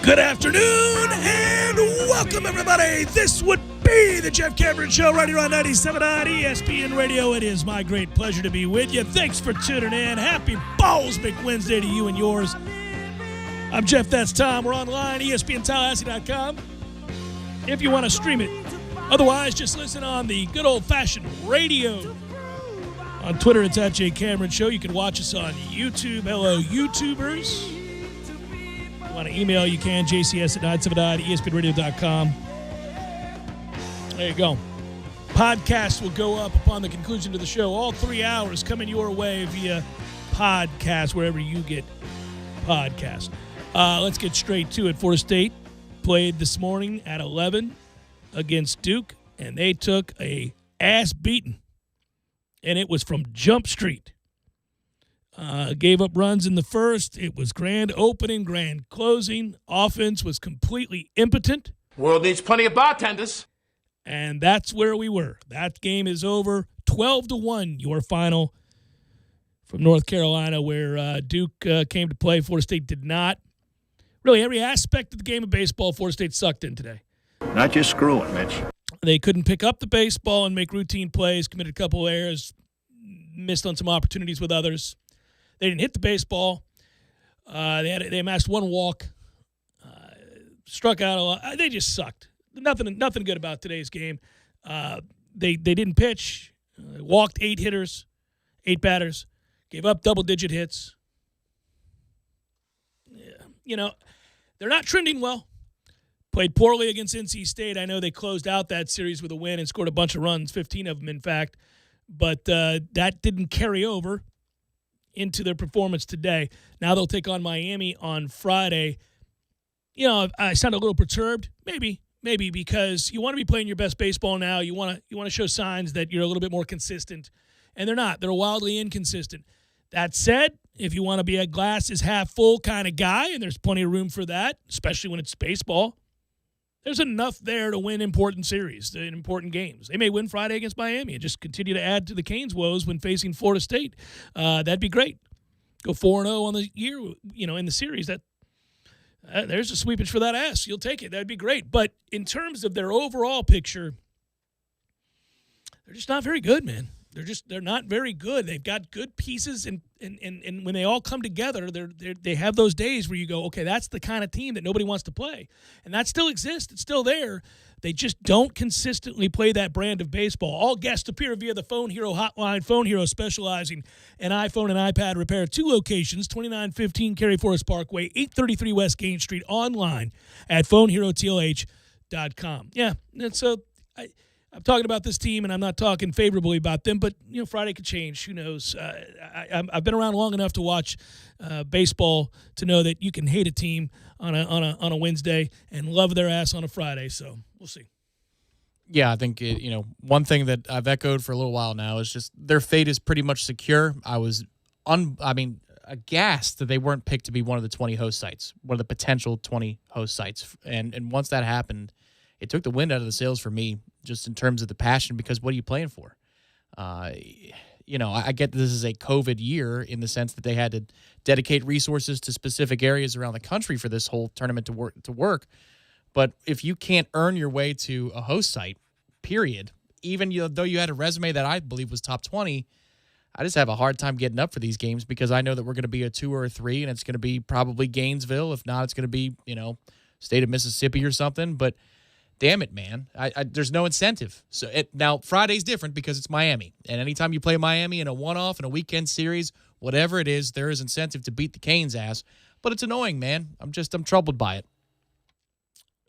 Good afternoon and welcome, everybody. This would be the Jeff Cameron Show right here on 97.9 ESPN Radio. It is my great pleasure to be with you. Thanks for tuning in. Happy Balls McWednesday to you and yours. I'm Jeff, that's Tom. We're online, ESPNTallahassee.com, if you want to stream it. Otherwise, just listen on the good old-fashioned radio. On Twitter, it's at J Cameron Show. You can watch us on YouTube. Hello, YouTubers. Want to email, you can, jcs at 979espnradio.com. There you go. Podcast will go up upon the conclusion of the show. All 3 hours coming your way via podcast, wherever you get podcasts. Let's get straight to it. Florida State played this morning at 11 against Duke, and they took a ass beating, and it was from Jump Street. Gave up runs in the first. It was grand opening, grand closing. Offense was completely impotent. World needs plenty of bartenders. And that's where we were. That game is over. 12-1, your final from North Carolina, where Duke came to play. Florida State did not. Really, every aspect of the game of baseball, Florida State sucked in today. Not just screwing, Mitch. They couldn't pick up the baseball and make routine plays, committed a couple of errors, missed on some opportunities with others. They didn't hit the baseball. They amassed one walk, struck out a lot. They just sucked. Nothing good about today's game. They didn't pitch. Walked 8 hitters, 8 batters, gave up double-digit hits. Yeah, you know, they're not trending well. Played poorly against NC State. I know they closed out that series with a win and scored a bunch of runs, 15 of them, in fact. But that didn't carry over into their performance today. Now they'll take on Miami on Friday. You know, I sound a little perturbed, maybe because you want to be playing your best baseball now. You want to show signs that you're a little bit more consistent, and they're not. They're wildly inconsistent. That said, if you want to be a glass is half full kind of guy, and there's plenty of room for that, especially when it's baseball, there's enough there to win important series, important games. They may win Friday against Miami and just continue to add to the Canes' woes when facing Florida State. That'd be great. Go 4-0 on the year, in the series. There's a sweepage for that ass. You'll take it. That'd be great. But in terms of their overall picture, they're just not very good, man. They're not very good. They've got good pieces, and when they all come together, they have those days where you go, okay, that's the kind of team that nobody wants to play, and that still exists. It's still there. They just don't consistently play that brand of baseball. All guests appear via the Phone Hero hotline. Phone Hero specializing in iPhone and iPad repair. 2 locations: 2915 Cary Forest Parkway, 833 West Gain Street. Online at PhoneHeroTLH.com. Yeah, and so I'm talking about this team, and I'm not talking favorably about them, but, Friday could change. Who knows? I've been around long enough to watch baseball to know that you can hate a team on a Wednesday and love their ass on a Friday, so we'll see. Yeah, I think, one thing that I've echoed for a little while now is just their fate is pretty much secure. I was, aghast that they weren't picked to be one of the 20 host sites, one of the potential 20 host sites. And once that happened, it took the wind out of the sails for me, just in terms of the passion, because what are you playing for? I get this is a COVID year in the sense that they had to dedicate resources to specific areas around the country for this whole tournament to work. But if you can't earn your way to a host site, period, even though you had a resume that I believe was top 20, I just have a hard time getting up for these games because I know that we're going to be a 2 or a 3, and it's going to be probably Gainesville. If not, it's going to be, state of Mississippi or something. But damn it, man. There's no incentive. So now Friday's different because it's Miami. And anytime you play Miami in a one-off, in a weekend series, whatever it is, there is incentive to beat the Canes' ass. But it's annoying, man. I'm troubled by it.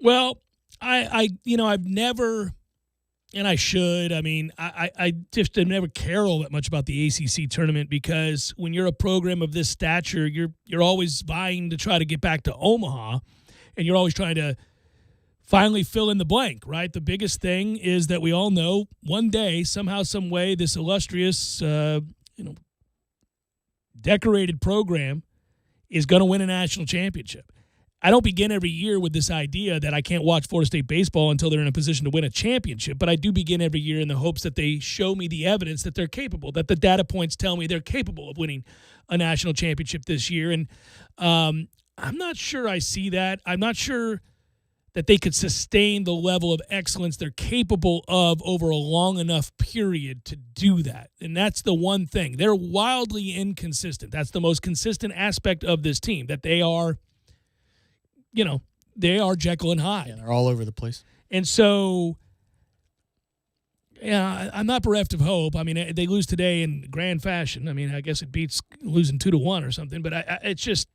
Well, I've never, and I should, I just have never cared all that much about the ACC tournament because when you're a program of this stature, you're always vying to try to get back to Omaha, and you're always trying to finally fill in the blank, right? The biggest thing is that we all know one day, somehow, some way, this illustrious, decorated program is going to win a national championship. I don't begin every year with this idea that I can't watch Florida State baseball until they're in a position to win a championship, but I do begin every year in the hopes that they show me the evidence that they're capable, that the data points tell me they're capable of winning a national championship this year. And I'm not sure I see that. I'm not sure that they could sustain the level of excellence they're capable of over a long enough period to do that. And that's the one thing. They're wildly inconsistent. That's the most consistent aspect of this team, that they are, they are Jekyll and Hyde. Yeah, they're all over the place. And so, yeah, I'm not bereft of hope. I mean, they lose today in grand fashion. I mean, I guess it beats losing 2-1 or something, but it's just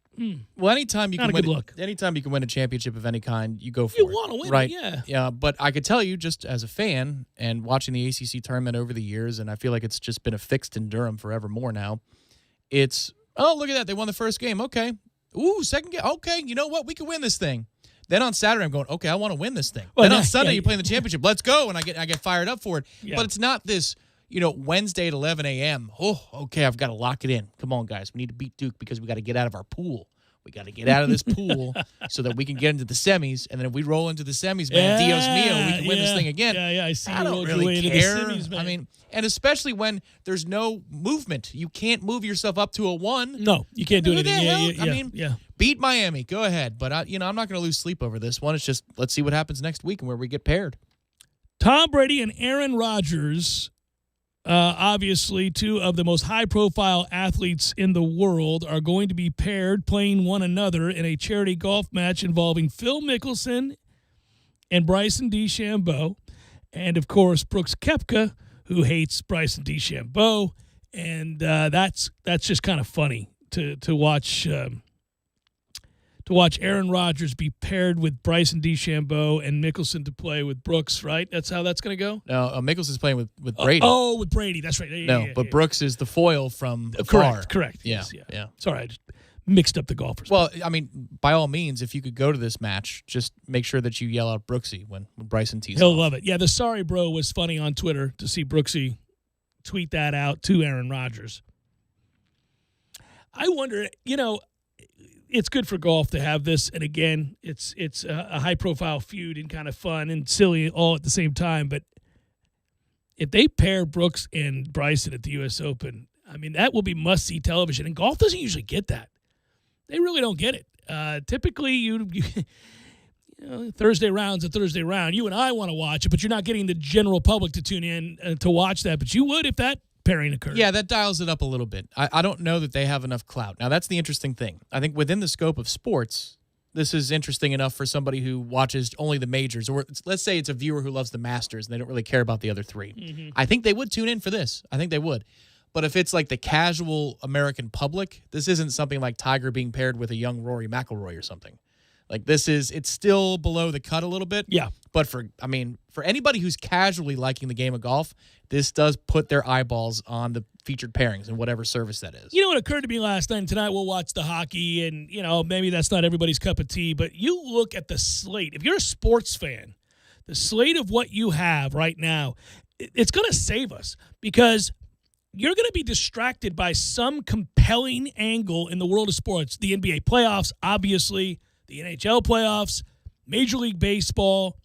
well, anytime you not can a good win, look. Anytime you can win a championship of any kind, you go for it. You want to win, right? Yeah. Yeah, but I could tell you, just as a fan and watching the ACC tournament over the years, and I feel like it's just been affixed in Durham forevermore now. It's look at that, they won the first game. Okay, second game. Okay, you know what? We can win this thing. Then on Saturday, I'm going, okay, I want to win this thing. Well, then on Sunday, you play in the championship. Let's go, and I get fired up for it. Yeah. But it's not this, Wednesday at 11 a.m. Oh, okay, I've got to lock it in. Come on, guys, we need to beat Duke because we got to get out of our pool. We got to get out of this pool so that we can get into the semis. And then if we roll into the semis, man, Dios mio, we can win this thing again. Yeah, I see. I don't really care. I mean, and especially when there's no movement. You can't move yourself up to a 1. No, you can't do anything. I mean, beat Miami. Go ahead. But, I'm not going to lose sleep over this one. It's just let's see what happens next week and where we get paired. Tom Brady and Aaron Rodgers, obviously two of the most high-profile athletes in the world, are going to be paired playing one another in a charity golf match involving Phil Mickelson and Bryson DeChambeau. And, of course, Brooks Koepka, who hates Bryson DeChambeau. And that's just kind of funny to watch Aaron Rodgers be paired with Bryson DeChambeau and Mickelson to play with Brooks, right? That's how that's going to go? No, Mickelson's playing with Brady. With Brady. That's right. But Brooks is the foil from afar. Correct. Yeah. Sorry, I just mixed up the golfers. Well, I mean, by all means, if you could go to this match, just make sure that you yell out Brooksy when Bryson tees He'll off. love it. Yeah, the sorry bro was funny on Twitter to see Brooksy tweet that out to Aaron Rodgers. I wonder, it's good for golf to have this, and again, it's a high-profile feud and kind of fun and silly all at the same time. But if they pair Brooks and Bryson at the U.S. Open, I mean, that will be must-see television, and golf doesn't usually get that. They really don't get it. Typically, you Thursday round's a Thursday round. You and I want to watch it, but you're not getting the general public to tune in to watch that. But you would if that pairing occurred. Yeah, that dials it up a little bit. I don't know that they have enough clout. Now, that's the interesting thing. I think within the scope of sports, this is interesting enough for somebody who watches only the majors, or let's say it's a viewer who loves the Masters and they don't really care about the other 3. Mm-hmm. I think they would tune in for this. I think they would. But if it's like the casual American public, this isn't something like Tiger being paired with a young Rory McIlroy or something. Like it's still below the cut a little bit. Yeah. But for anybody who's casually liking the game of golf, this does put their eyeballs on the featured pairings and whatever service that is. You know what occurred to me last night? Tonight we'll watch the hockey, and, maybe that's not everybody's cup of tea, but you look at the slate. If you're a sports fan, the slate of what you have right now, it's going to save us because you're going to be distracted by some compelling angle in the world of sports. The NBA playoffs, obviously, the NHL playoffs, Major League Baseball.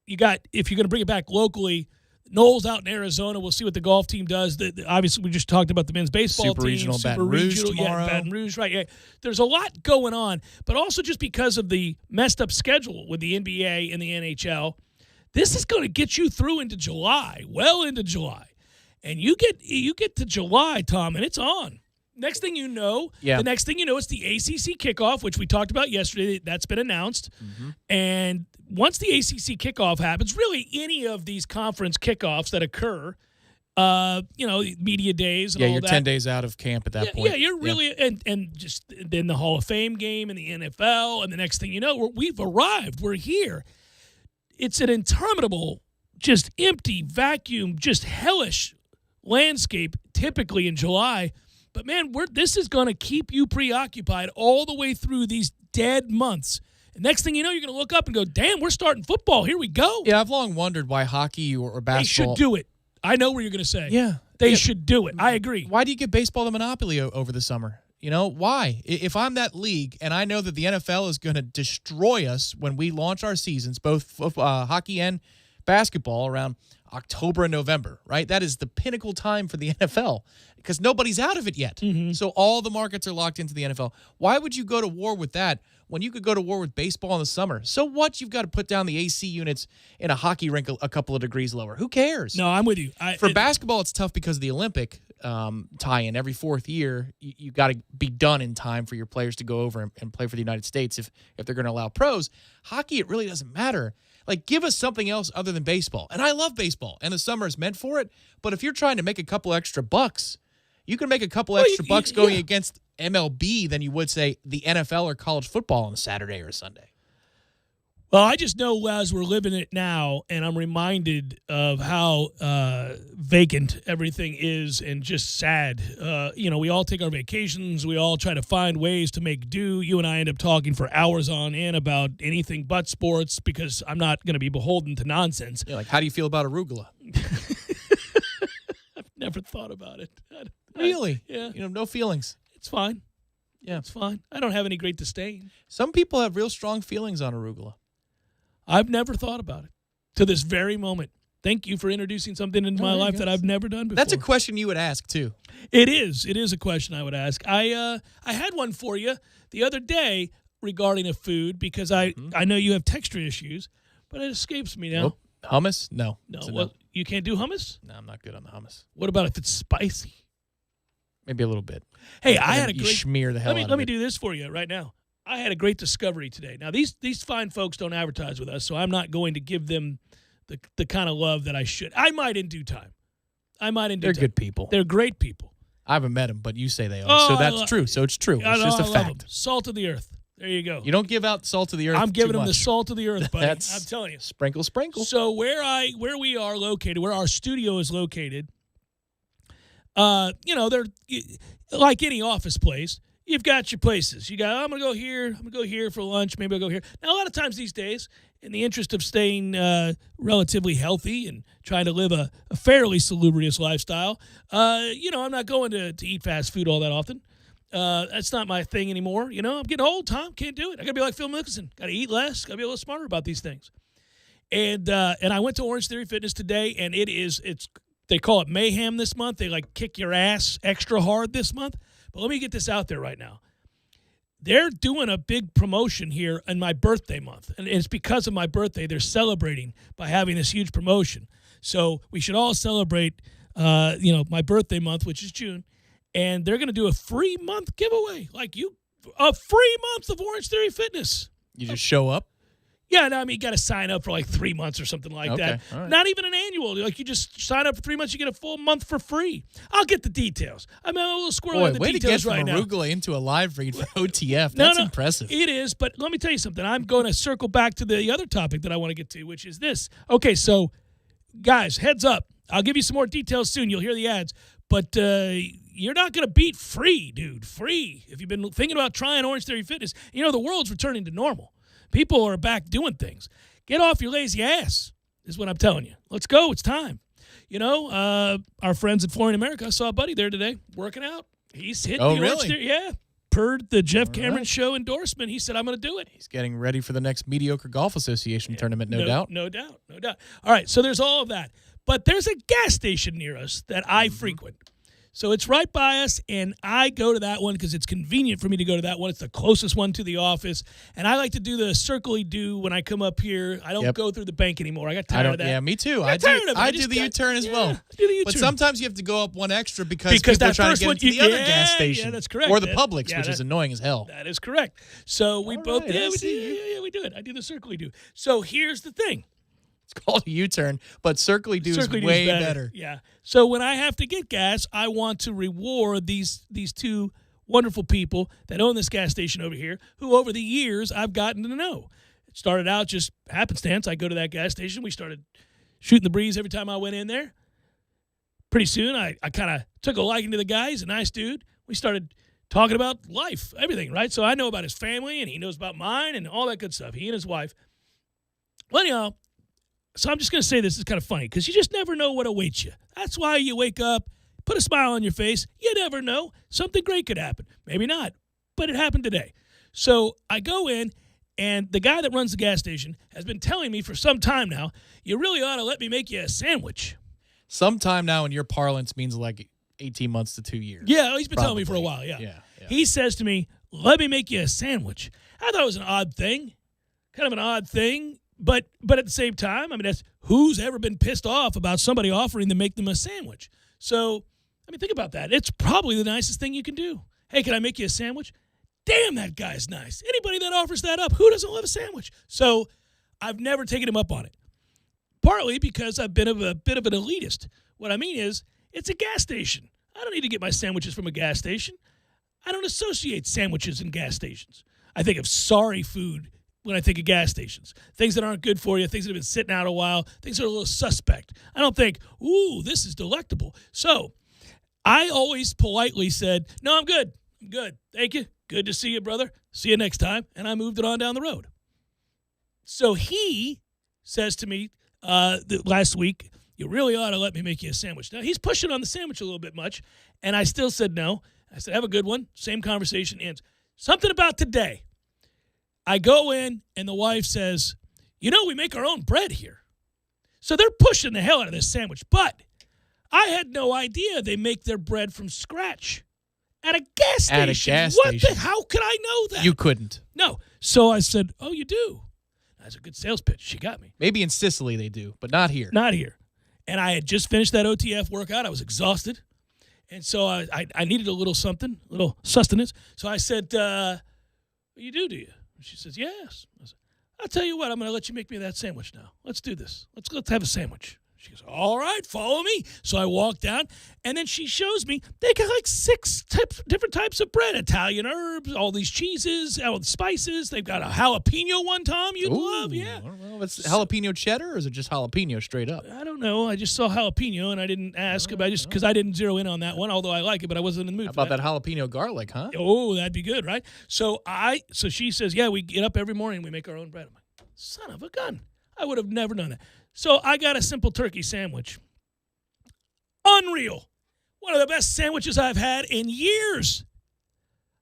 You got, if you're going to bring it back locally, Noel's out in Arizona. We'll see what the golf team does. Obviously, we just talked about the men's baseball Super team. Regional, Baton Rouge tomorrow. Yeah, Baton Rouge, right. Yeah. There's a lot going on, but also just because of the messed up schedule with the NBA and the NHL, this is going to get you through into July, well into July. And you get to July, Tom, and it's on. Next thing you know, the next thing you know, it's the ACC kickoff, which we talked about yesterday. That's been announced. Mm-hmm. And once the ACC kickoff happens, really any of these conference kickoffs that occur, media days and all that. Yeah, you're 10 days out of camp at that point. Yeah, you're really and just then the Hall of Fame game and the NFL, and the next thing you know, we've arrived. We're here. It's an interminable, just empty, vacuum, just hellish landscape typically in July. But, man, this is going to keep you preoccupied all the way through these dead months. And next thing you know, you're going to look up and go, damn, we're starting football. Here we go. Yeah, I've long wondered why hockey or basketball. They should do it. I know what you're going to say. Yeah. They should do it. I agree. Why do you give baseball the monopoly over the summer? Why? If I'm that league and I know that the NFL is going to destroy us when we launch our seasons, both hockey and basketball, around October and November, right? That is the pinnacle time for the NFL because nobody's out of it yet. So all the markets are locked into the NFL. Why would you go to war with that when you could go to war with baseball in the summer? So what? You've got to put down the AC units in a hockey rink a couple of degrees lower. Who cares? No, I'm with you. For basketball, it's tough because of the Olympic tie-in. Every fourth year, you got to be done in time for your players to go over and play for the United States if they're going to allow pros. Hockey, it really doesn't matter. Like, give us something else other than baseball. And I love baseball, and the summer is meant for it. But if you're trying to make a couple extra bucks, you can make a couple extra bucks going against MLB than you would, say, the NFL or college football on a Saturday or a Sunday. Well, I just know as we're living it now, and I'm reminded of how vacant everything is and just sad. We all take our vacations. We all try to find ways to make do. You and I end up talking for hours on end about anything but sports because I'm not going to be beholden to nonsense. Yeah, like, how do you feel about arugula? I've never thought about it. Really? Yeah. No feelings. It's fine. Yeah. It's fine. I don't have any great disdain. Some people have real strong feelings on arugula. I've never thought about it to this very moment. Thank you for introducing something into my life that I've never done before. That's a question you would ask, too. It is. It is a question I would ask. I had one for you the other day regarding a food because I know you have texture issues, but it escapes me now. Oh, hummus? No. No. You can't do hummus? No, I'm not good on the hummus. What about if it's spicy? Maybe a little bit. Hey, I had a great... smear the hell out of it. Let me do this for you right now. I had a great discovery today. Now, these fine folks don't advertise with us, so I'm not going to give them the kind of love that I should. I might in due time. They're good people. They're great people. I haven't met them, but you say they are. So that's true. So it's true. It's just a fact. Salt of the earth. There you go. You don't give out salt of the earth. I'm giving them the salt of the earth, buddy. I'm telling you. Sprinkle. So where we are located, where our studio is located, they're like any office place. You've got your places. You got, I'm going to go here. I'm going to go here for lunch. Maybe I'll go here. Now, a lot of times these days, in the interest of staying relatively healthy and trying to live a fairly salubrious lifestyle, I'm not going to eat fast food all that often. That's not my thing anymore. I'm getting old, Tom. Can't do it. I got to be like Phil Mickelson. Got to eat less. Got to be a little smarter about these things. And I went to Orange Theory Fitness today, and they call it mayhem this month. They kick your ass extra hard this month. But let me get this out there right now. They're doing a big promotion here in my birthday month. And it's because of my birthday. They're celebrating by having this huge promotion. So we should all celebrate, my birthday month, which is June. And they're going to do a free month giveaway. A free month of Orange Theory Fitness. You just show up? Yeah, no, you got to sign up for 3 months or something like that. Right. Not even an annual. You just sign up for 3 months, you get a full month for free. I'll get the details. I'm a little squirrely on the details right now. Way to get from arugula into a live read for OTF. That's impressive. It is, but let me tell you something. I'm going to circle back to the other topic that I want to get to, which is this. Okay, so, guys, heads up. I'll give you some more details soon. You'll hear the ads. But you're not going to beat free, dude. Free. If you've been thinking about trying Orange Theory Fitness, the world's returning to normal. People are back doing things. Get off your lazy ass is what I'm telling you. Let's go. It's time. Our friends at Flooring America, I saw a buddy there today working out. He's hitting the Orange Theory. Yeah. Per the Jeff Cameron Show endorsement, he said, I'm going to do it. He's getting ready for the next Mediocre Golf Association tournament, no doubt. No doubt. All right, so there's all of that. But there's a gas station near us that I frequent. So it's right by us, and I go to that one because it's convenient for me to go to that one. It's the closest one to the office. And I like to do the circle-y-do when I come up here. I don't go through the bank anymore. I got tired of that. Yeah, me too. I do the U-turn as well. I do the U-turn. But sometimes you have to go up one extra because people that are trying to get into the other gas station. Yeah, that's correct. Or the Publix, which is annoying as hell. That is correct. So we both we do it. I do the circle-y-do. So here's the thing. It's called a U-turn, but circle-y-do is way better. Yeah. So when I have to get gas, I want to reward these two wonderful people that own this gas station over here, who over the years I've gotten to know. It started out just happenstance. I go to that gas station. We started shooting the breeze every time I went in there. Pretty soon, I kind of took a liking to the guy. He's a nice dude. We started talking about life, everything, right? So I know about his family, and he knows about mine and all that good stuff, he and his wife. Well, anyhow, so I'm just going to say this is kind of funny because you just never know what awaits you. That's why you wake up, put a smile on your face. You never know. Something great could happen. Maybe not, but it happened today. So I go in, And the guy that runs the gas station has been telling me for some time now, you really ought to let me make you a sandwich. Sometime now in your parlance means like 18 months to 2 years. Yeah, he's been telling me for a while, Yeah. He says to me, let me make you a sandwich. I thought it was an odd thing, kind of an odd thing, but at the same time, I mean, that's who's ever been pissed off about somebody offering to make them a sandwich. So, I mean, think about that. It's probably the nicest thing you can do. Hey, can I make you a sandwich? Damn, that guy's nice. Anybody that offers that up, who doesn't love a sandwich? So I've never taken him up on it, partly because I've been a bit of an elitist. What I mean is, it's a gas station. I don't need to get my sandwiches from a gas station. I don't associate sandwiches and gas stations. I think of sorry food when I think of gas stations. Things that aren't good for you, things that have been sitting out a while, things that are a little suspect. I don't think, ooh, this is delectable. So I always politely said, no, I'm good. I'm good. Thank you. Good to see you, brother. See you next time. And I moved it on down the road. So he says to me last week, you really ought to let me make you a sandwich. Now, he's pushing on the sandwich a little bit much, and I still said no. I said, have a good one. Same conversation ends. Something about today. I go in, and the wife says, you know, we make our own bread here. So they're pushing the hell out of this sandwich. But I had no idea they make their bread from scratch at a gas station. At a gas what station. How could I know that? You couldn't. No. So I said, oh, you do? That's a good sales pitch. She got me. Maybe in Sicily they do, but not here. Not here. And I had just finished that OTF workout. I was exhausted. And so I needed a little something, a little sustenance. So I said, you do you? And she says, yes. I said, I'll tell you what, I'm going to let you make me that sandwich now. Let's do this. Let's have a sandwich. She goes, all right, follow me. So I walk down, and then she shows me they got like 6 different types of bread, Italian herbs, all these cheeses, all the spices. They've got a jalapeno one, Tom, you'd love, yeah. I don't know. It's jalapeno cheddar, or is it just jalapeno straight up? I don't know. I just saw jalapeno, and I didn't ask about just because I didn't zero in on that one, although I like it, but I wasn't in the mood How for about that jalapeno garlic, huh? Oh, that'd be good, right? So she says, yeah, we get up every morning and we make our own bread. I'm like, son of a gun. I would have never done that. So I got a simple turkey sandwich. Unreal. One of the best sandwiches I've had in years.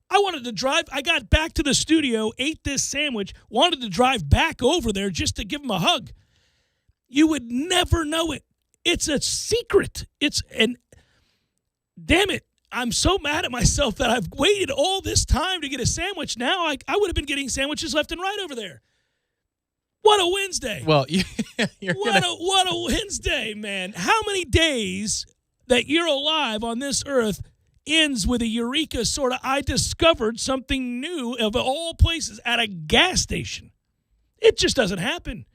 I wanted to drive. I got back to the studio, ate this sandwich, wanted to drive back over there just to give him a hug. You would never know it. It's a secret. Damn it. I'm so mad at myself that I've waited all this time to get a sandwich. Now I would have been getting sandwiches left and right over there. What a Wednesday. Well, What a Wednesday, man. How many days that you're alive on this earth ends with a eureka sort of, I discovered something new of all places at a gas station. It just doesn't happen.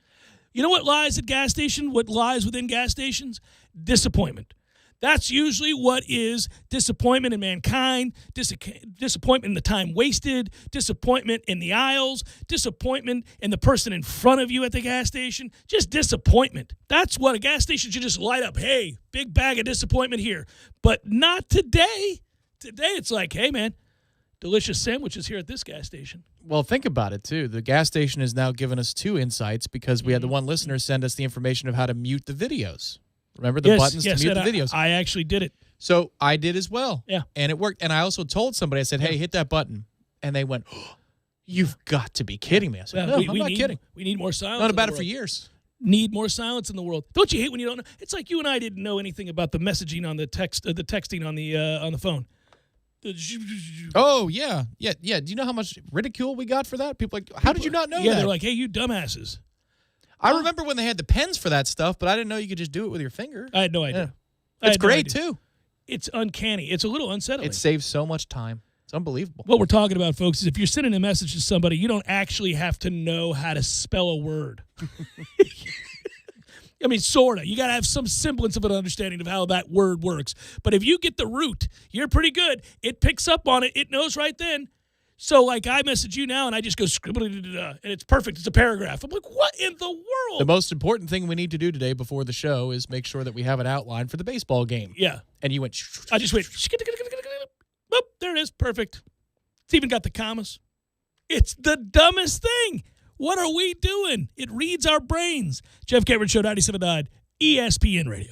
You know what lies at gas stations? What lies within gas stations? Disappointment. That's usually what is disappointment in mankind, disappointment in the time wasted, disappointment in the aisles, disappointment in the person in front of you at the gas station, just disappointment. That's what a gas station should just light up. Hey, big bag of disappointment here. But not today. Today it's like, hey, man, delicious sandwiches here at this gas station. Well, think about it, too. The gas station has now given us 2 insights because we had the one listener send us the information of how to mute the videos. Remember the buttons to mute the videos? I actually did it. So I did as well. Yeah. And it worked. And I also told somebody, I said, hey, hit that button. And they went, oh, you've got to be kidding me. I said, no, I'm not kidding. We need more silence. Not about it for years. Need more silence in the world. Don't you hate when you don't know? It's like you and I didn't know anything about the messaging on the texting on the phone. Oh, yeah. Yeah. Do you know how much ridicule we got for that? People are like, how did you not know that? Yeah, they're like, hey, you dumbasses. I remember when they had the pens for that stuff, but I didn't know you could just do it with your finger. I had no idea. Yeah. It's great, too. It's uncanny. It's a little unsettling. It saves so much time. It's unbelievable. What we're talking about, folks, is if you're sending a message to somebody, you don't actually have to know how to spell a word. I mean, sort of. You got to have some semblance of an understanding of how that word works. But if you get the root, you're pretty good. It picks up on it. It knows right then. So, like, I message you now, and I just go scribble, and it's perfect. It's a paragraph. I'm like, what in the world? The most important thing we need to do today before the show is make sure that we have an outline for the baseball game. Yeah. And you went... I just went... Boop, there it is. Perfect. It's even got the commas. It's the dumbest thing. What are we doing? It reads our brains. Jeff Cameron Show, 97.9 ESPN Radio.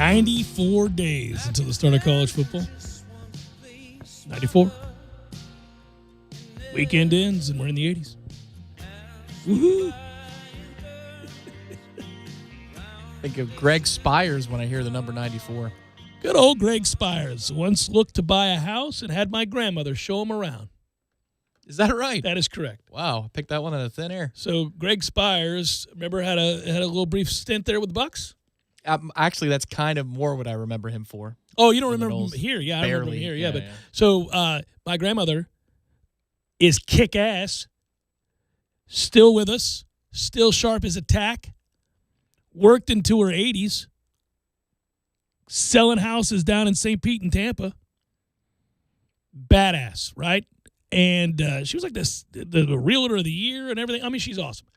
94 days until the start of college football. 94. Weekend ends, and we're in the 80s. Woohoo! Think of Greg Spires when I hear the number 94. Good old Greg Spires. Once looked to buy a house and had my grandmother show him around. Is that right? That is correct. Wow, I picked that one out of thin air. So Greg Spires, remember, had a little brief stint there with the Bucks? Actually, that's kind of more what I remember him for. Oh, you don't In the remember him Knowles. here? Yeah, I remember him Barely. here. Yeah, But yeah. so my grandmother is kick-ass, still with us, still sharp as a tack, worked into her 80s, selling houses down in St. Pete and Tampa. Badass, right? And she was like the realtor of the year and everything. I mean, she's awesome.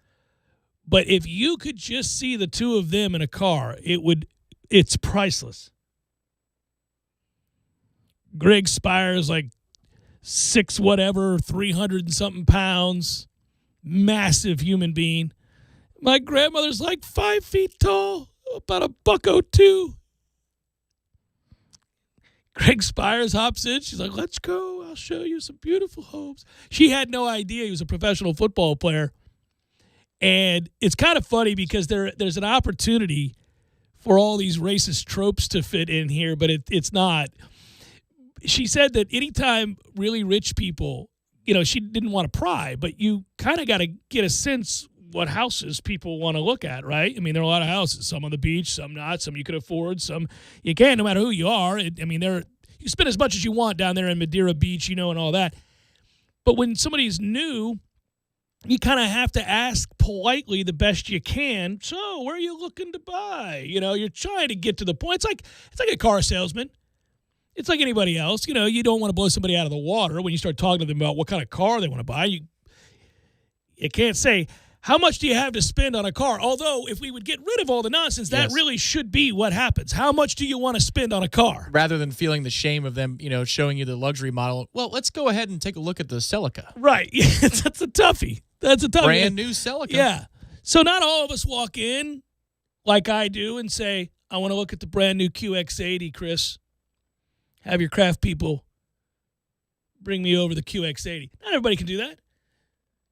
But if you could just see the two of them in a car, it's priceless. Greg Spires, like 6 whatever, 300 and something pounds, massive human being. My grandmother's like 5 feet tall, about $102. Greg Spires hops in. She's like, let's go. I'll show you some beautiful homes. She had no idea he was a professional football player. And it's kind of funny because there's an opportunity for all these racist tropes to fit in here, but it's not. She said that anytime really rich people, she didn't want to pry, but you kind of got to get a sense what houses people want to look at, right? I mean, there are a lot of houses, some on the beach, some not, some you could afford, some you can't, no matter who you are. You spend as much as you want down there in Madeira Beach, and all that. But when somebody's new, you kind of have to ask politely the best you can. So, where are you looking to buy? You're trying to get to the point. It's like a car salesman. It's like anybody else. You don't want to blow somebody out of the water when you start talking to them about what kind of car they want to buy. You can't say, how much do you have to spend on a car? Although, if we would get rid of all the nonsense, that really should be what happens. How much do you want to spend on a car? Rather than feeling the shame of them, showing you the luxury model. Well, let's go ahead and take a look at the Celica. Right. That's a toughie. That's a toughie. Brand new Celica. Yeah. So not all of us walk in like I do and say, I want to look at the brand new QX80, Chris. Have your craft people bring me over the QX80. Not everybody can do that.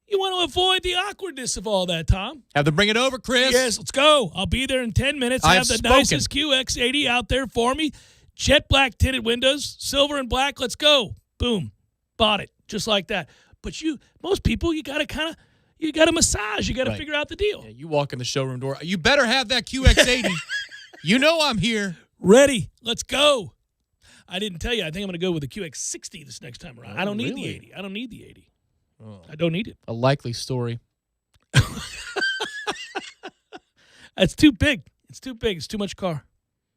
You want to avoid the awkwardness of all that, Tom. Have them bring it over, Chris. Yes, let's go. I'll be there in 10 minutes. I've Have the spoken. nicest QX80 out there for me. Jet black tinted windows, silver and black. Let's go. Boom. Bought it. Just like that. But most people, you got to massage. You got to figure out the deal. Yeah, you walk in the showroom door. You better have that QX80. I'm here. Ready. Let's go. I didn't tell you. I think I'm going to go with the QX60 this next time around. I don't need the 80. I don't need the 80. Oh. I don't need it. A likely story. It's too big. It's too big. It's too much car.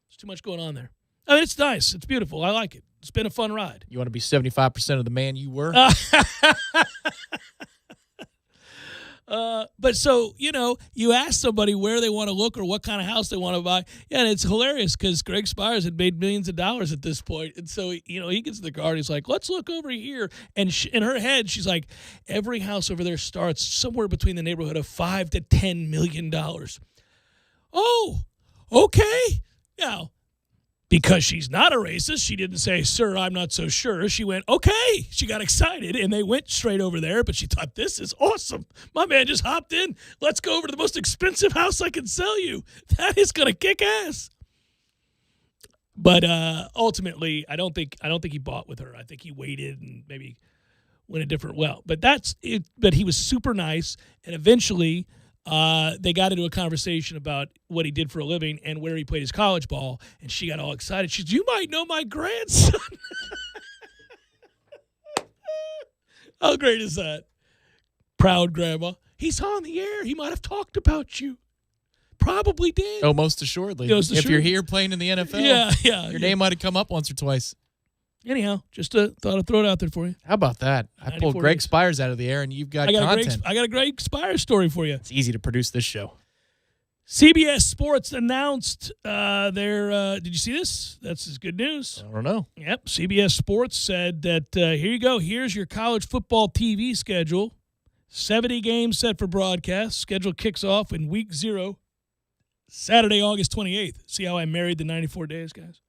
There's too much going on there. I mean, it's nice. It's beautiful. I like it. It's been a fun ride. You want to be 75% of the man you were? But so, you ask somebody where they want to look or what kind of house they want to buy. Yeah, and it's hilarious because Greg Spires had made millions of dollars at this point. And so, he gets in the car and he's like, let's look over here. And in her head, she's like, every house over there starts somewhere between the neighborhood of $5 to $10 million. Oh, okay. Now, because she's not a racist, she didn't say, sir, I'm not so sure. She went, okay. She got excited, and they went straight over there, but she thought, this is awesome. My man just hopped in. Let's go over to the most expensive house I can sell you. That is going to kick ass. But ultimately, I don't think he bought with her. I think he waited and maybe went a different well. But that's it. But he was super nice, and eventually they got into a conversation about what he did for a living and where he played his college ball, and she got all excited. She said, you might know my grandson. How great is that? Proud grandma. He's on the air. He might have talked about you. Probably did. Oh, most assuredly. Most If you're assuredly. here playing in the NFL, Yeah. your name might have come up once or twice. Anyhow, just thought I'd throw it out there for you. How about that? I 94 pulled Greg days. Spires out of the air, and you've got I got content. a Greg Spires story for you. It's easy to produce this show. CBS Sports announced their. Did you see this? That's good news. I don't know. Yep. CBS Sports said that here you go. Here's your college football TV schedule. 70 games set for broadcast. Schedule kicks off in week 0. Saturday, August 28th. See how I married the 94 days, guys?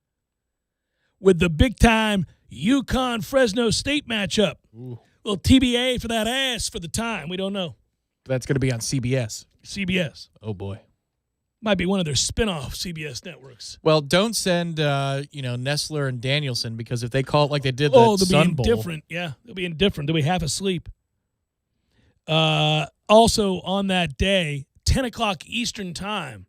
With the big-time UConn-Fresno State matchup. Ooh. Little TBA for that ass for the time. We don't know. That's going to be on CBS. CBS. Oh, boy. Might be one of their spin-off CBS networks. Well, don't send, Nestler and Danielson, because if they call it like they did the they'll Sun be Bowl. indifferent. Yeah, they'll be indifferent. They'll be half asleep. Also, on that day, 10 o'clock Eastern time,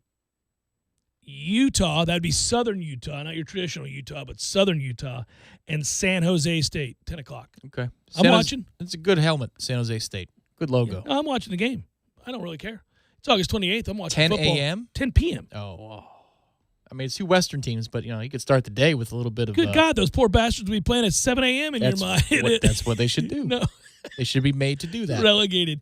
Utah, that'd be Southern Utah, not your traditional Utah, but Southern Utah, and San Jose State, 10 o'clock. Okay. I'm watching. It's a good helmet, San Jose State. Good logo. Yeah, I'm watching the game. I don't really care. It's August 28th. I'm watching 10 football. a.m.? 10 p.m. Oh. I mean, it's two Western teams, but, you could start the day with a little bit of... Good God, those poor bastards will be playing at 7 a.m. in your mind. That's what they should do. No. They should be made to do that. Relegated.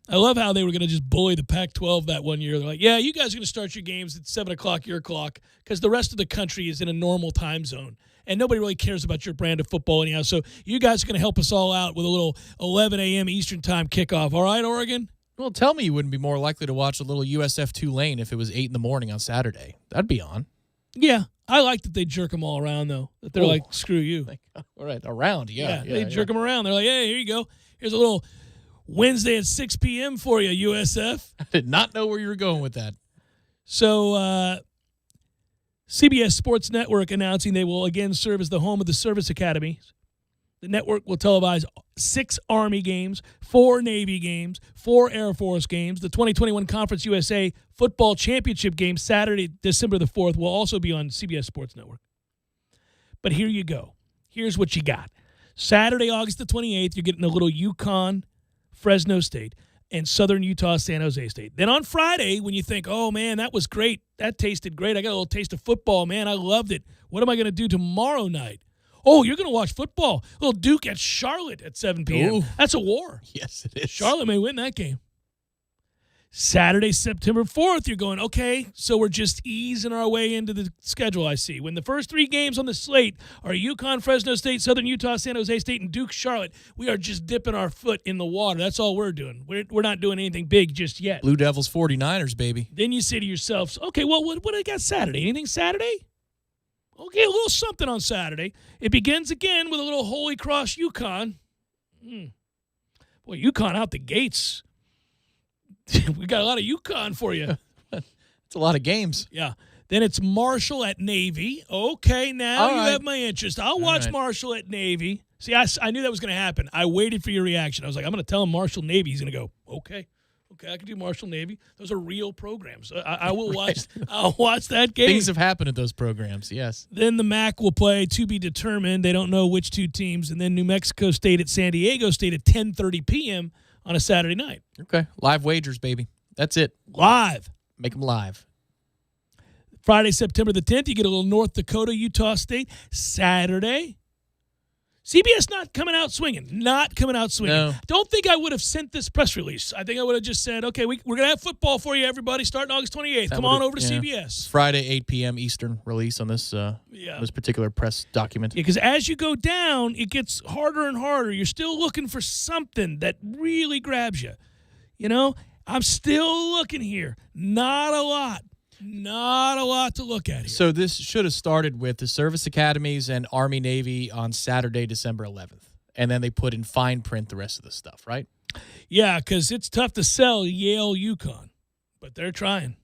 I love how they were going to just bully the Pac-12 that one year. They're like, yeah, you guys are going to start your games at 7 o'clock your clock because the rest of the country is in a normal time zone. And nobody really cares about your brand of football anyhow. So you guys are going to help us all out with a little 11 a.m. Eastern time kickoff. All right, Oregon? Well, tell me you wouldn't be more likely to watch a little USF Tulane if it was 8 in the morning on Saturday. That'd be on. Yeah. I like that they jerk them all around, though. That they're like, screw you. Like, all right, around, yeah. They jerk them around. They're like, hey, here you go. Here's a little Wednesday at 6 p.m. for you, USF. I did not know where you were going with that. So CBS Sports Network announcing they will again serve as the home of the service academies. The network will televise 6 Army games, 4 Navy games, 4 Air Force games. The 2021 Conference USA Football Championship game Saturday, December the 4th, will also be on CBS Sports Network. But here you go. Here's what you got. Saturday, August the 28th, you're getting a little UConn, Fresno State, and Southern Utah, San Jose State. Then on Friday, when you think, oh, man, that was great. That tasted great. I got a little taste of football, man. I loved it. What am I going to do tomorrow night? Oh, you're going to watch football. Little Duke at Charlotte at 7 p.m. Ooh. That's a war. Yes, it is. Charlotte may win that game. Saturday, September 4th, you're going, okay, so we're just easing our way into the schedule, I see. When the first 3 games on the slate are UConn, Fresno State, Southern Utah, San Jose State, and Duke, Charlotte, we are just dipping our foot in the water. That's all we're doing. We're not doing anything big just yet. Blue Devils 49ers, baby. Then you say to yourself, okay, well, what do I got Saturday? Anything Saturday? Okay, a little something on Saturday. It begins again with a little Holy Cross UConn. Boy, UConn out the gates. We got a lot of UConn for you. It's a lot of games. Yeah. Then it's Marshall at Navy. Okay, now you right. have my interest. I'll watch right. Marshall at Navy. See, I knew that was going to happen. I waited for your reaction. I was like, I'm going to tell him Marshall Navy. He's going to go, okay. Okay, I can do Marshall Navy. Those are real programs. I will watch. I'll watch that game. Things have happened at those programs, yes. Then the MAC will play to be determined. They don't know which 2 teams. And then New Mexico State at San Diego State at 10:30 p.m. on a Saturday night. Okay, live wagers, baby. That's it. Live. Make them live. Friday, September the 10th, you get a little North Dakota, Utah State. Saturday, CBS not coming out swinging. Not coming out swinging. No. Don't think I would have sent this press release. I think I would have just said, okay, we're going to have football for you, everybody, starting August 28th. Come on over to CBS. Friday, 8 p.m. Eastern release on this this particular press document. Yeah, because as you go down, it gets harder and harder. You're still looking for something that really grabs you. You know, I'm still looking here. Not a lot. Not a lot to look at here. So this should have started with the service academies and Army Navy on Saturday, December 11th. And then they put in fine print the rest of the stuff, right? Yeah, because it's tough to sell Yale UConn, but they're trying.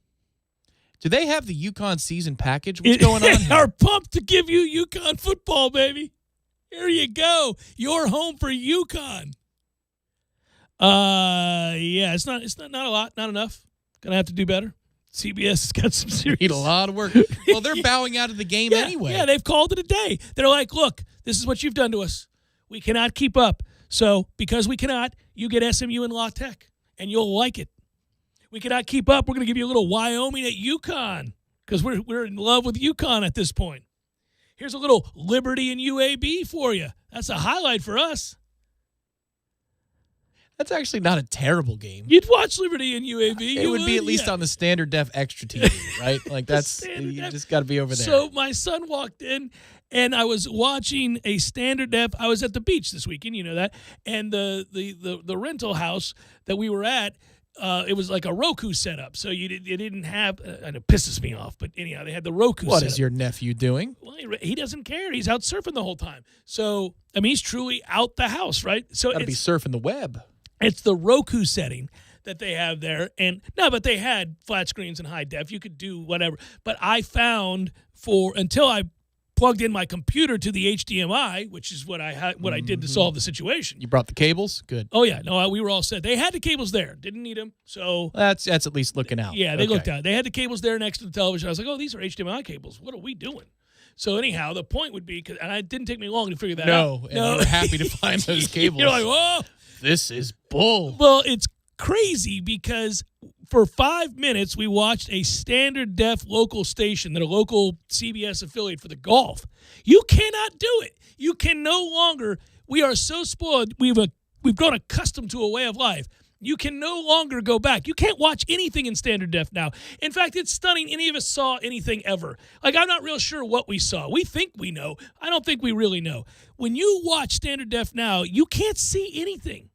Do they have the UConn season package? What's going on here? Are pumped to give you UConn football, baby. Here you go. You're home for UConn. Yeah, it's not a lot, not enough. Gonna have to do better. CBS has got some serious. Need a lot of work. Well, they're bowing out of the game anyway. Yeah, they've called it a day. They're like, look, this is what you've done to us. We cannot keep up. So because we cannot, you get SMU and La Tech, and you'll like it. We cannot keep up. We're going to give you a little Wyoming at UConn because we're in love with UConn at this point. Here's a little Liberty and UAB for you. That's a highlight for us. That's actually not a terrible game. You'd watch Liberty and UAB. It would be at least on the standard def extra TV, right? Like that's you just got to be over there. So my son walked in, and I was watching a standard def. I was at the beach this weekend, you know that, and the rental house that we were at, it was like a Roku setup. So it didn't have, and it pisses me off, but anyhow, they had the Roku What setup. is your nephew doing? Well, he doesn't care. He's out surfing the whole time. So, I mean, he's truly out the house, right? So Got to be surfing the web. it's the Roku setting that they have there. And no, but they had flat screens and high def. You could do whatever. But I found until I plugged in my computer to the HDMI, which is what I did to solve the situation. You brought the cables? Good. Oh yeah, no, we were all set. They had the cables there, didn't need them. So That's at least looking out. yeah, they Okay. looked out. They had the cables there next to the television. I was like, oh, these are HDMI cables. What are we doing? So anyhow, the point would be, and it didn't take me long to figure that out. No, and you were happy to find those cables. You're like, whoa. This is bull. Well, it's crazy because for 5 minutes we watched a standard def local station, that a local CBS affiliate for the golf. You cannot do it. You can no longer. We are so spoiled. We've grown accustomed to a way of life. You can no longer go back. You can't watch anything in standard def now. In fact, it's stunning any of us saw anything ever. Like, I'm not real sure what we saw. We think we know. I don't think we really know. When you watch standard def now, you can't see anything.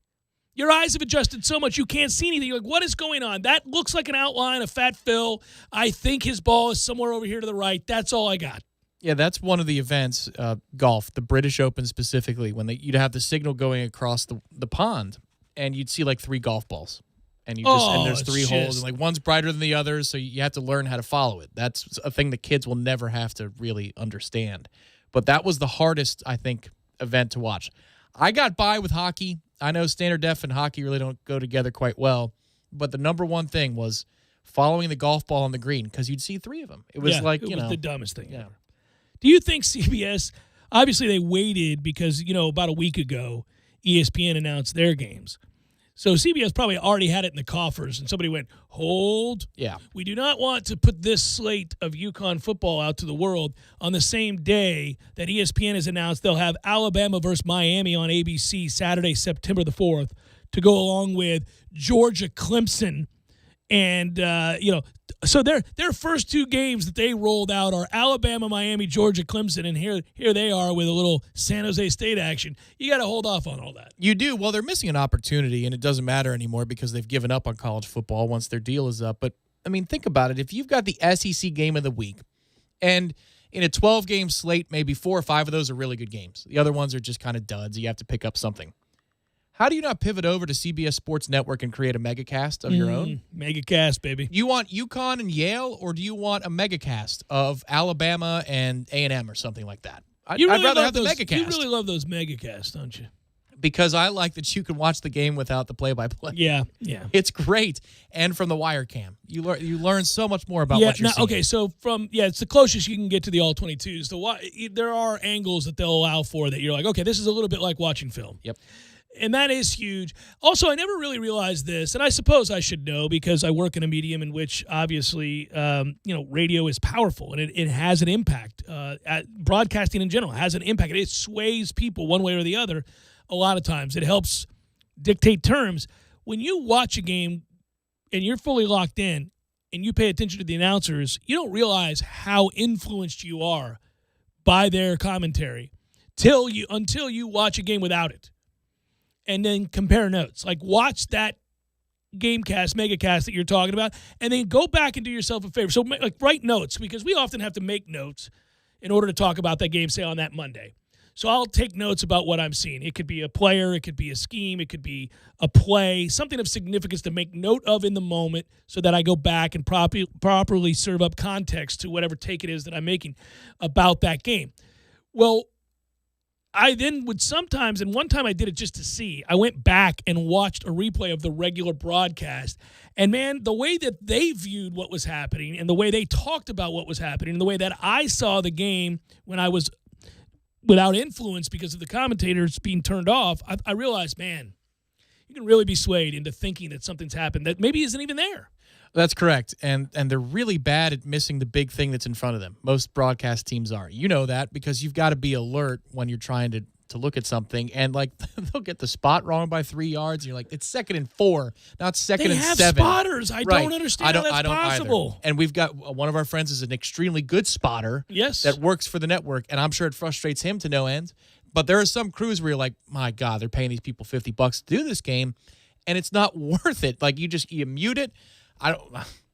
Your eyes have adjusted so much you can't see anything. You're like, what is going on? That looks like an outline of Fat Phil. I think his ball is somewhere over here to the right. That's all I got. Yeah, that's one of the events, golf, the British Open specifically, when you'd have the signal going across the pond, and you'd see like 3 golf balls, and there's 3 holes, and like one's brighter than the others, so you have to learn how to follow it. That's a thing that kids will never have to really understand. But that was the hardest, I think, event to watch. I got by with hockey. I know standard def and hockey really don't go together quite well, but the number one thing was following the golf ball on the green, because you'd see 3 of them. It was it was the dumbest thing ever. Do you think CBS, obviously they waited because, about a week ago, ESPN announced their games. So CBS probably already had it in the coffers, and somebody went, hold. Yeah. We do not want to put this slate of UConn football out to the world on the same day that ESPN has announced they'll have Alabama versus Miami on ABC Saturday, September the 4th, to go along with Georgia Clemson. And, so their first 2 games that they rolled out are Alabama, Miami, Georgia, Clemson, and here they are with a little San Jose State action. You got to hold off on all that. You do. Well, they're missing an opportunity, and it doesn't matter anymore because they've given up on college football once their deal is up. But, I mean, think about it. If you've got the SEC game of the week, and in a 12-game slate, maybe 4 or 5 of those are really good games. The other ones are just kind of duds. You have to pick up something. How do you not pivot over to CBS Sports Network and create a megacast of your own? Megacast, baby. You want UConn and Yale, or do you want a megacast of Alabama and A&M or something like that? I'd rather have the megacast. You really love those megacasts, don't you? Because I like that you can watch the game without the play-by-play. Yeah. It's great. And from the wire cam. You learn so much more about what you're seeing. Okay, so it's the closest you can get to the All-22s. There are angles that they'll allow for that you're like, okay, this is a little bit like watching film. Yep. And that is huge. Also, I never really realized this, and I suppose I should know because I work in a medium in which obviously, radio is powerful and it has an impact. Broadcasting in general has an impact. It sways people one way or the other a lot of times. It helps dictate terms. When you watch a game and you're fully locked in and you pay attention to the announcers, you don't realize how influenced you are by their commentary until you watch a game without it. And then compare notes. Like, watch that Gamecast, Megacast that you're talking about, and then go back and do yourself a favor. So, like, write notes, because we often have to make notes in order to talk about that game, say, on that Monday. So I'll take notes about what I'm seeing. It could be a player, it could be a scheme, it could be a play, something of significance to make note of in the moment so that I go back and properly serve up context to whatever take it is that I'm making about that game. Well, I then would sometimes, and one time I did it just to see, I went back and watched a replay of the regular broadcast. And, man, the way that they viewed what was happening and the way they talked about what was happening and the way that I saw the game when I was without influence because of the commentators being turned off, I realized, man, you can really be swayed into thinking that something's happened that maybe isn't even there. That's correct. And they're really bad at missing the big thing that's in front of them. Most broadcast teams are. You know that because you've got to be alert when you're trying to look at something. And, like, they'll get the spot wrong by 3 yards. And you're like, it's 2nd and 4, not 2nd and 7. They have spotters. I don't understand how that's I don't possible. Either. And we've got one of our friends is an extremely good spotter. Yes. That works for the network. And I'm sure it frustrates him to no end. But there are some crews where you're like, my God, they're paying these people $50 to do this game. and it's not worth it. Like you mute it.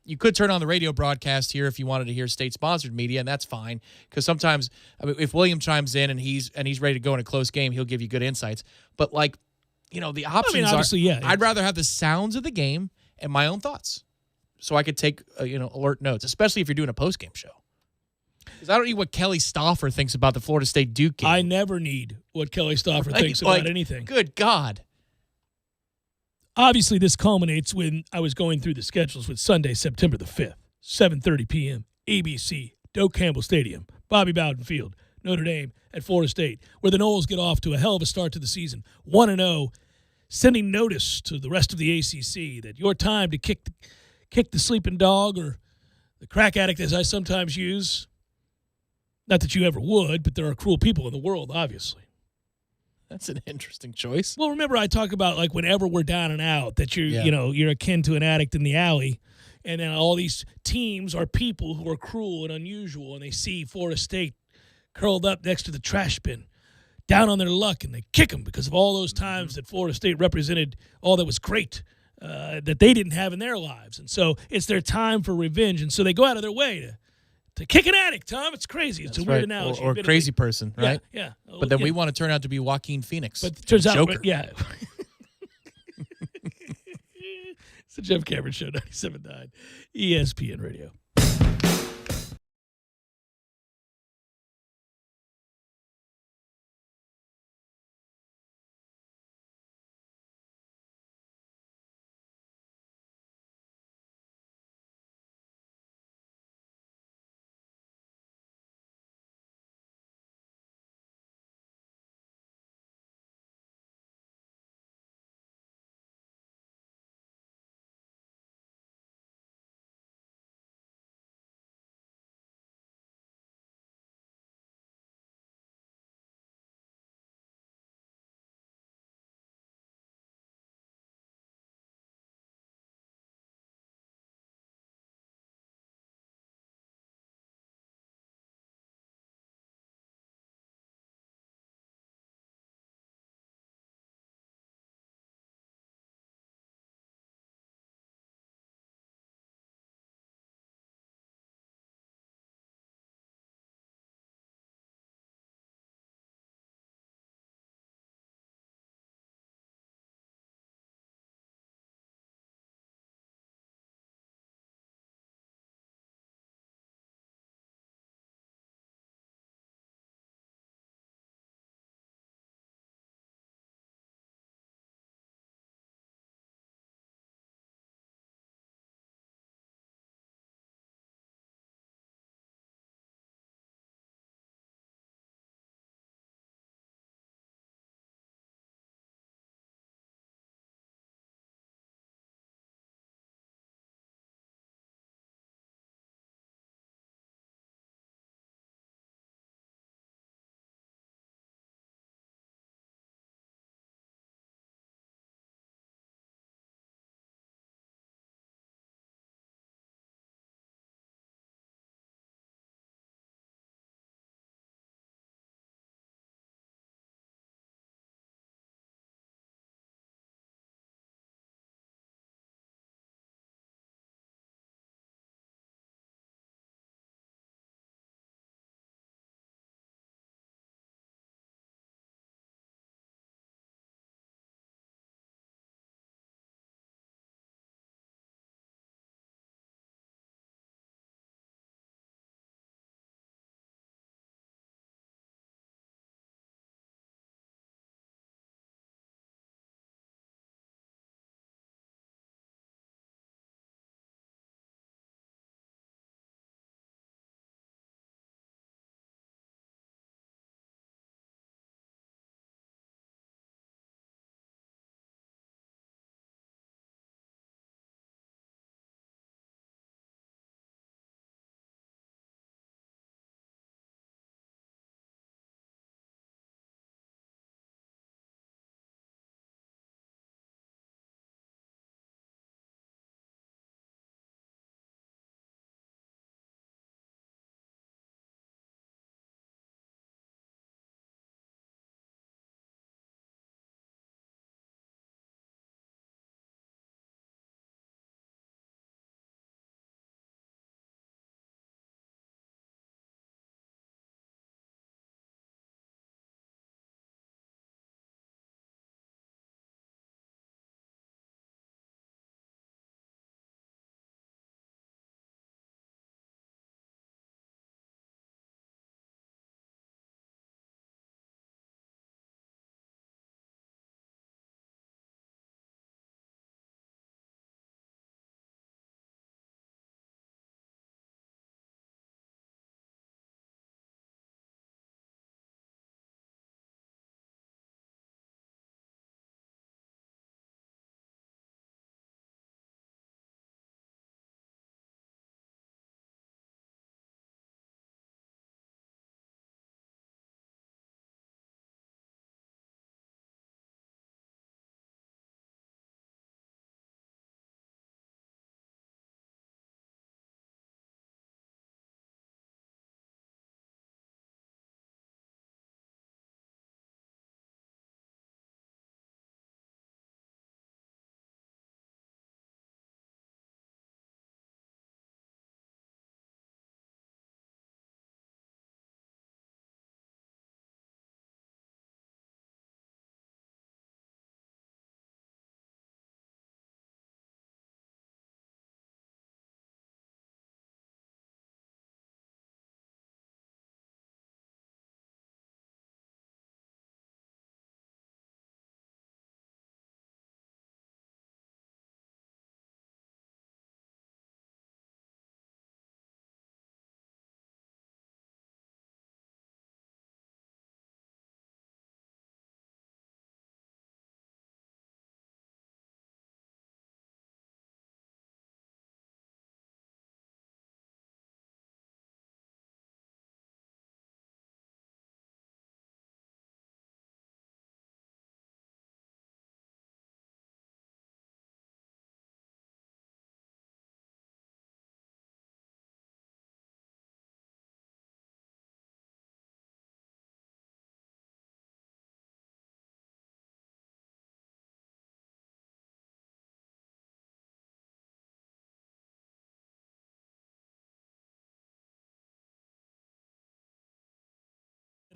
You could turn on the radio broadcast here if you wanted to hear state-sponsored media, and that's fine. Because sometimes, if William chimes in and he's ready to go in a close game, he'll give you good insights. But the options obviously, yeah. I'd rather have the sounds of the game and my own thoughts, so I could take alert notes, especially if you're doing a post-game show. Because I don't need what Kelly Stauffer thinks about the Florida State Duke game. I never need what Kelly Stauffer thinks about anything. Good God. Obviously, this culminates when I was going through the schedules with Sunday, September the 5th, 7:30 p.m., ABC, Doak Campbell Stadium, Bobby Bowden Field, Notre Dame at Florida State, where the Noles get off to a hell of a start to the season, 1-0, sending notice to the rest of the ACC that your time to kick the sleeping dog, or the crack addict, as I sometimes use. Not that you ever would, but there are cruel people in the world, obviously. That's an interesting choice. Well, remember I talk about whenever we're down and out, that you're akin to an addict in the alley, and then all these teams are people who are cruel and unusual, and they see Florida State curled up next to the trash bin, down on their luck, and they kick them because of all those times that Florida State represented all that was great that they didn't have in their lives. And so it's their time for revenge, and so they go out of their way to kick an addict, Tom. It's crazy. It's a weird analogy. Or a crazy person, right? Yeah. But then we want to turn out to be Joaquin Phoenix. But it turns out, Joker. yeah. It's the Jeff Cameron Show, 97.9 ESPN Radio.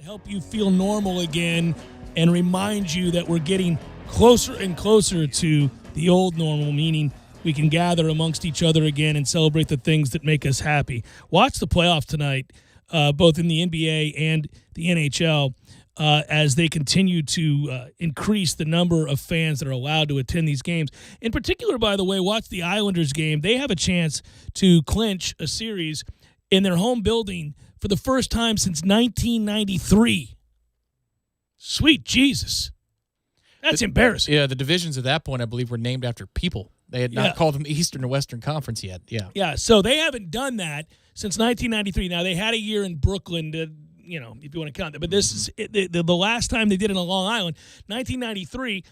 help you feel normal again and remind you that we're getting closer and closer to the old normal, meaning we can gather amongst each other again and celebrate the things that make us happy. Watch the playoffs tonight, both in the NBA and the NHL, as they continue to increase the number of fans that are allowed to attend these games. In particular, by the way, watch the Islanders game. They have a chance to clinch a series in their home building for the first time since 1993. Sweet Jesus. That's embarrassing. Yeah, the divisions at that point, I believe, were named after people. They had not called them the Eastern or Western Conference yet. Yeah. Yeah, so they haven't done that since 1993. Now, they had a year in Brooklyn to, if you want to count that. But this is the last time they did it on Long Island, 1993.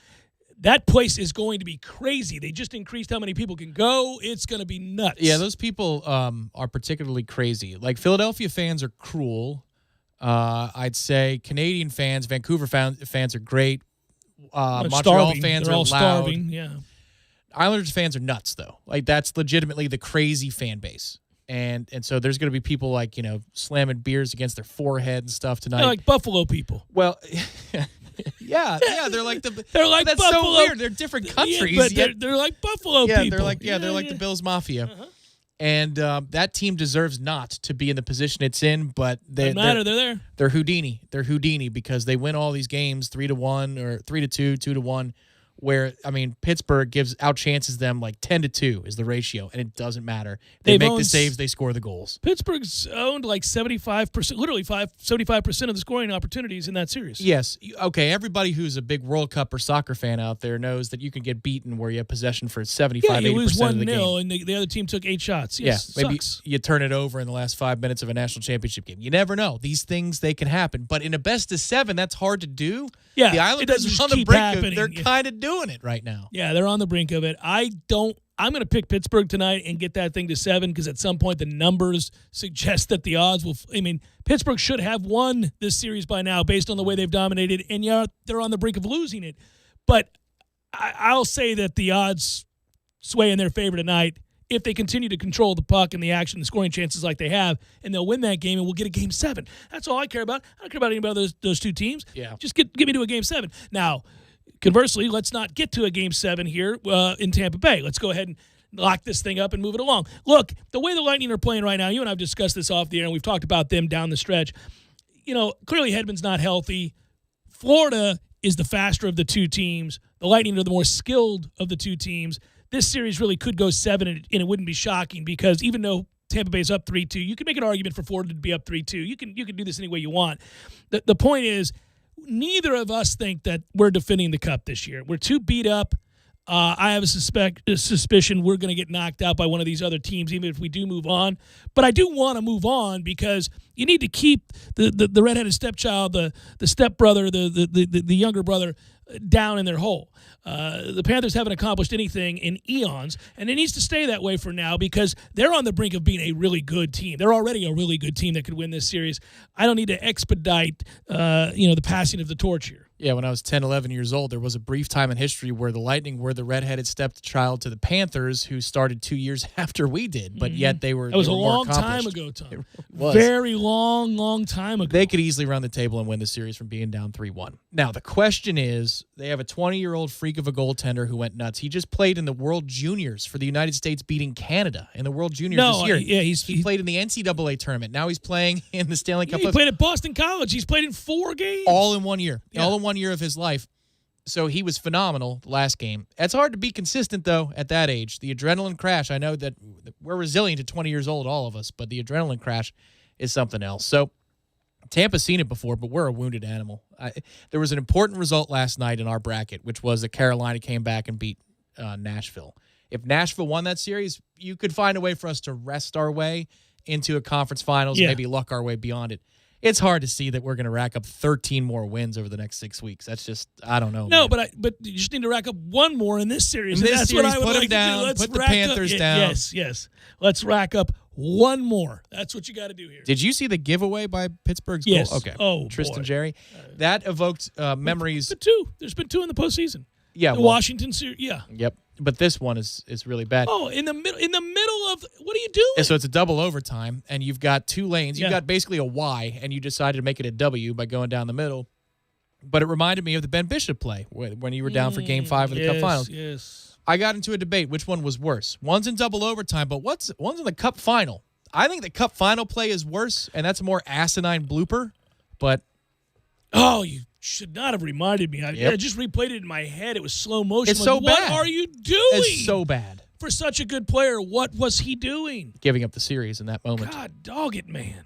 That place is going to be crazy. They just increased how many people can go. It's going to be nuts. Yeah, those people are particularly crazy. Like, Philadelphia fans are cruel. I'd say Canadian fans, Vancouver fans are great. Montreal fans are loud. Starving, yeah. Islanders fans are nuts, though. Like, that's legitimately the crazy fan base. And so there's going to be people like, slamming beers against their forehead and stuff tonight. They're like Buffalo people. Well, yeah, they're like they're like that's Buffalo. so weird. They're different countries. Yeah, but they're like Buffalo people. They're like the Bills Mafia. Uh-huh. And that team deserves not to be in the position it's in, but they're they're there. They're Houdini. They're Houdini because they win all these games 3-1 or 3-2, 2-1. Where, Pittsburgh outchances them like 10-2 is the ratio, and it doesn't matter. They make the saves, they score the goals. Pittsburgh's owned like 75%, literally 75% of the scoring opportunities in that series. Yes. Okay, everybody who's a big World Cup or soccer fan out there knows that you can get beaten where you have possession for 75, 80% of the game. 1-0, and the other team took 8 shots. Yes, maybe sucks. you turn it over in the last 5 minutes of a national championship game. You never know. These things, they can happen. But in a best of 7, that's hard to do. Yeah, the Islanders are on the brink of, they're kind of doing it right now. Yeah, they're on the brink of it. I'm going to pick Pittsburgh tonight and get that thing to 7 because at some point the numbers suggest that the odds will. Pittsburgh should have won this series by now based on the way they've dominated, and they're on the brink of losing it. But I'll say that the odds sway in their favor tonight if they continue to control the puck and the action, the scoring chances like they have, and they'll win that game and we'll get a Game 7. That's all I care about. I don't care about anybody of those two teams. Yeah. Just get me to a Game 7. Now, conversely, let's not get to a Game 7 here in Tampa Bay. Let's go ahead and lock this thing up and move it along. Look, the way the Lightning are playing right now, you and I have discussed this off the air, and we've talked about them down the stretch. Clearly Hedman's not healthy. Florida is the faster of the two teams. The Lightning are the more skilled of the two teams. This series really could go 7, and it wouldn't be shocking because even though Tampa Bay's up 3-2, you can make an argument for Florida to be up 3-2. You can do this any way you want. The point is, neither of us think that we're defending the cup this year. We're too beat up. I have a suspicion we're going to get knocked out by one of these other teams, even if we do move on. But I do want to move on because you need to keep the redheaded stepchild, the stepbrother, the younger brother down in their hole. The Panthers haven't accomplished anything in eons, and it needs to stay that way for now because they're on the brink of being a really good team. They're already a really good team that could win this series. I don't need to expedite, the passing of the torch here. Yeah, when I was 10, 11 years old, there was a brief time in history where the Lightning were the redheaded stepchild to the Panthers, who started 2 years after we did, but yet they were. That was a long time ago, Tom. It was. Very long time ago. They could easily run the table and win the series from being down 3-1. Now, the question is, they have a 20-year-old freak of a goaltender who went nuts. He just played in the World Juniors for the United States, beating Canada in the World Juniors this year. Yeah, he played in the NCAA tournament. Now he's playing in the Stanley Cup. He played at Boston College. He's played in 4 games. All in 1 year. Yeah. All in 1 year of his life. So he was phenomenal the last game. It's hard to be consistent, though, at that age. The adrenaline crash, I know that we're resilient at 20 years old, all of us, but the adrenaline crash is something else. So Tampa's seen it before, but we're a wounded animal. There was an important result last night in our bracket, which was that Carolina came back and beat Nashville. If Nashville won that series, you could find a way for us to wrest our way into a conference finals, maybe luck our way beyond it. It's hard to see that we're going to rack up 13 more wins over the next 6 weeks. That's just, I don't know. No, but you just need to rack up one more in this series. In this that's series, what I would put like them down, to do. Let's put the rack Panthers up, down. Yes. Let's rack up one more. That's what you got to do here. Did you see the giveaway by Pittsburgh's Yes. goal? Okay. Oh, Tristan boy. Jarry. That evoked memories. But 2. There's been 2 in the postseason. Yeah, The well, Washington series. Yeah. Yep. But this one is really bad. Oh, in the middle of what are you doing? And so it's a double overtime, and you've got two lanes. You've Yeah. got basically a Y, and you decided to make it a W by going down the middle. But it reminded me of the Ben Bishop play when you were down for Game 5 of the Cup Finals. Yes. I got into a debate which one was worse. One's in double overtime, but one's in the Cup Final. I think the Cup Final play is worse, and that's a more asinine blooper. But Oh, you should not have reminded me. I Yep. just replayed it in my head. It was slow motion. It's I'm so like, what bad. are you doing? it's so bad For such a good player, what was he doing? giving up the series in that moment. God, dog it, man.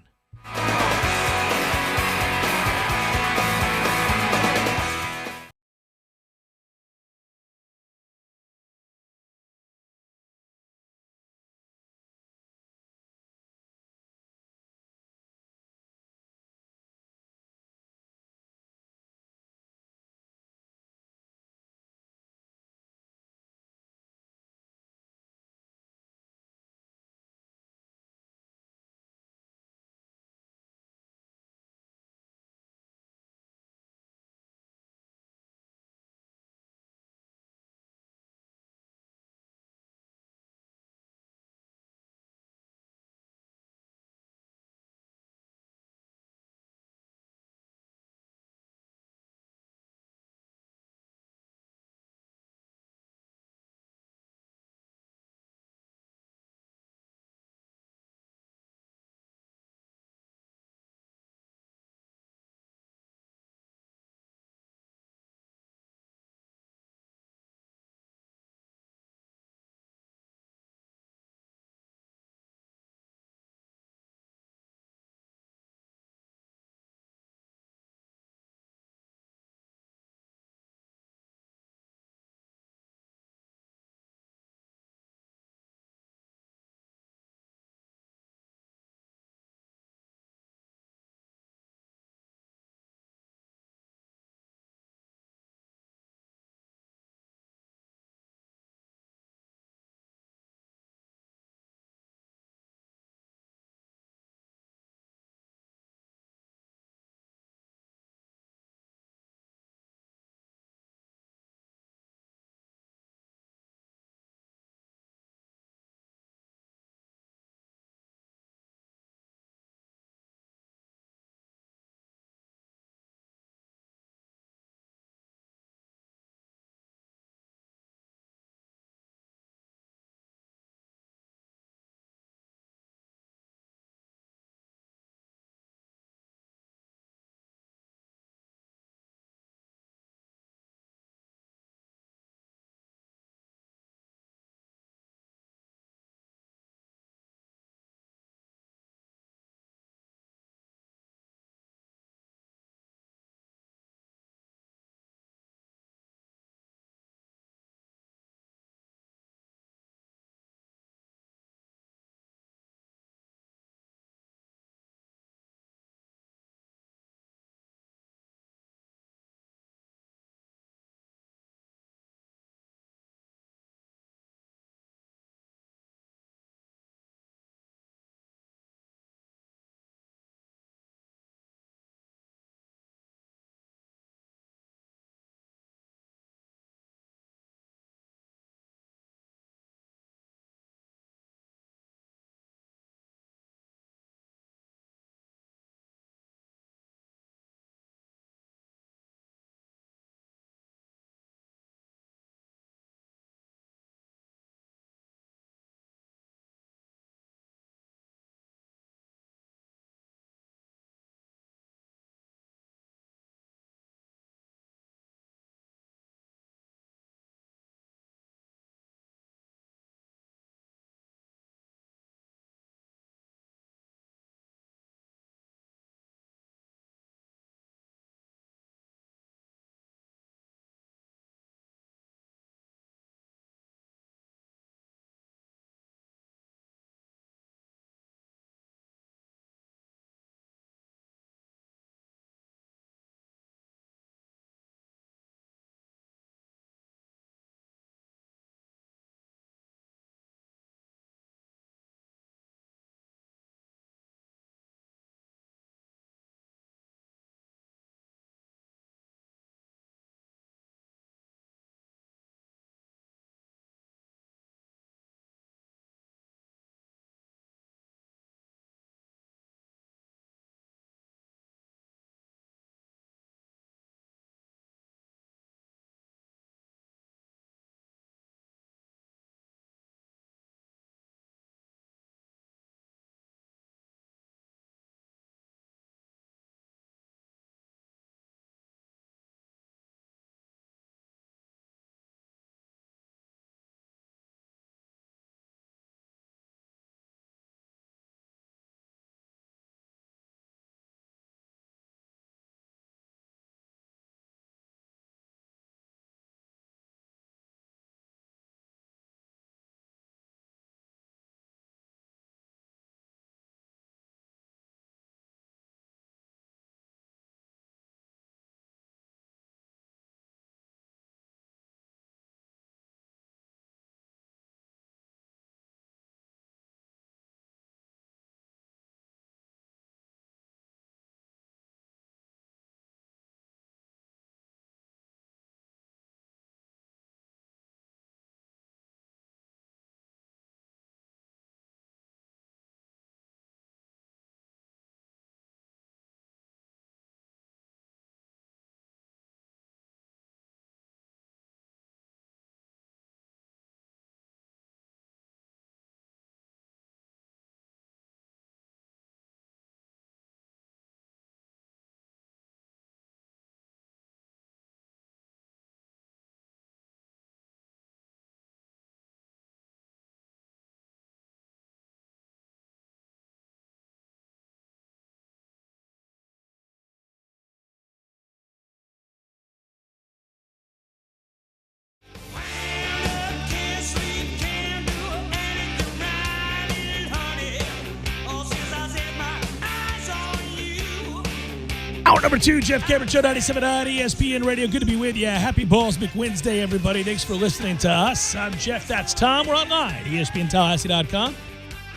Hour number 2, Jeff Cameron Show, 97.9 ESPN Radio. Good to be with you. Happy Balls McWednesday, everybody. Thanks for listening to us. I'm Jeff. That's Tom. We're online, ESPNTallahassee.com.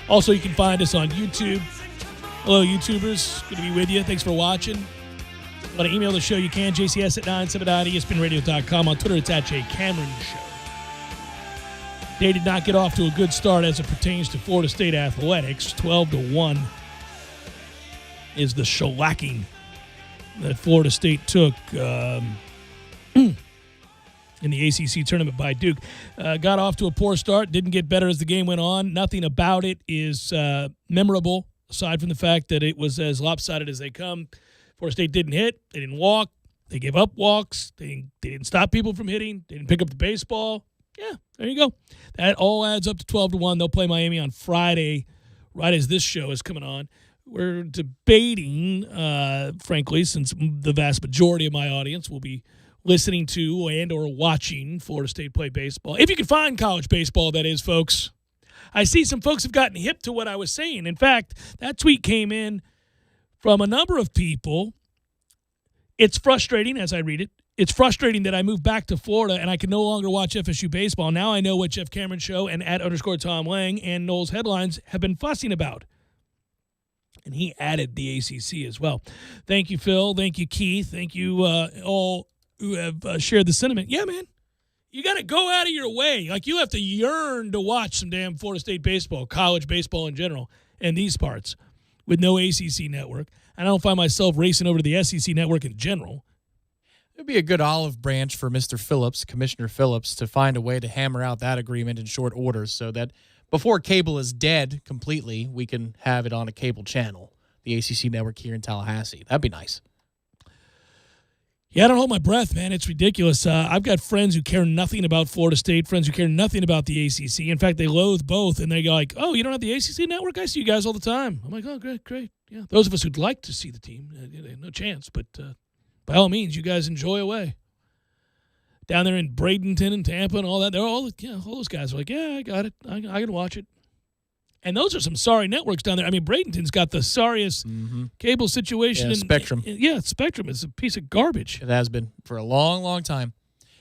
Also, you can find us on YouTube. Hello, YouTubers. Good to be with you. Thanks for watching. Want to email the show, you can. JCS at 979ESPNRadio.com. On Twitter, it's at J Cameron Show. Day did not get off to a good start as it pertains to Florida State athletics. 12-1 is the shellacking that Florida State took in the ACC tournament by Duke. Got off to a poor start, didn't get better as the game went on. Nothing about it is memorable, aside from the fact that it was as lopsided as they come. Florida State didn't hit, they didn't walk, they gave up walks, they didn't stop people from hitting, they didn't pick up the baseball. Yeah, there you go. That all adds up to 12-1. They'll play Miami on Friday, right as this show is coming on. We're debating, frankly, since the vast majority of my audience will be listening to and or watching Florida State play baseball. If you can find college baseball, that is, folks. I see some folks have gotten hip to what I was saying. In fact, that tweet came in from a number of people. It's frustrating as I read it. It's frustrating that I moved back to Florida and I can no longer watch FSU baseball. Now I know what Jeff Cameron Show and @_Tom Lang and Noel's Headlines have been fussing about. And he added the ACC as well. Thank you, Phil. Thank you, Keith. Thank you all who have shared the sentiment. Yeah, man. You got to go out of your way. Like, you have to yearn to watch some damn Florida State baseball, college baseball in general, in these parts with no ACC network. And I don't find myself racing over to the SEC network in general. It would be a good olive branch for Mr. Phillips, Commissioner Phillips, to find a way to hammer out that agreement in short order so that before cable is dead completely, we can have it on a cable channel, the ACC network here in Tallahassee. That'd be nice. Yeah, I don't hold my breath, man. It's ridiculous. I've got friends who care nothing about Florida State, friends who care nothing about the ACC. In fact, they loathe both, and they go like, oh, you don't have the ACC network? I see you guys all the time. I'm like, oh, great. Yeah, those of us who'd like to see the team, no chance. But by all means, you guys enjoy away. Down there in Bradenton and Tampa and all that, they're all those guys are like, yeah, I got it. I can watch it. And those are some sorry networks down there. I mean, Bradenton's got the sorriest cable situation. Yeah, Spectrum. Spectrum is a piece of garbage. It has been for a long, long time.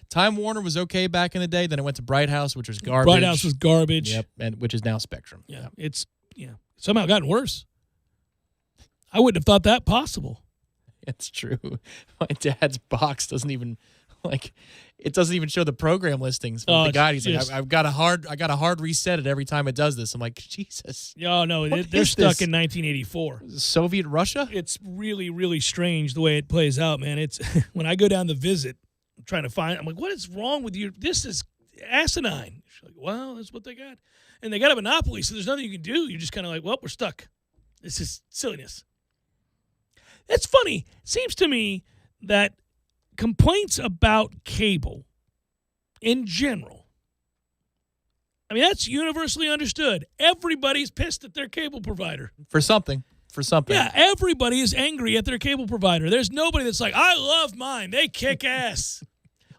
Time Warner was okay back in the day. Then it went to Bright House, which was garbage. Bright House was garbage. Yep, and which is now Spectrum. Yeah, it's somehow gotten worse. I wouldn't have thought that possible. It's true. My dad's box doesn't even it doesn't even show the program listings. The guy, he's like, I got a hard reset it every time it does this. I'm like, Jesus. Oh no, they're stuck in 1984. Soviet Russia. It's really, really strange the way it plays out, man. It's when I go down to visit, I'm trying to find. I'm like, what is wrong with you? This is asinine. She's like, well, that's what they got, and they got a monopoly, so there's nothing you can do. You're just kind of like, well, we're stuck. This is silliness. It's funny. It seems to me that complaints about cable in general, I mean, that's universally understood. Everybody's pissed at their cable provider. For something. Yeah, everybody is angry at their cable provider. There's nobody that's like, I love mine. They kick ass.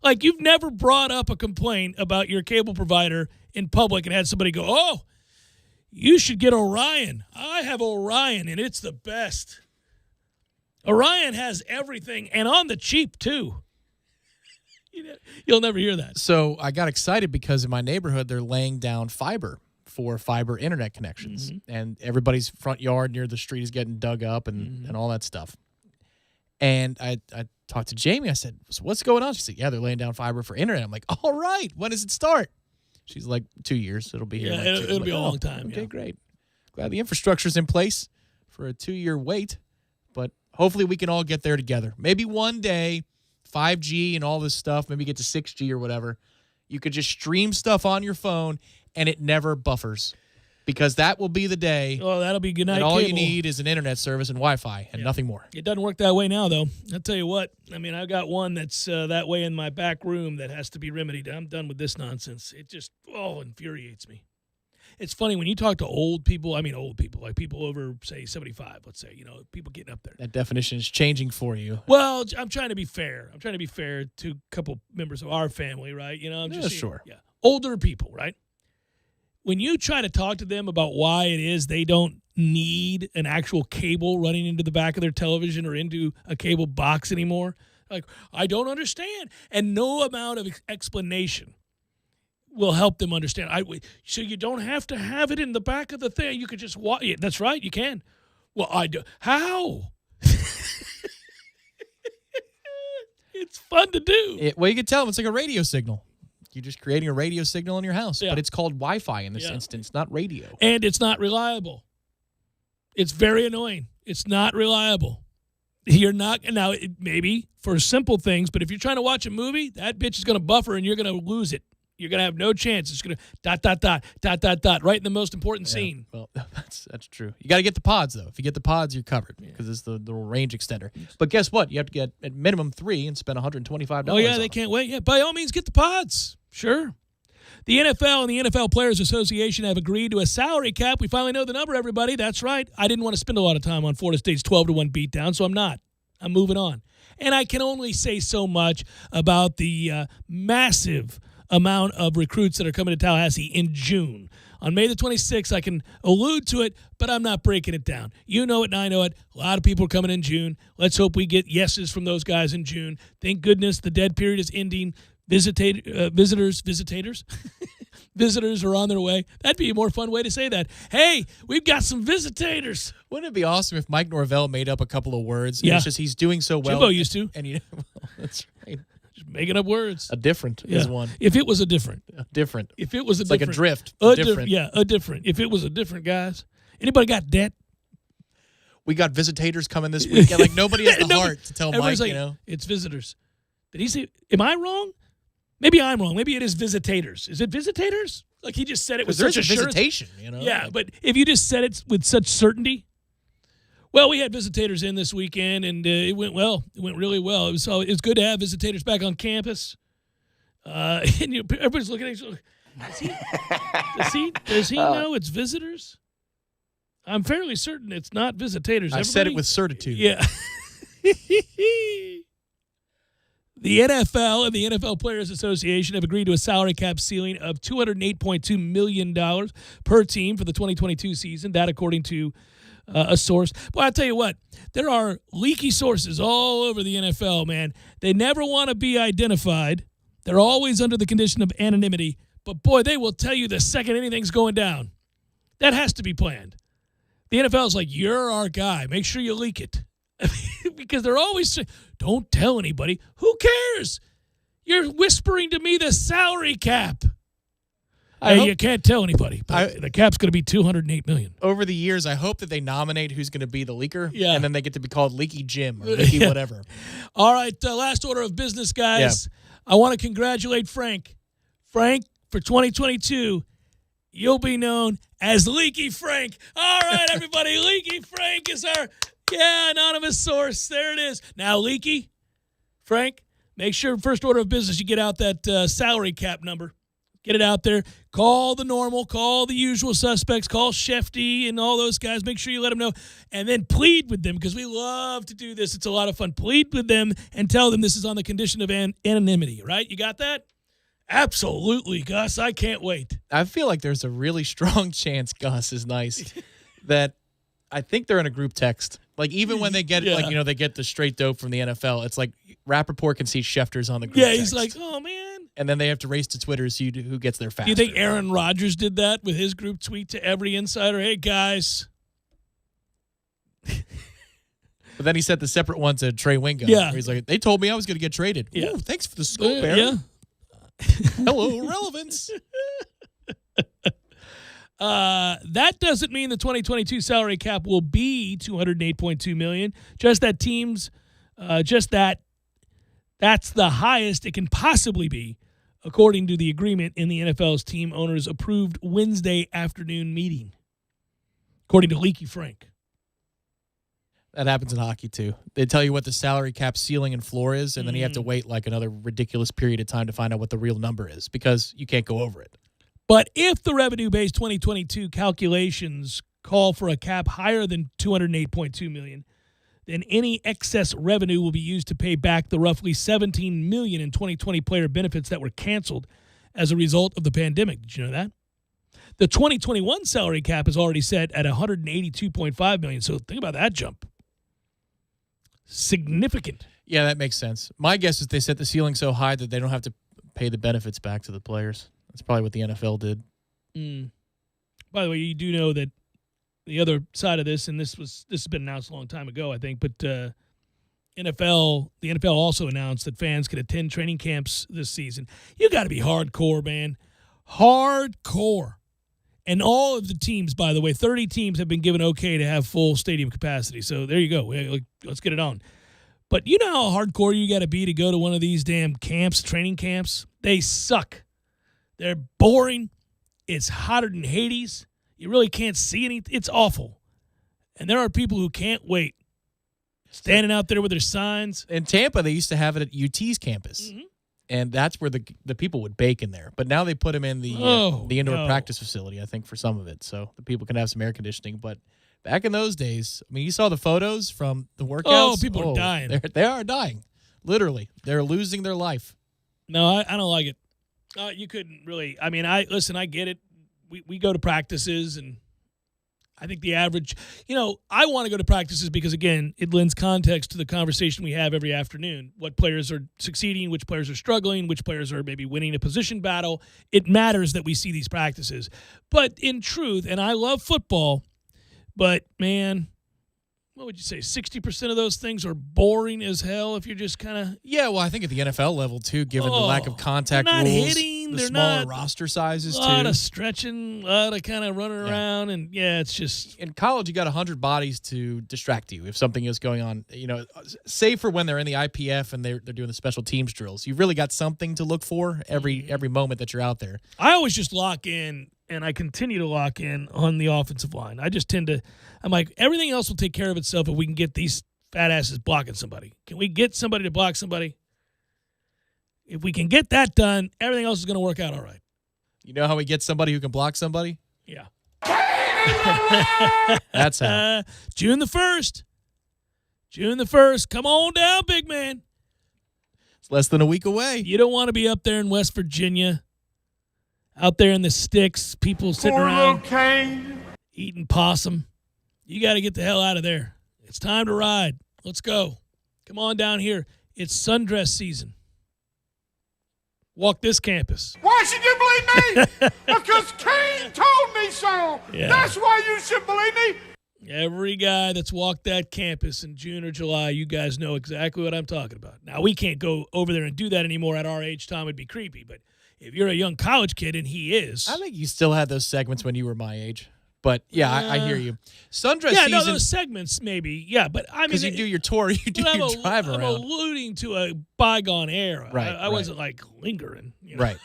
Like, you've never brought up a complaint about your cable provider in public and had somebody go, oh, you should get Orion. I have Orion, and it's the best. Orion has everything, and on the cheap, too. You'll never hear that. So I got excited because in my neighborhood, they're laying down fiber for fiber internet connections. And everybody's front yard near the street is getting dug up and all that stuff. And I talked to Jamie. I said, so what's going on? She said, yeah, they're laying down fiber for internet. I'm like, all right. When does it start? She's like, 2 years. It'll be here. Yeah, it'll be a long time. Okay, great. Glad the infrastructure's in place for a 2-year wait. But hopefully we can all get there together. Maybe one day, 5G and all this stuff, maybe get to 6G or whatever, you could just stream stuff on your phone and it never buffers. Because that will be the day. Oh, that'll be good night. And all cable. you need is an internet service and Wi-Fi and nothing more. It doesn't work that way now, though. I'll tell you what. I mean, I've got one that's that way in my back room that has to be remedied. I'm done with this nonsense. It just, infuriates me. It's funny when you talk to old people, like people over, say, 75, let's say, people getting up there. That definition is changing for you. Well, I'm trying to be fair. I'm trying to be fair to a couple members of our family, right? I'm just sure. Yeah. Older people, right? when you try to talk to them about why it is they don't need an actual cable running into the back of their television or into a cable box anymore, like, I don't understand. And no amount of explanation will help them understand. So you don't have to have it in the back of the thing. You could just watch it. That's right, you can. Well, I do. How? It's fun to do. Well, you can tell them it's like a radio signal. You're just creating a radio signal in your house, Yeah. but it's called Wi-Fi in this instance, not radio. And it's not reliable. It's very annoying. It's not reliable. You're not now. Maybe for simple things, but if you're trying to watch a movie, that bitch is going to buffer, and you're going to lose it. You're going to have no chance. It's going to ... right in the most important scene. Well, that's true. You got to get the pods though. If you get the pods, you're covered because it's the range extender. But guess what? You have to get at minimum 3 and spend $125. Oh yeah, they can't wait. Yeah, by all means, get the pods. Sure. The NFL and the NFL Players Association have agreed to a salary cap. We finally know the number, everybody. That's right. I didn't want to spend a lot of time on Florida State's 12-1 beatdown, so I'm not. I'm moving on. And I can only say so much about the massive amount of recruits that are coming to Tallahassee in June. On May the 26th, I can allude to it, but I'm not breaking it down. You know it and I know it. A lot of people are coming in June. Let's hope we get yeses from those guys in June. Thank goodness the dead period is ending. Visitors are on their way. That'd be a more fun way to say that. Hey, we've got some visitators. Wouldn't it be awesome if Mike Norvell made up a couple of words? Yeah. It's just he's doing so well. Jimbo used to. And that's right. Just making up words. A different is one. If it was a different. Different. If it was a it's different. Like a drift. A different. A different. If it was a different, guys. Anybody got debt? We got visitators coming this weekend. Like nobody has the heart to tell Mike, like, it's visitors. Did he say, am I wrong? Maybe I'm wrong. Maybe it is visitators. Is it visitators? Like he just said it with such assurance. Visitation, Yeah, but if you just said it with such certainty. Well, we had visitators in this weekend, and it went well. It went really well. It was good to have visitators back on campus. And everybody's looking at each other. Does he know it's visitors? I'm fairly certain it's not visitators. I said it with certitude. Yeah. The NFL and the NFL Players Association have agreed to a salary cap ceiling of $208.2 million per team for the 2022 season. That, according to a source. Well, I'll tell you what, there are leaky sources all over the NFL, man. They never want to be identified. They're always under the condition of anonymity. But, boy, they will tell you the second anything's going down. That has to be planned. The NFL is like, you're our guy. Make sure you leak it. Because they're always saying, don't tell anybody. Who cares? You're whispering to me the salary cap. You can't tell anybody. But the cap's going to be $208 million. Over the years, I hope that they nominate who's going to be the leaker. Yeah. And then they get to be called Leaky Jim or Leaky whatever. All right, last order of business, guys. Yeah. I want to congratulate Frank. Frank, for 2022, you'll be known as Leaky Frank. All right, everybody. Leaky Frank is our... Yeah, anonymous source. There it is. Now, Leaky, Frank, make sure first order of business you get out that salary cap number. Get it out there. Call the normal. Call the usual suspects. Call Shefty and all those guys. Make sure you let them know. And then plead with them because we love to do this. It's a lot of fun. Plead with them and tell them this is on the condition of anonymity, right? You got that? Absolutely, Gus. I can't wait. I feel like there's a really strong chance, Gus is nice, that I think they're in a group text. Like, even when they get, they get the straight dope from the NFL, it's like Rappaport can see Schefter's on the group text. Yeah, he's like, oh, man. And then they have to race to Twitter to see who gets there faster. Do you think Aaron Rodgers did that with his group tweet to every insider? Hey, guys. But then he sent the separate one to Trey Wingo. Yeah. Where he's like, they told me I was going to get traded. Yeah. Ooh, thanks for the scoop, Aaron. Yeah. Hello, relevance. That doesn't mean the 2022 salary cap will be $208.2 million. Just that teams, that's the highest it can possibly be, according to the agreement in the NFL's team owners approved Wednesday afternoon meeting, according to Leaky Frank. That happens in hockey, too. They tell you what the salary cap ceiling and floor is, and then you have to wait like another ridiculous period of time to find out what the real number is because you can't go over it. But if the revenue-based 2022 calculations call for a cap higher than $208.2 million, then any excess revenue will be used to pay back the roughly $17 million in 2020 player benefits that were canceled as a result of the pandemic. Did you know that? The 2021 salary cap is already set at $182.5 million. So think about that jump. Significant. Yeah, that makes sense. My guess is they set the ceiling so high that they don't have to pay the benefits back to the players. That's probably what the NFL did. By the way, you do know that the other side of this, and this has been announced a long time ago, I think, but the NFL also announced that fans could attend training camps this season. You got to be hardcore, man. Hardcore. And all of the teams, by the way, 30 teams have been given okay to have full stadium capacity. So there you go. Let's get it on. But you know how hardcore you got to be to go to one of these damn camps, training camps? They suck. They're boring. It's hotter than Hades. You really can't see anything. It's awful. And there are people who can't wait. Standing out there with their signs. In Tampa, they used to have it at UT's campus. Mm-hmm. And that's where the people would bake in there. But now they put them in the indoor practice facility, I think, for some of it. So the people can have some air conditioning. But back in those days, I mean, you saw the photos from the workouts. Oh, people are dying. They are dying. Literally. They're losing their life. No, I don't like it. You couldn't really. I mean, I get it. We go to practices, and I think the average, I want to go to practices because, again, it lends context to the conversation we have every afternoon. What players are succeeding, which players are struggling, which players are maybe winning a position battle. It matters that we see these practices. But in truth, and I love football, but, man, what would you say, 60% of those things are boring as hell if you're just kind of... Yeah, well, I think at the NFL level, too, given the lack of contact they're not rules, hitting, the they're smaller not, roster sizes, a too. lot of stretching, a lot of kind of running around, and, it's just... In college, you got 100 bodies to distract you if something is going on. Save for when they're in the IPF and they're doing the special teams drills. You've really got something to look for every moment that you're out there. I always just lock in, and I continue to lock in on the offensive line. I just tend to... I'm like, everything else will take care of itself if we can get these fat asses blocking somebody. Can we get somebody to block somebody? If we can get that done, everything else is going to work out all right. You know how we get somebody who can block somebody? Yeah. That's how. June the 1st. June the 1st. Come on down, big man. It's less than a week away. You don't want to be up there in West Virginia, out there in the sticks, people sitting around eating possum. You got to get the hell out of there. It's time to ride. Let's go. Come on down here. It's sundress season. Walk this campus. Why should you believe me? Because Kane told me so. Yeah. That's why you should believe me. Every guy that's walked that campus in June or July, you guys know exactly what I'm talking about. Now, we can't go over there and do that anymore at our age. Tom, would be creepy. But if you're a young college kid, and he is. I think you still had those segments when you were my age. But, yeah, I hear you. Sundress season. Yeah, no, those segments maybe. Yeah, but I mean. Because you do your tour, you do your drive around. I'm alluding to a bygone era. Right. I wasn't, lingering. Right.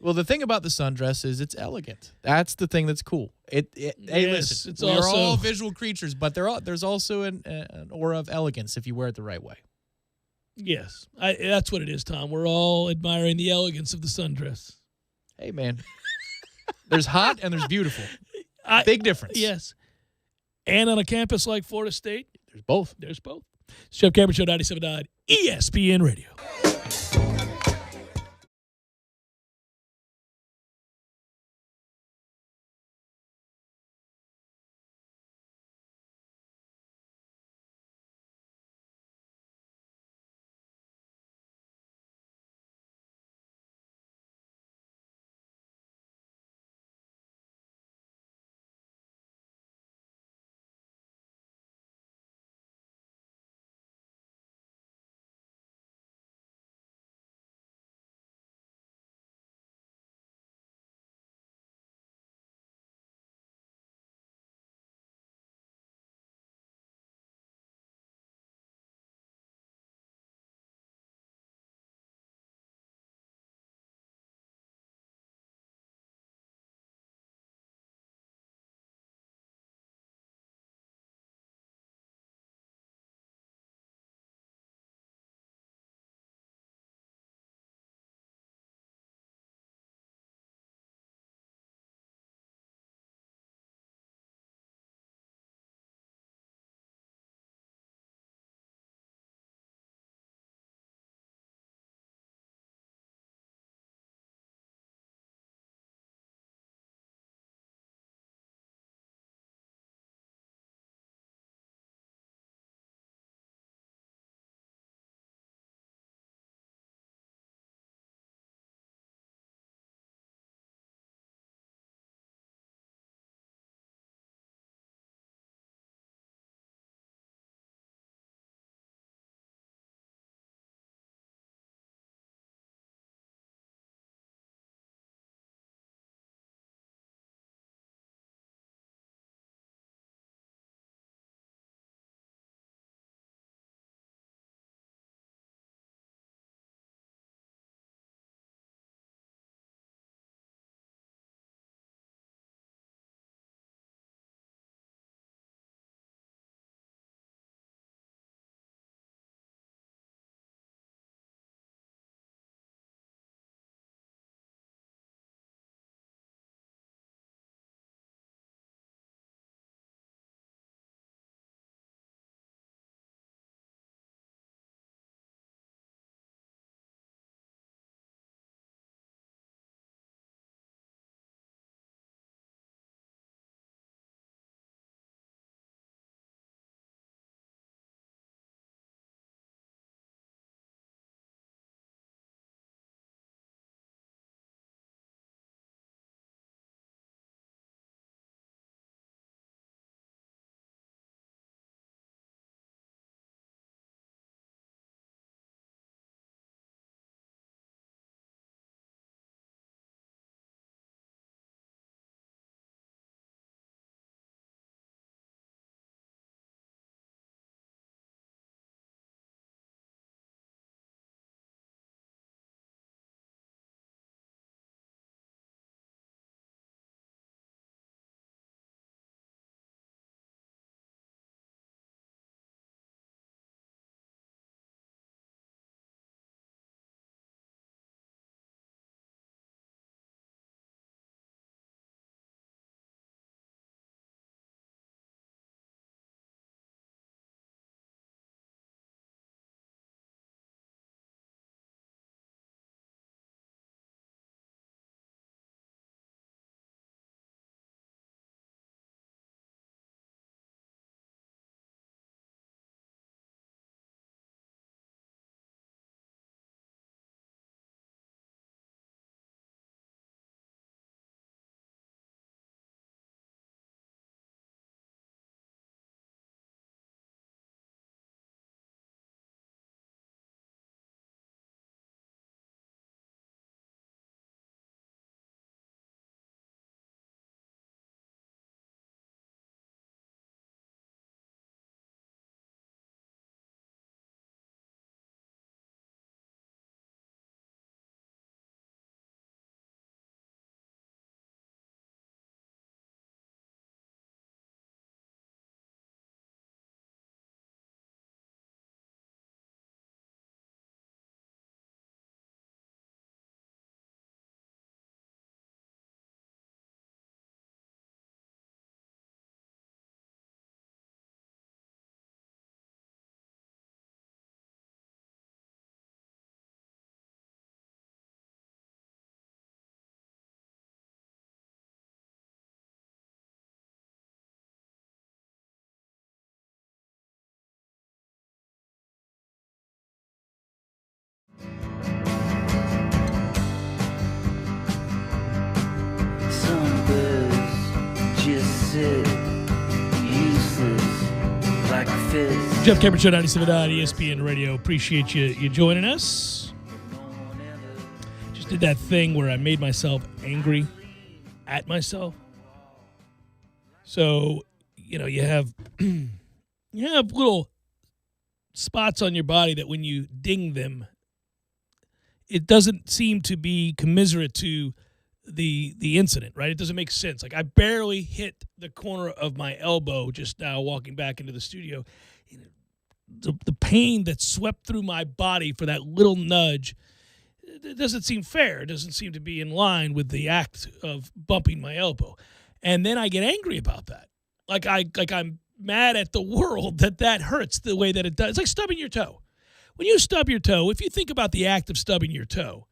Well, the thing about the sundress is it's elegant. That's the thing that's cool. Hey, listen, we're all visual creatures, but there's also an aura of elegance if you wear it the right way. Yes. That's what it is, Tom. We're all admiring the elegance of the sundress. Hey, man. There's hot and there's beautiful. Big difference. Yes. And on a campus like Florida State, there's both. It's Jeff Cameron Show, 97.9 ESPN Radio. Jeff Cameron Show, 97.9 ESPN Radio. Appreciate you joining us. Just did that thing where I made myself angry at myself. So, you have little spots on your body that when you ding them, it doesn't seem to be commiserate to the incident, right? It doesn't make sense. Like, I barely hit the corner of my elbow just now walking back into the studio. The pain that swept through my body for that little nudge, it doesn't seem fair. It doesn't seem to be in line with the act of bumping my elbow. And then I get angry about that. Like I'm mad at the world that hurts the way that it does. It's like stubbing your toe. When you stub your toe, if you think about the act of stubbing your toe,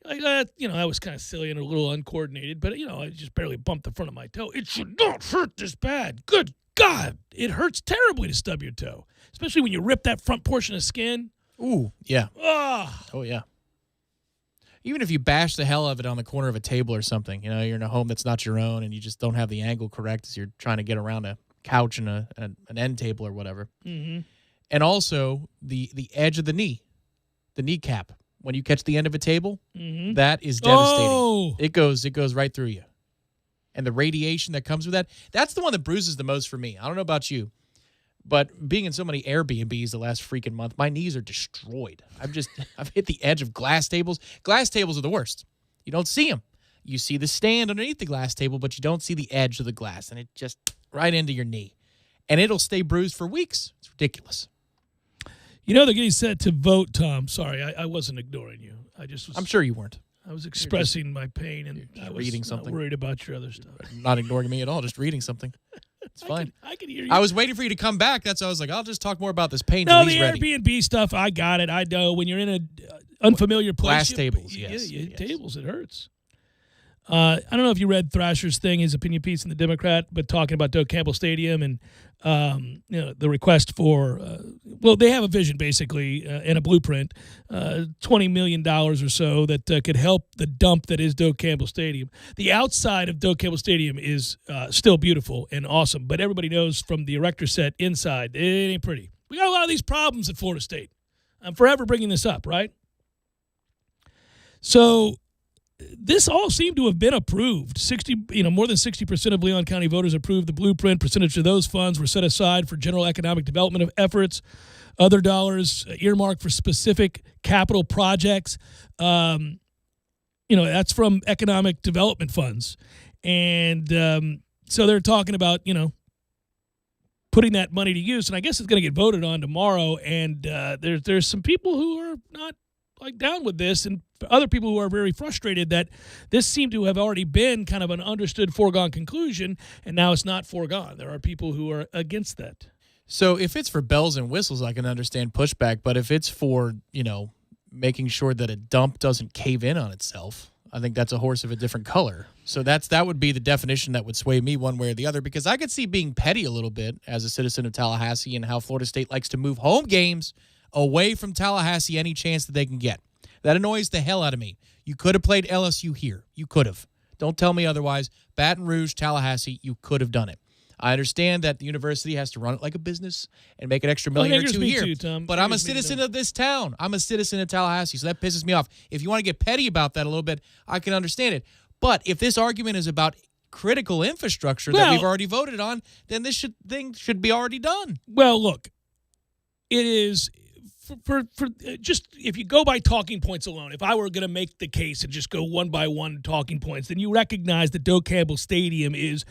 like that was kind of silly and a little uncoordinated, but I just barely bumped the front of my toe. It should not hurt this bad. Good God, it hurts terribly to stub your toe, especially when you rip that front portion of skin. Ooh, yeah. Ah. Oh, yeah. Even if you bash the hell out of it on the corner of a table or something, you're in a home that's not your own and you just don't have the angle correct as you're trying to get around a couch and an end table or whatever. Mm-hmm. And also the edge of the knee, the kneecap. When you catch the end of a table, that is devastating. Oh. It goes right through you. And the radiation that comes with that's the one that bruises the most for me. I don't know about you, but being in so many Airbnbs the last freaking month, my knees are destroyed. I've hit the edge of glass tables. Glass tables are the worst. You don't see them. You see the stand underneath the glass table, but you don't see the edge of the glass, and it just right into your knee. And it'll stay bruised for weeks. It's ridiculous. They're getting set to vote, Tom. Sorry, I wasn't ignoring you. I'm sure you weren't. I was expressing my pain, and I was reading something. Not worried about your other stuff. Not ignoring me at all, just reading something. It's fine. I can hear you. I was waiting for you to come back. That's why I was like, I'll just talk more about this pain. No, the Airbnb stuff, I got it. I know when you're in an unfamiliar place. Glass tables, yes. Tables, it hurts. I don't know if you read Thrasher's thing, his opinion piece in the Democrat, but talking about Doak Campbell Stadium and the request for they have a vision basically and a blueprint, $20 million or so that could help the dump that is Doak Campbell Stadium. The outside of Doak Campbell Stadium is still beautiful and awesome, but everybody knows from the erector set inside, it ain't pretty. We got a lot of these problems at Florida State. I'm forever bringing this up, right? So this all seemed to have been approved. More than 60% of Leon County voters approved the blueprint. Percentage of those funds were set aside for general economic development of efforts. Other dollars earmarked for specific capital projects. That's from economic development funds. And so they're talking about, putting that money to use. And I guess it's going to get voted on tomorrow. And there's some people who are not down with this, and other people who are very frustrated that this seemed to have already been kind of an understood foregone conclusion, and now it's not foregone. There are people who are against that. So if it's for bells and whistles, I can understand pushback, but if it's for, making sure that a dump doesn't cave in on itself, I think that's a horse of a different color. So that would be the definition that would sway me one way or the other, because I could see being petty a little bit as a citizen of Tallahassee and how Florida State likes to move home games away from Tallahassee any chance that they can get. That annoys the hell out of me. You could have played LSU here. You could have. Don't tell me otherwise. Baton Rouge, Tallahassee, you could have done it. I understand that the university has to run it like a business and make an extra million or two here. Too, Tom. But I'm a citizen of this town. I'm a citizen of Tallahassee, so that pisses me off. If you want to get petty about that a little bit, I can understand it. But if this argument is about critical infrastructure that we've already voted on, then this thing should be already done. Well, look, it is for just if you go by talking points alone, if I were going to make the case and just go one by one talking points, then you recognize that Doak Campbell Stadium is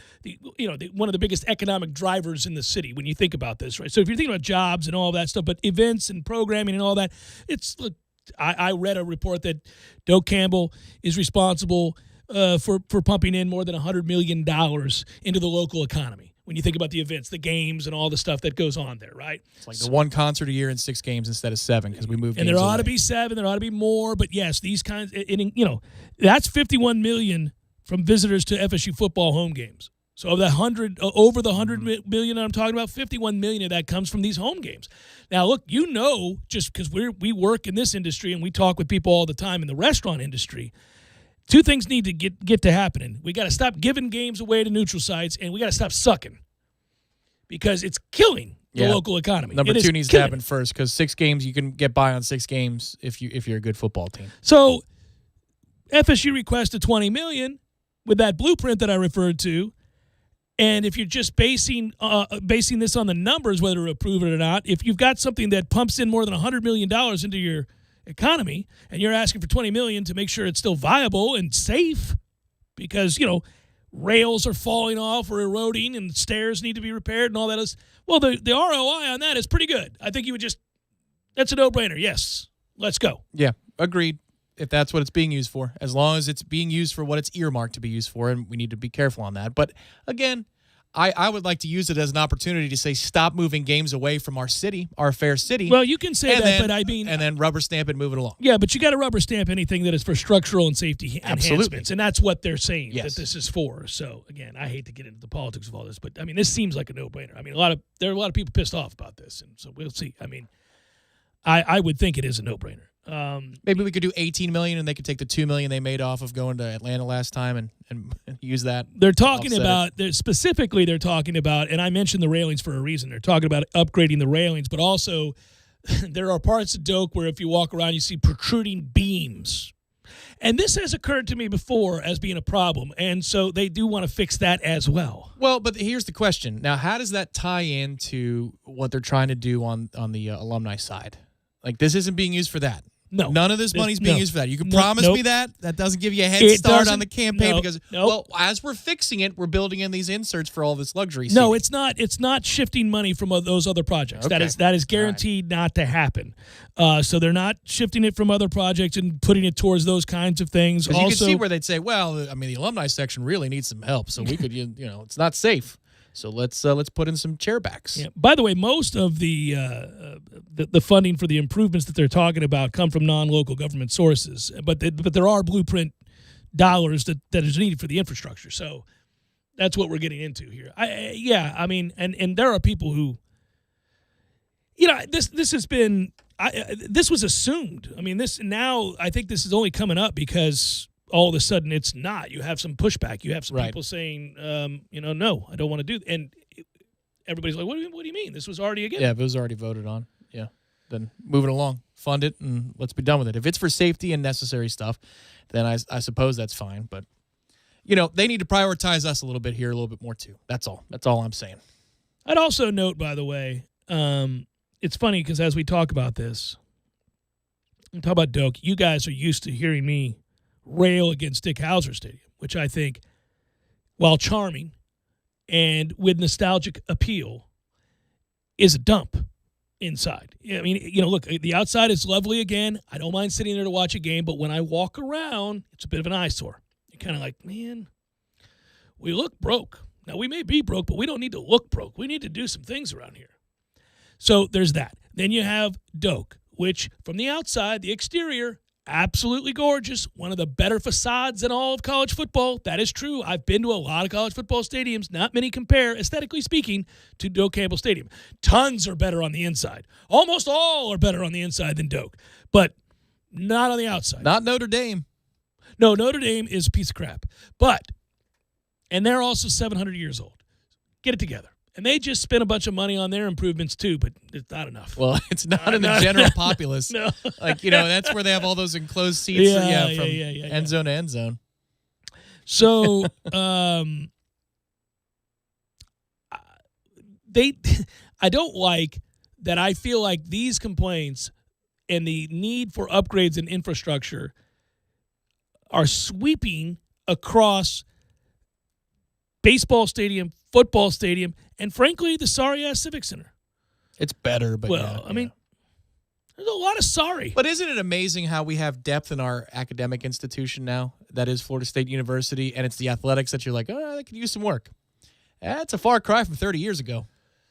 one of the biggest economic drivers in the city when you think about this, right? So if you're thinking about jobs and all that stuff, but events and programming and all that, I read a report that Doak Campbell is responsible for pumping in more than $100 million into the local economy. When you think about the events, the games, and all the stuff that goes on there, right? It's like the one concert a year and 6 games instead of 7 because we moved. And there ought to be 7. There ought to be more. But yes, these kinds. That's $51 million from visitors to FSU football home games. So of the over the $100 million I'm talking about, $51 million of that comes from these home games. Now, look, just because we work in this industry and we talk with people all the time in the restaurant industry. 2 things need to get to happening. We got to stop giving games away to neutral sites, and we got to stop sucking because it's killing the local economy. Number It 2 is needs to killing happen it. first because 6 games, you can get by on 6 games if you're a good football team. So FSU requested $20 million with that blueprint that I referred to. And if you're just basing this on the numbers, whether to approve it or not, if you've got something that pumps in more than $100 million into your economy and you're asking for $20 million to make sure it's still viable and safe because, rails are falling off or eroding and stairs need to be repaired and all that is, well, the ROI on that is pretty good. I think you would that's a no-brainer. Yes, let's go. Yeah, agreed. If that's what it's being used for, as long as it's being used for what it's earmarked to be used for, and we need to be careful on that. But again, I would like to use it as an opportunity to say stop moving games away from our city, our fair city. Well, you can say that, then, but I mean... And then rubber stamp it moving along. Yeah, but you got to rubber stamp anything that is for structural and safety enhancements, and that's what they're saying that this is for. So, again, I hate to get into the politics of all this, but, I mean, this seems like a no-brainer. I mean, there are a lot of people pissed off about this, and so we'll see. I mean, I would think it is a no-brainer. Maybe we could do $18 million, and they could take the $2 million they made off of going to Atlanta last time and use that. They're talking about, they're talking about, and I mentioned the railings for a reason. They're talking about upgrading the railings, but also there are parts of Doak where if you walk around, you see protruding beams. And this has occurred to me before as being a problem, and so they do want to fix that as well. Well, but here's the question. Now, how does that tie into what they're trying to do on the alumni side? Like, this isn't being used for that. No. None of this money's being used for that. You can promise nope. me that? That doesn't give you a head It start doesn't- on the campaign no, because, nope. well, as we're fixing it, we're building in these inserts for all this luxury No, seating. it's not. It's not shifting money from those other projects. Okay. That is guaranteed not to happen. So they're not shifting it from other projects and putting it towards those kinds of things. Because Also, you can see where they'd say, well, I mean, the alumni section really needs some help, so we could, it's not safe. So let's put in some chair backs. yeah. By the way, most of the funding for the improvements that they're talking about come from non-local government sources, but there are blueprint dollars that is needed for the infrastructure. So that's what we're getting into here. I mean, and there are people who, this has been, this was assumed. I mean, I think this is only coming up because all of a sudden it's not. You have some pushback. You have some people saying, no, I don't want to do. And everybody's like, what do you mean? This was already a given. Yeah, if it was already voted on. Yeah. Then move it along, fund it, and let's be done with it. If it's for safety and necessary stuff, then I suppose that's fine. But, they need to prioritize us a little bit here, a little bit more too. That's all. That's all I'm saying. I'd also note, by the way, it's funny because as we talk about this, and talk about Doak, you guys are used to hearing me rail against Dick Hauser Stadium, which I think, while charming and with nostalgic appeal, is a dump inside. I mean, look, the outside is lovely again. I don't mind sitting there to watch a game, but when I walk around, it's a bit of an eyesore. You're kind of like, man, we look broke. Now, we may be broke, but we don't need to look broke. We need to do some things around here. So there's that. Then you have Doak, which from the outside, the exterior, absolutely gorgeous. One of the better facades in all of college football. That is true. I've been to a lot of college football stadiums. Not many compare, aesthetically speaking, to Doak Campbell Stadium. Tons are better on the inside. Almost all are better on the inside than Doak, but not on the outside. Not Notre Dame. No, Notre Dame is a piece of crap. And they're also 700 years old. Get it together. And they just spent a bunch of money on their improvements too, but it's not enough. Well, it's not in the general populace. No. That's where they have all those enclosed seats. Yeah, from yeah. end zone to end zone. So, I don't like that. I feel like these complaints and the need for upgrades in infrastructure are sweeping across baseball stadium, football stadium, and frankly, the sorry-ass Civic Center. It's better, but I mean, there's a lot of sorry. But isn't it amazing how we have depth in our academic institution now? That is Florida State University, and it's the athletics that you're like, they could use some work. That's a far cry from 30 years ago.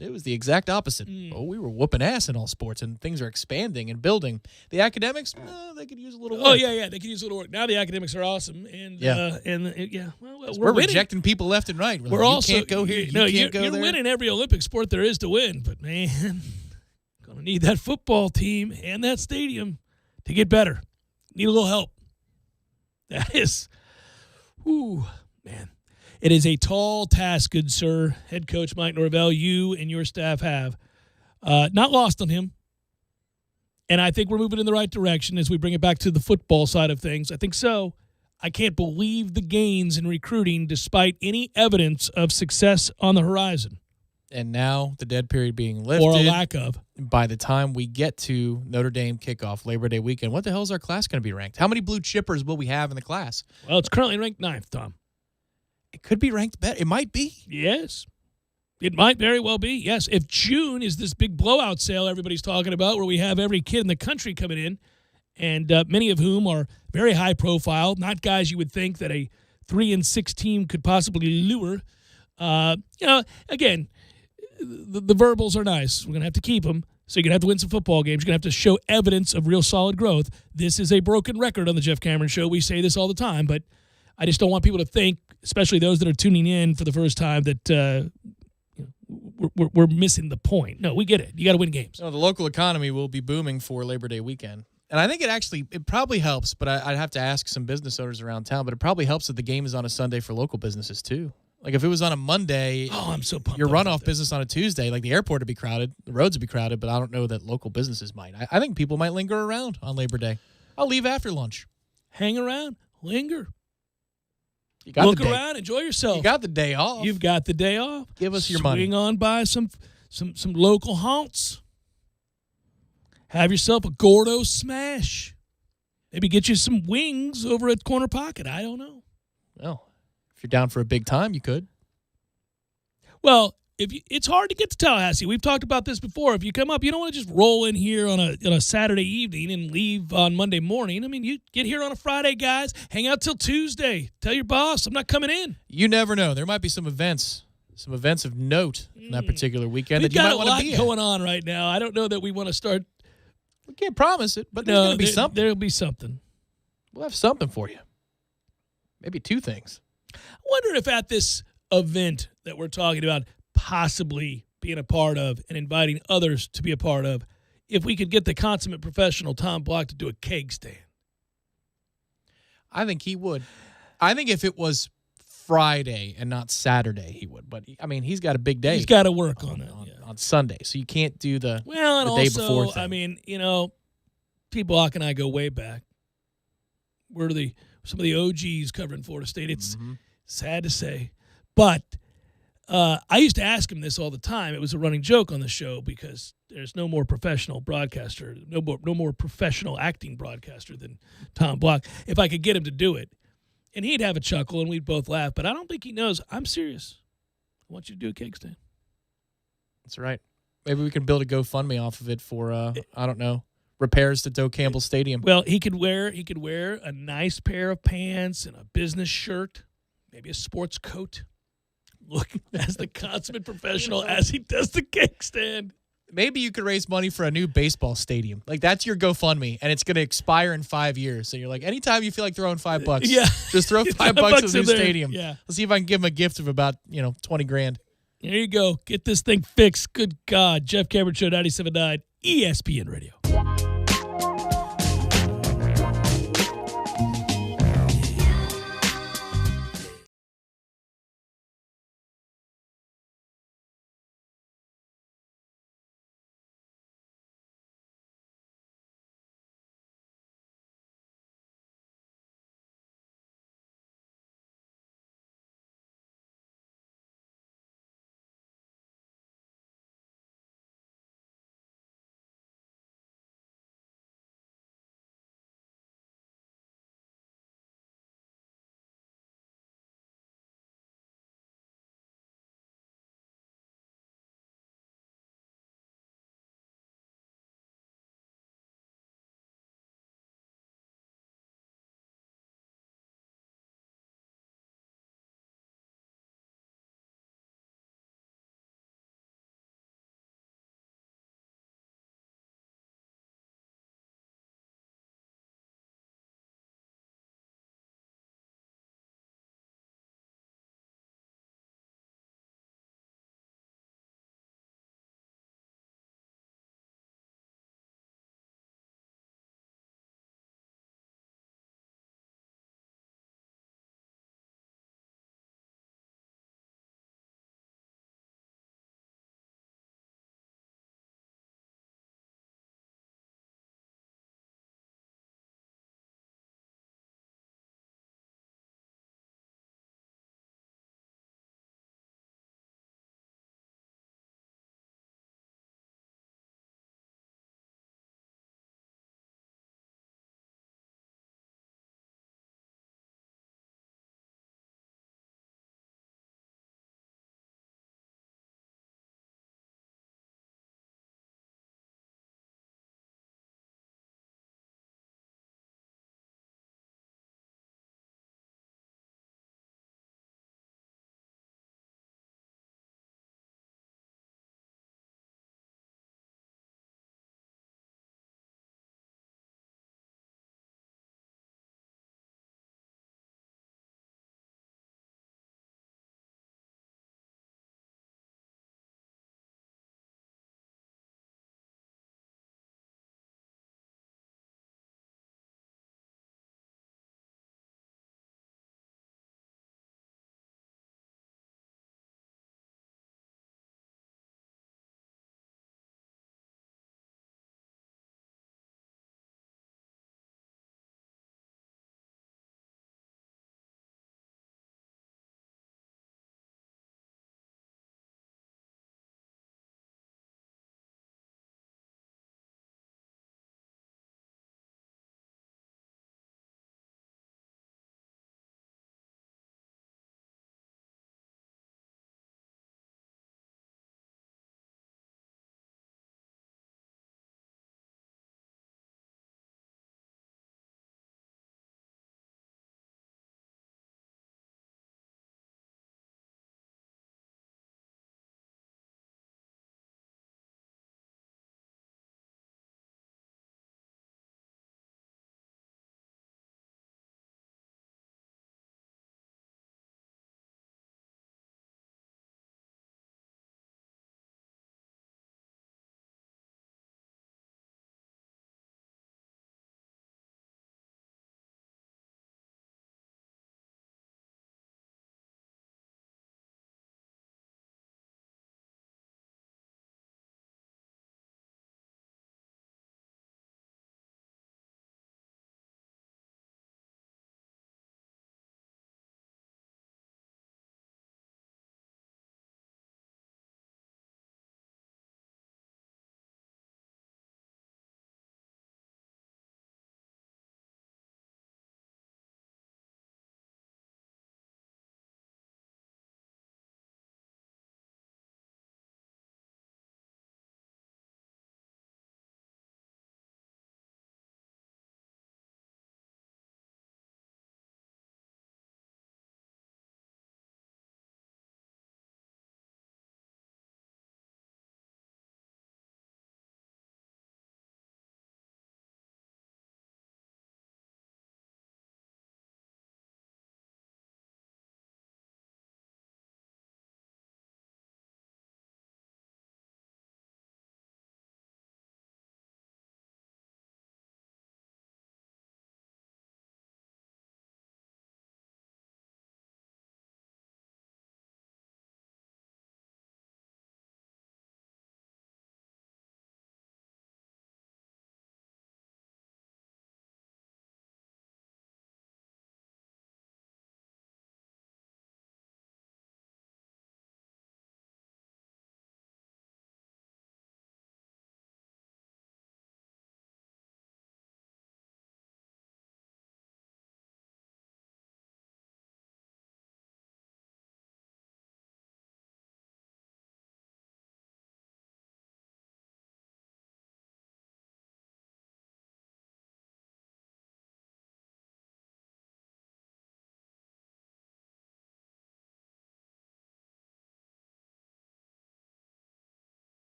It was the exact opposite. Oh, we were whooping ass in all sports, and things are expanding and building. The academics, they could use a little work. Oh, yeah, they could use a little work. Now the academics are awesome, and well, we're winning. rejecting people left and right. We're like, also you can't go here. You can't go you're there. winning every Olympic sport there is to win, but man, gonna need that football team and that stadium to get better. Need a little help. That is, man. It is a tall task, good sir, head coach Mike Norvell, you and your staff have Not lost on him. And I think we're moving in the right direction as we bring it back to the football side of things. I think so. I can't believe the gains in recruiting despite any evidence of success on the horizon. And now the dead period being lifted. Or a lack of. By the time we get to Notre Dame kickoff, Labor Day weekend, what the hell is our class going to be ranked? How many blue chippers will we have in the class? Well, it's currently ranked 9th, Tom. It could be ranked better. It might be. Yes. It might very well be, yes. If June is this big blowout sale everybody's talking about where we have every kid in the country coming in, and many of whom are very high profile, not guys you would think that a 3-6 team could possibly lure. Again, the verbals are nice. We're going to have to keep them. So you're going to have to win some football games. You're going to have to show evidence of real solid growth. This is a broken record on the Jeff Cameron Show. We say this all the time, but I just don't want people to think, especially those that are tuning in for the first time, that we're missing the point. No, we get it. You got to win games. So the local economy will be booming for Labor Day weekend. And I think it probably helps, but I'd have to ask some business owners around town, but it probably helps that the game is on a Sunday for local businesses too. Like if it was on a Monday, I'm so pumped. Your runoff business on a Tuesday, like the airport would be crowded, the roads would be crowded, but I don't know that local businesses might. I think people might linger around on Labor Day. I'll leave after lunch. Hang around, linger. You got Look the day. around, enjoy yourself. You got the day off. You've got the day off. Give us your money. Swing on by some local haunts. Have yourself a Gordo smash. Maybe get you some wings over at Corner Pocket. I don't know. Well, if you're down for a big time, you could. Well, it's hard to get to Tallahassee. We've talked about this before. If you come up, you don't want to just roll in here on a Saturday evening and leave on Monday morning. I mean, you get here on a Friday, guys. Hang out till Tuesday. Tell your boss I'm not coming in. You never know. There might be some events of note in that particular weekend that you might want to be at. We've got a lot going on right now. I don't know that we want to start. We can't promise it, but there's going to be something. There'll be something. We'll have something for you. Maybe 2 things. I wonder if at this event that we're talking about possibly being a part of and inviting others to be a part of, if we could get the consummate professional Tom Block to do a keg stand. I think he would. I think if it was Friday and not Saturday, he would. But, I mean, he's got a big day. He's got to work on it. On Sunday, so you can't do the and the day also, before thing. I mean, T. Block and I go way back. We're some of the OGs covering Florida State. It's sad to say. But I used to ask him this all the time. It was a running joke on the show because there's no more professional broadcaster, no more professional acting broadcaster than Tom Block. If I could get him to do it. And he'd have a chuckle and we'd both laugh. But I don't think he knows I'm serious. I want you to do a keg stand. That's right. Maybe we can build a GoFundMe off of it for, I don't know, repairs to Doe Campbell Stadium. Well, he could wear a nice pair of pants and a business shirt, maybe a sports coat. Look as the consummate professional as he does the cake stand. Maybe you could raise money for a new baseball stadium. Like, that's your GoFundMe, and it's going to expire in 5 years. So you're like, anytime you feel like throwing $5, just throw $5 at the new stadium. Yeah. Let's see if I can give him a gift of about, $20,000. There you go. Get this thing fixed. Good God. Jeff Cameron Show, 97.9 ESPN Radio.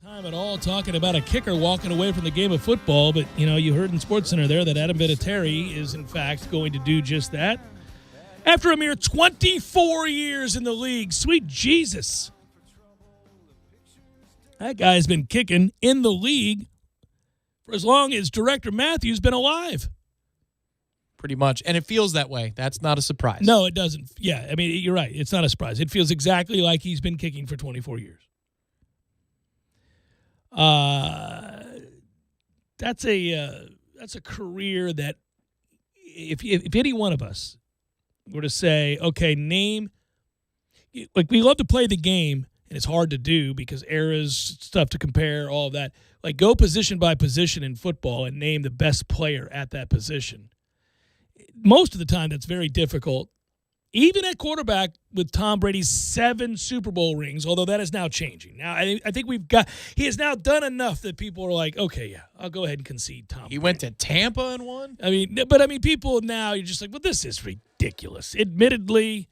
Time at all talking about a kicker walking away from the game of football, but you heard in SportsCenter there that Adam Vinatieri is in fact going to do just that. After a mere 24 years in the league, sweet Jesus. That guy's been kicking in the league for as long as Director Matthews been alive. Pretty much. And it feels that way. That's not a surprise. No, it doesn't. Yeah, I mean, you're right. It's not a surprise. It feels exactly like he's been kicking for 24 years. That's a career that if any one of us were to say, okay, name, like we love to play the game, and it's hard to do because eras, stuff to compare, all of that. Like go position by position in football and name the best player at that position. Most of the time, that's very difficult. Even at quarterback with Tom Brady's 7 Super Bowl rings, although that is now changing. Now, I think he has now done enough that people are like, okay, yeah, I'll go ahead and concede Tom Brady. He went to Tampa and won? People now, you're just like, well, this is ridiculous. Admittedly,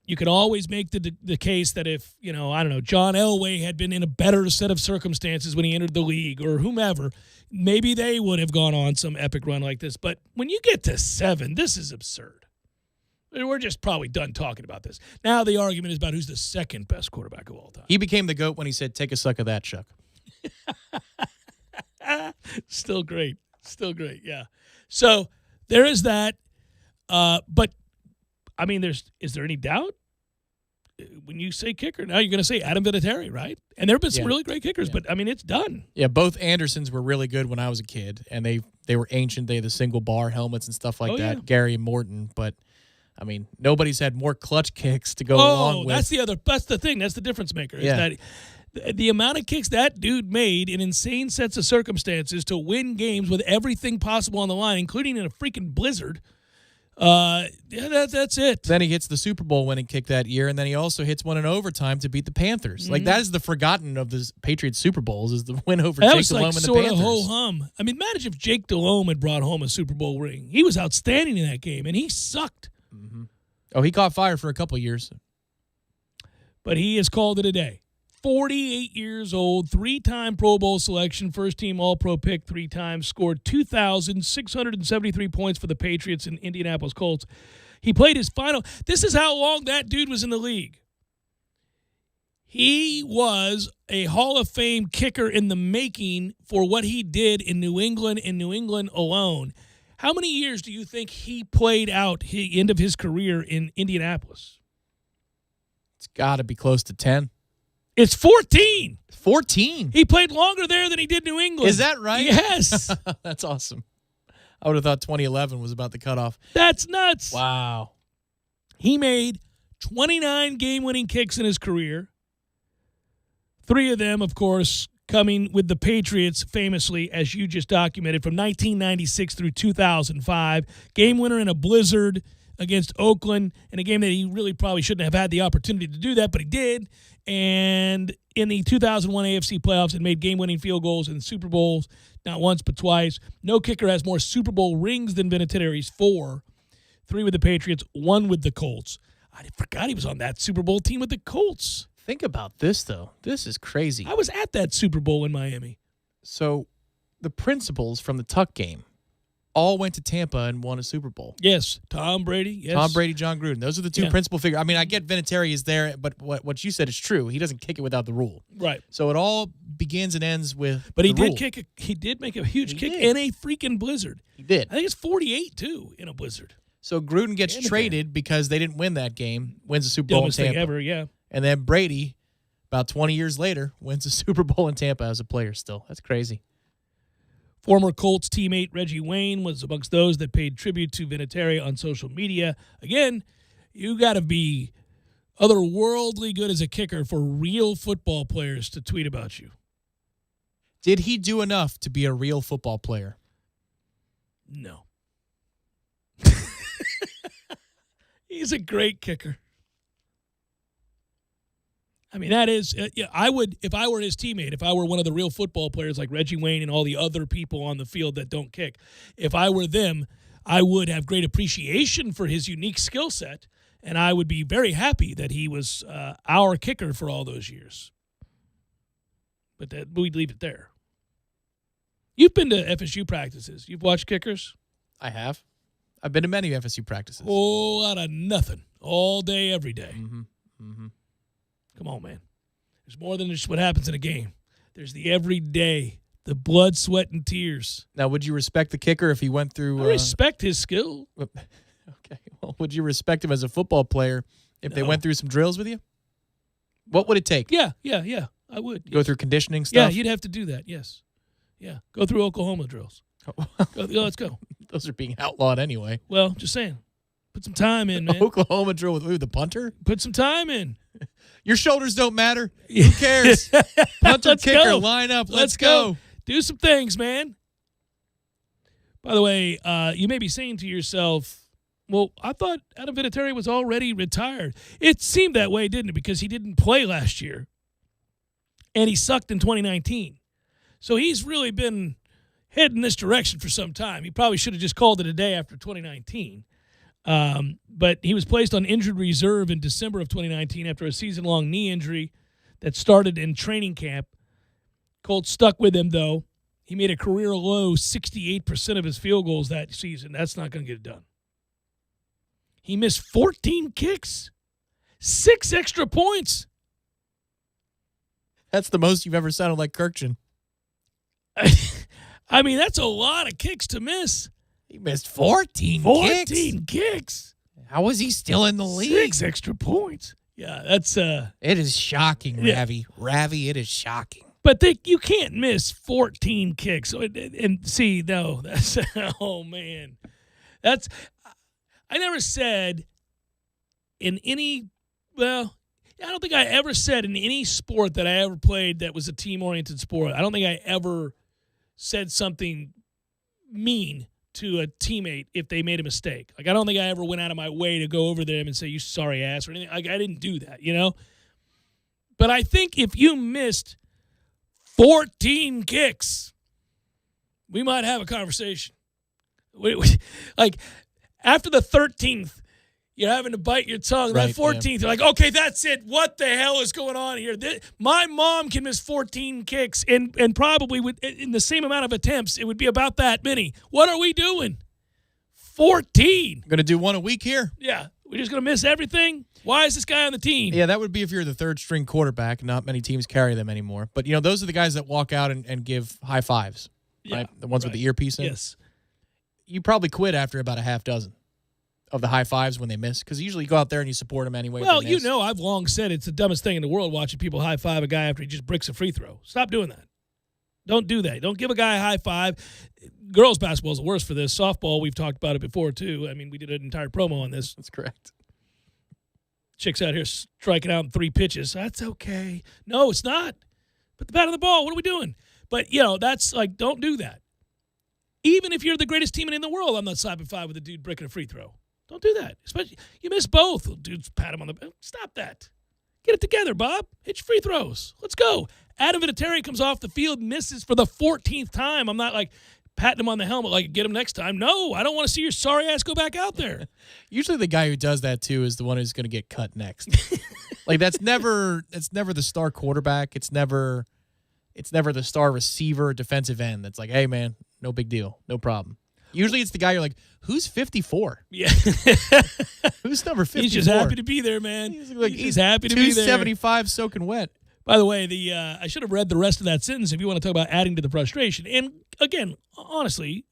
you can always make the case that if, John Elway had been in a better set of circumstances when he entered the league or whomever, maybe they would have gone on some epic run like this. But when you get to 7, this is absurd. We're just probably done talking about this. Now the argument is about who's the second best quarterback of all time. He became the GOAT when he said, take a suck of that, Chuck. Still great, yeah. So there is that. But, I mean, is there any doubt? When you say kicker, now you're going to say Adam Vinatieri, right? And there have been some really great kickers, but, I mean, it's done. Yeah, both Andersons were really good when I was a kid, and they were ancient. They had the single bar helmets and stuff like that. Yeah. Gary and Morton, but I mean, nobody's had more clutch kicks to go along with. That's the thing. That's the difference maker. Is that the amount of kicks that dude made in insane sets of circumstances to win games with everything possible on the line, including in a freaking blizzard. That's it. Then he hits the Super Bowl winning kick that year, and then he also hits one in overtime to beat the Panthers. Mm-hmm. Like, that is the forgotten of the Patriots Super Bowls, is the win over Jake Delhomme and the Panthers. That was like ho-hum. I mean, imagine if Jake Delhomme had brought home a Super Bowl ring. He was outstanding in that game, and he sucked. Mm-hmm. Oh, he caught fire for a couple years. But he has called it a day. 48 years old, 3-time Pro Bowl selection, first-team All-Pro pick 3 times, scored 2,673 points for the Patriots and Indianapolis Colts. He played his final. This is how long that dude was in the league. He was a Hall of Fame kicker in the making for what he did in New England and New England alone. How many years do you think he played out the end of his career in Indianapolis? It's got to be close to 10. It's 14. 14? He played longer there than he did New England. Is that right? Yes. That's awesome. I would have thought 2011 was about the cutoff. That's nuts. Wow. He made 29 game-winning kicks in his career. 3 of them, of course, coming with the Patriots famously, as you just documented, from 1996 through 2005. Game winner in a blizzard against Oakland in a game that he really probably shouldn't have had the opportunity to do that, but he did. And in the 2001 AFC playoffs, and made game-winning field goals in Super Bowls, not once but twice. No kicker has more Super Bowl rings than Vinatieri's 4. 3 with the Patriots, 1 with the Colts. I forgot he was on that Super Bowl team with the Colts. Think about this, though. This is crazy. I was at that Super Bowl in Miami. So the principals from the Tuck game all went to Tampa and won a Super Bowl. Yes. Tom Brady. Yes. Tom Brady, John Gruden. Those are the 2 principal figures. I mean, I get Vinatieri is there, but what you said is true. He doesn't kick it without the rule. Right. So it all begins and ends with But he the did rule. He did make a huge kick in a freaking blizzard. He did. I think it's 48, too, in a blizzard. So Gruden gets traded because they didn't win that game, wins a Super Bowl in Tampa. Dumbest thing ever, yeah. And then Brady, about 20 years later, wins a Super Bowl in Tampa as a player still. That's crazy. Former Colts teammate Reggie Wayne was amongst those that paid tribute to Vinatieri on social media. Again, you got to be otherworldly good as a kicker for real football players to tweet about you. Did he do enough to be a real football player? No. He's a great kicker. I mean, that is, I would, if I were his teammate, if I were one of the real football players like Reggie Wayne and all the other people on the field that don't kick, if I were them, I would have great appreciation for his unique skill set, and I would be very happy that he was our kicker for all those years. But we'd leave it there. You've been to FSU practices. You've watched kickers? I have. I've been to many FSU practices. Whole lot of nothing. All day, every day. Mm-hmm. Come on, man. There's more than just what happens in a game. There's the everyday, the blood, sweat, and tears. Now, would you respect the kicker if he went through? I respect his skill. Okay. Well, would you respect him as a football player if they went through some drills with you? What would it take? Yeah. I would. Go through conditioning stuff? Yeah, you'd have to do that, yes. Yeah, go through Oklahoma drills. Let's go. Those are being outlawed anyway. Well, just saying. Put some time in, man. Oklahoma drill with who? The punter? Put some time in. Your shoulders don't matter. Who cares? Punter, Let's kicker, go. line up. Let's go. Do some things, man. By the way, you may be saying to yourself, well, I thought Adam Vinatieri was already retired. It seemed that way, didn't it? Because he didn't play last year, and he sucked in 2019. So he's really been heading this direction for some time. He probably should have just called it a day after 2019. But he was placed on injured reserve in December of 2019 after a season-long knee injury that started in training camp. Colts stuck with him, though. He made a career-low 68% of his field goals that season. That's not going to get it done. He missed 14 kicks, 6 extra points. That's the most you've ever sounded like Kirkjian. I mean, that's a lot of kicks to miss. He missed 14 kicks. How was he still in the league? 6 extra points. Yeah, that's It is shocking, yeah. Ravi. Ravi, it is shocking. But you can't miss 14 kicks. And see, no, that's oh man, that's I never said in any. Well, I don't think I ever said in any sport that I ever played that was a team-oriented sport. I don't think I ever said something mean to a teammate if they made a mistake. Like, I don't think I ever went out of my way to go over them and say, you sorry ass or anything. Like, I didn't do that, you know? But I think if you missed 14 kicks, we might have a conversation. Like, after the 13th, you're having to bite your tongue. Right, that 14th, you're like, okay, that's it. What the hell is going on here? My mom can miss 14 kicks, and probably in the same amount of attempts, it would be about that many. What are we doing? 14. Going to do one a week here? Yeah. We're just going to miss everything? Why is this guy on the team? Yeah, that would be if you're the third-string quarterback. Not many teams carry them anymore. But, those are the guys that walk out and give high fives, right? The ones with the earpiece in. Yes. You probably quit after about a half dozen of the high fives when they miss, because usually you go out there and you support them anyway. Well, I've long said it's the dumbest thing in the world watching people high five a guy after he just bricks a free throw. Stop doing that. Don't do that. Don't give a guy a high five. Girls basketball is the worst for this. Softball, we've talked about it before too. I mean, we did an entire promo on this. That's correct. Chicks out here striking out in 3 pitches. That's okay. No, it's not. Put the bat on the ball. What are we doing? But, that's like, don't do that. Even if you're the greatest team in the world, I'm not slapping five with a dude bricking a free throw. Don't do that. Especially, you miss both. Dudes pat him on the back. Stop that. Get it together, Bob. Hit your free throws. Let's go. Adam Vinatieri comes off the field, misses for the 14th time. I'm not like patting him on the helmet like, get him next time. No, I don't want to see your sorry ass go back out there. Usually the guy who does that, too, is the one who's going to get cut next. Like, that's never the star quarterback. It's never the star receiver, defensive end. That's like, hey, man, no big deal. No problem. Usually it's the guy you're like, who's 54? Yeah. Who's number 54? He's just happy to be there, man. He's just happy to be there. 275 soaking wet. By the way, I should have read the rest of that sentence if you want to talk about adding to the frustration. And again, honestly,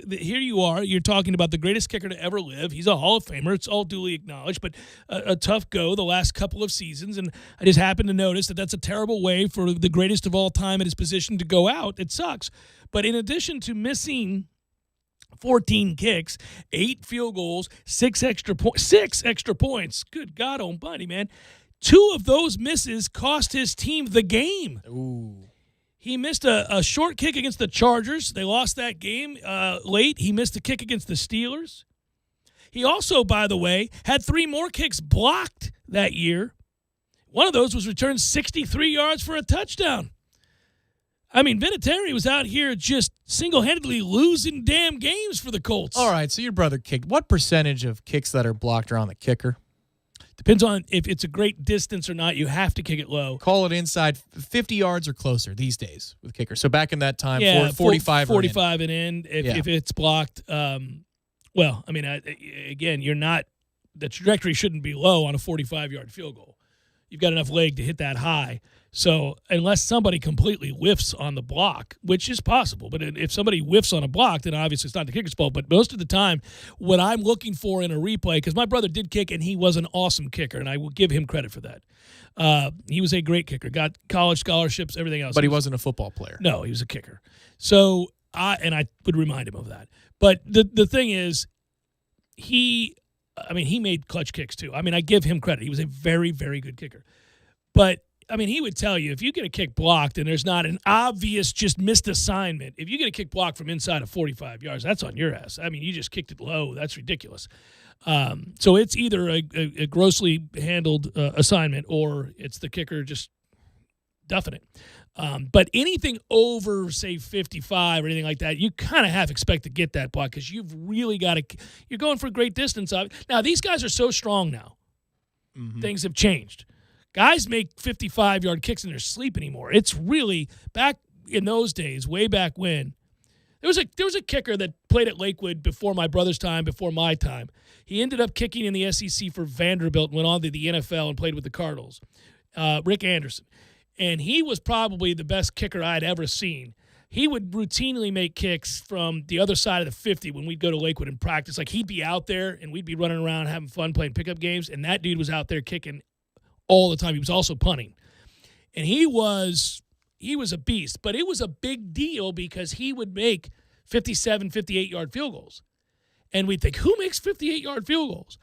here you are. You're talking about the greatest kicker to ever live. He's a Hall of Famer. It's all duly acknowledged, but a tough go the last couple of seasons. And I just happened to notice that that's a terrible way for the greatest of all time at his position to go out. It sucks. But in addition to missing 14 kicks, 8 field goals, 6 extra points. Good God almighty, man. 2 of those misses cost his team the game. Ooh. He missed a short kick against the Chargers. They lost that game late. He missed a kick against the Steelers. He also, by the way, had 3 more kicks blocked that year. One of those was returned 63 yards for a touchdown. I mean, Vinatieri was out here just single-handedly losing damn games for the Colts. All right, so your brother kicked. What percentage of kicks that are blocked are on the kicker? Depends on if it's a great distance or not. You have to kick it low. Call it inside 50 yards or closer these days with kickers. So back in that time, Yeah, 45 45 and in. Yeah. If it's blocked, well, I mean, again, you're not – the trajectory shouldn't be low on a 45-yard field goal. You've got enough leg to hit that high. So unless somebody completely whiffs on the block, which is possible, but if somebody whiffs on a block, then obviously it's not the kicker's fault. But most of the time, what I'm looking for in a replay, because my brother did kick and he was an awesome kicker, and I will give him credit for that. He was a great kicker, got college scholarships, everything else. But he wasn't a football player. No, he was a kicker. So I would remind him of that. But the thing is, he made clutch kicks too. I mean, I give him credit. He was a very, very good kicker. But I mean, he would tell you if you get a kick blocked and there's not an obvious just missed assignment, if you get a kick blocked from inside of 45 yards, that's on your ass. I mean, you just kicked it low. That's ridiculous. So it's either a grossly handled assignment or it's the kicker just duffing it. But anything over, say, 55 or anything like that, you kind of have to expect to get that block because you've really got to – you're going for a great distance. Now, these guys are so strong now. Mm-hmm. Things have changed. Guys make 55-yard kicks in their sleep anymore. It's really – back in those days, way back when, there was a kicker that played at Lakewood before my brother's time, before my time. He ended up kicking in the SEC for Vanderbilt and went on to the NFL and played with the Cardinals, Rick Anderson. And he was probably the best kicker I'd ever seen. He would routinely make kicks from the other side of the 50 when we'd go to Lakewood and practice. Like, he'd be out there, and we'd be running around having fun playing pickup games, and that dude was out there kicking all the time. He was also punting. And he was a beast. But it was a big deal because he would make 57, 58-yard field goals. And we'd think, who makes 58-yard field goals?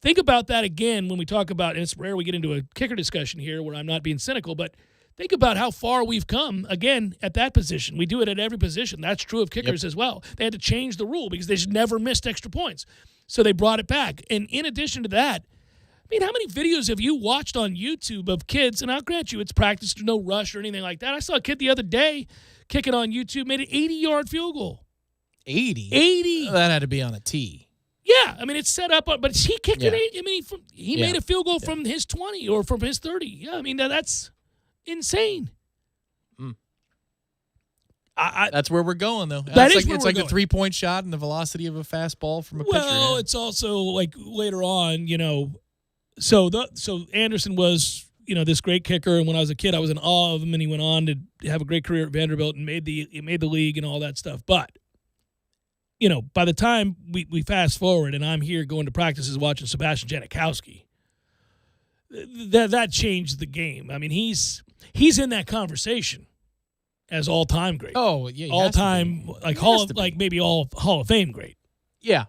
Think about that again when we talk about, and it's rare we get into a kicker discussion here where I'm not being cynical, but think about how far we've come, again, at that position. We do it at every position. That's true of kickers as well. They had to change the rule because they just never missed extra points. So they brought it back. And in addition to that, I mean, how many videos have you watched on YouTube of kids, and I'll grant you it's practice, no rush or anything like that. I saw a kid the other day kicking on YouTube, made an 80-yard field goal. 80? 80. That had to be on a tee. Yeah, I mean, it's set up, but he kicked it. I mean, he made a field goal from his 20 or from his 30. Yeah, I mean, that's insane. That's where we're going, though. It's like a 3-point shot and the velocity of a fastball from a pitcher. Well, it's also like later on, So Anderson was, this great kicker, and when I was a kid, I was in awe of him, and he went on to have a great career at Vanderbilt and made the league and all that stuff. But by the time we fast forward and I'm here going to practices watching Sebastian Janikowski, that changed the game. I mean, he's in that conversation as all-time great. Oh, yeah. All-time, maybe all Hall of Fame great. Yeah.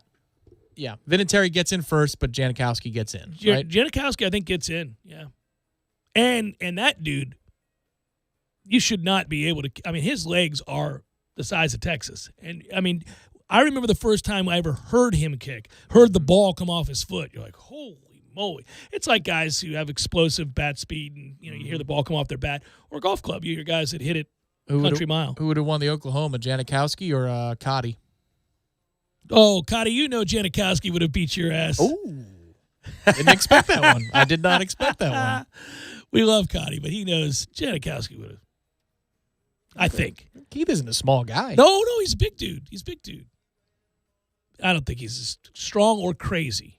Yeah. Vinatieri gets in first, but Janikowski gets in, right? Janikowski, I think, gets in, yeah. And that dude, you should not be able to – I mean, his legs are the size of Texas. And, I mean – I remember the first time I ever heard him kick, heard the ball come off his foot. You're like, holy moly. It's like guys who have explosive bat speed and, you hear the ball come off their bat. Or golf club, you hear guys that hit it country mile. Who would have won the Oklahoma, Janikowski or Cotty? Oh, Cotty, Janikowski would have beat your ass. Oh, didn't expect that one. I did not expect that one. We love Cotty, but he knows Janikowski would have. I think. Keith isn't a small guy. No, he's a big dude. I don't think he's as strong or crazy.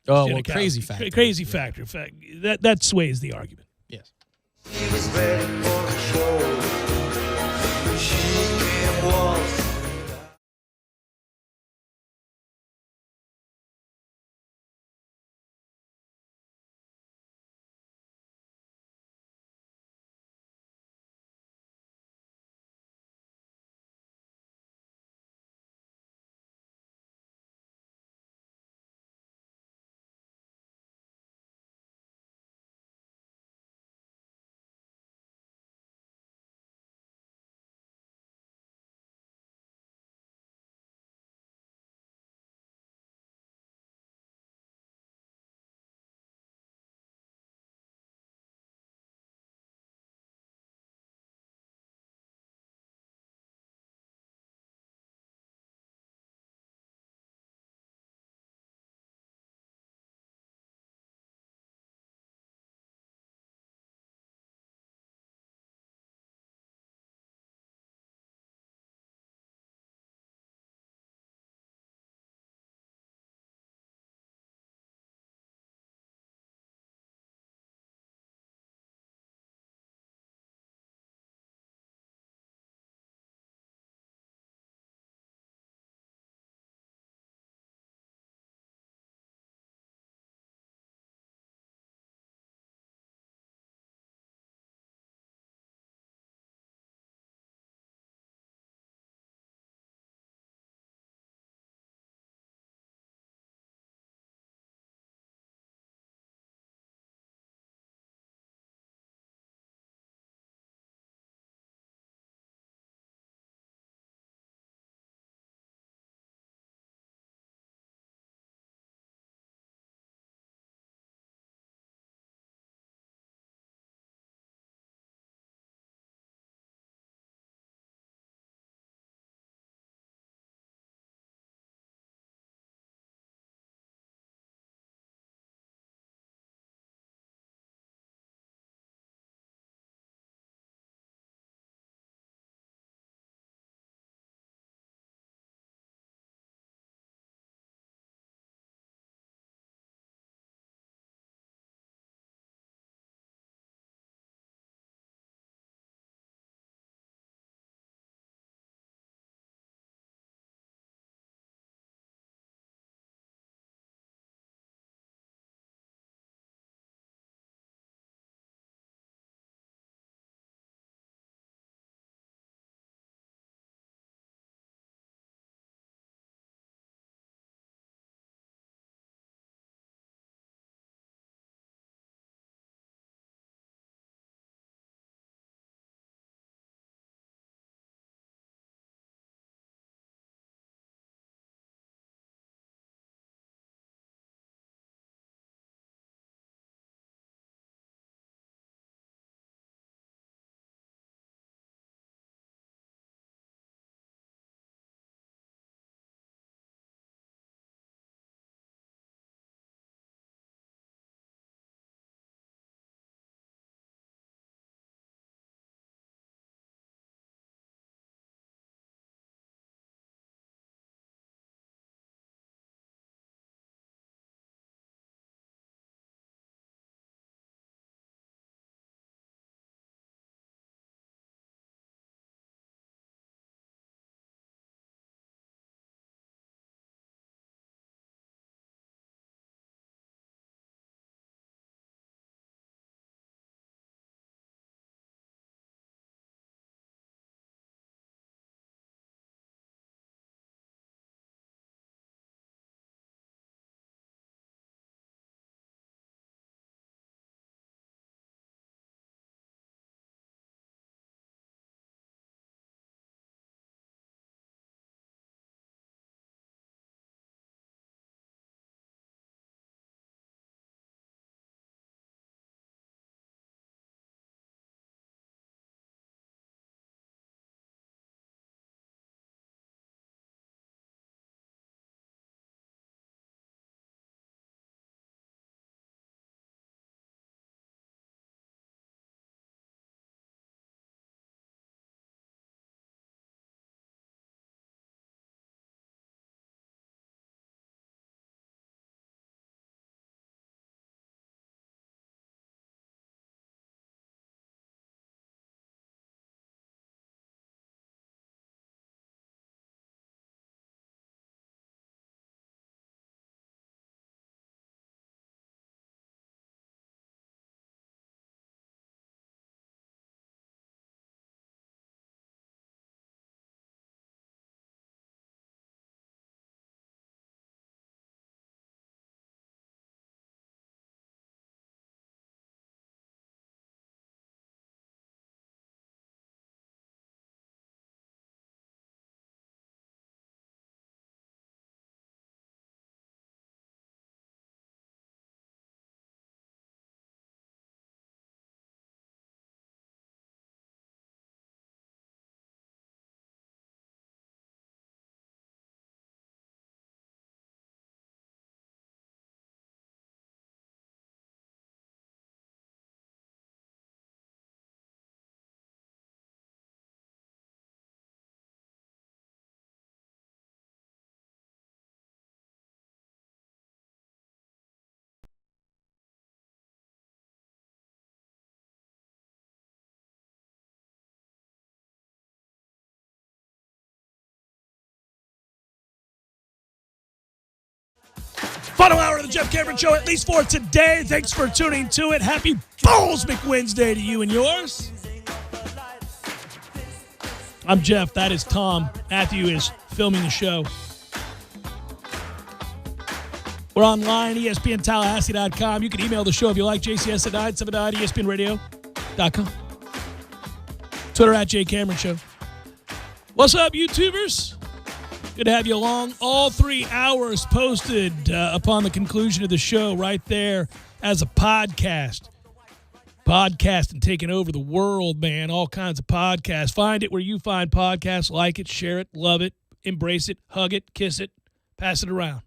Oh, well, crazy factor. Crazy factor. That sways the argument. Yes. He was ready for the show. She was Final hour of the Jeff Cameron Show, at least for today. Thanks for tuning to it. Happy Balls McWednesday to you and yours. I'm Jeff. That is Tom. Matthew is filming the show. We're online, ESPNTallahassee.com. You can email the show if you like, JCS at 979 ESPNRadio.com. Twitter at JCameronShow. What's up, YouTubers? Good to have you along. All 3 hours posted upon the conclusion of the show right there as a podcast. Podcasting taking over the world, man. All kinds of podcasts. Find it where you find podcasts. Like it, share it, love it, embrace it, hug it, kiss it, pass it around.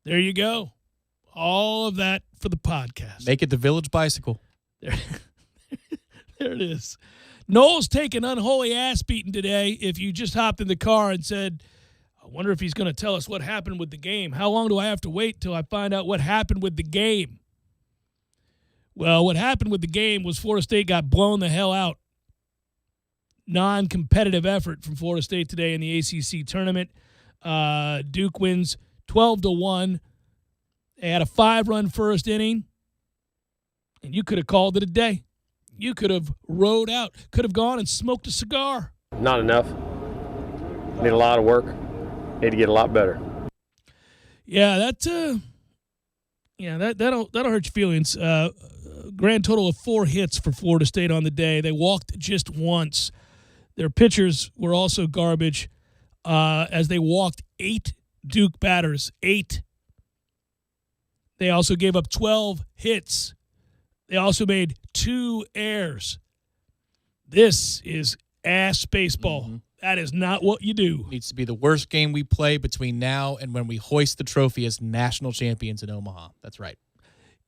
There you go. All of that for the podcast. Make it the Village Bicycle. There it is. Noel's taking unholy ass beating today. If you just hopped in the car and said, I wonder if he's going to tell us what happened with the game. How long do I have to wait till I find out what happened with the game? Well, what happened with the game was Florida State got blown the hell out. Non-competitive effort from Florida State today in the ACC tournament. Duke wins 12-1. They had a 5-run first inning, and you could have called it a day. You could have rode out, could have gone and smoked a cigar. Not enough. Need a lot of work. Need to get a lot better. Yeah, that'll hurt your feelings. Grand total of 4 hits for Florida State on the day. They walked just once. Their pitchers were also garbage as they walked 8 Duke batters. 8. They also gave up 12 hits. They also made 2 errors. This is ass baseball. Mm-hmm. That is not what you do. Needs to be the worst game we play between now and when we hoist the trophy as national champions in Omaha. That's right.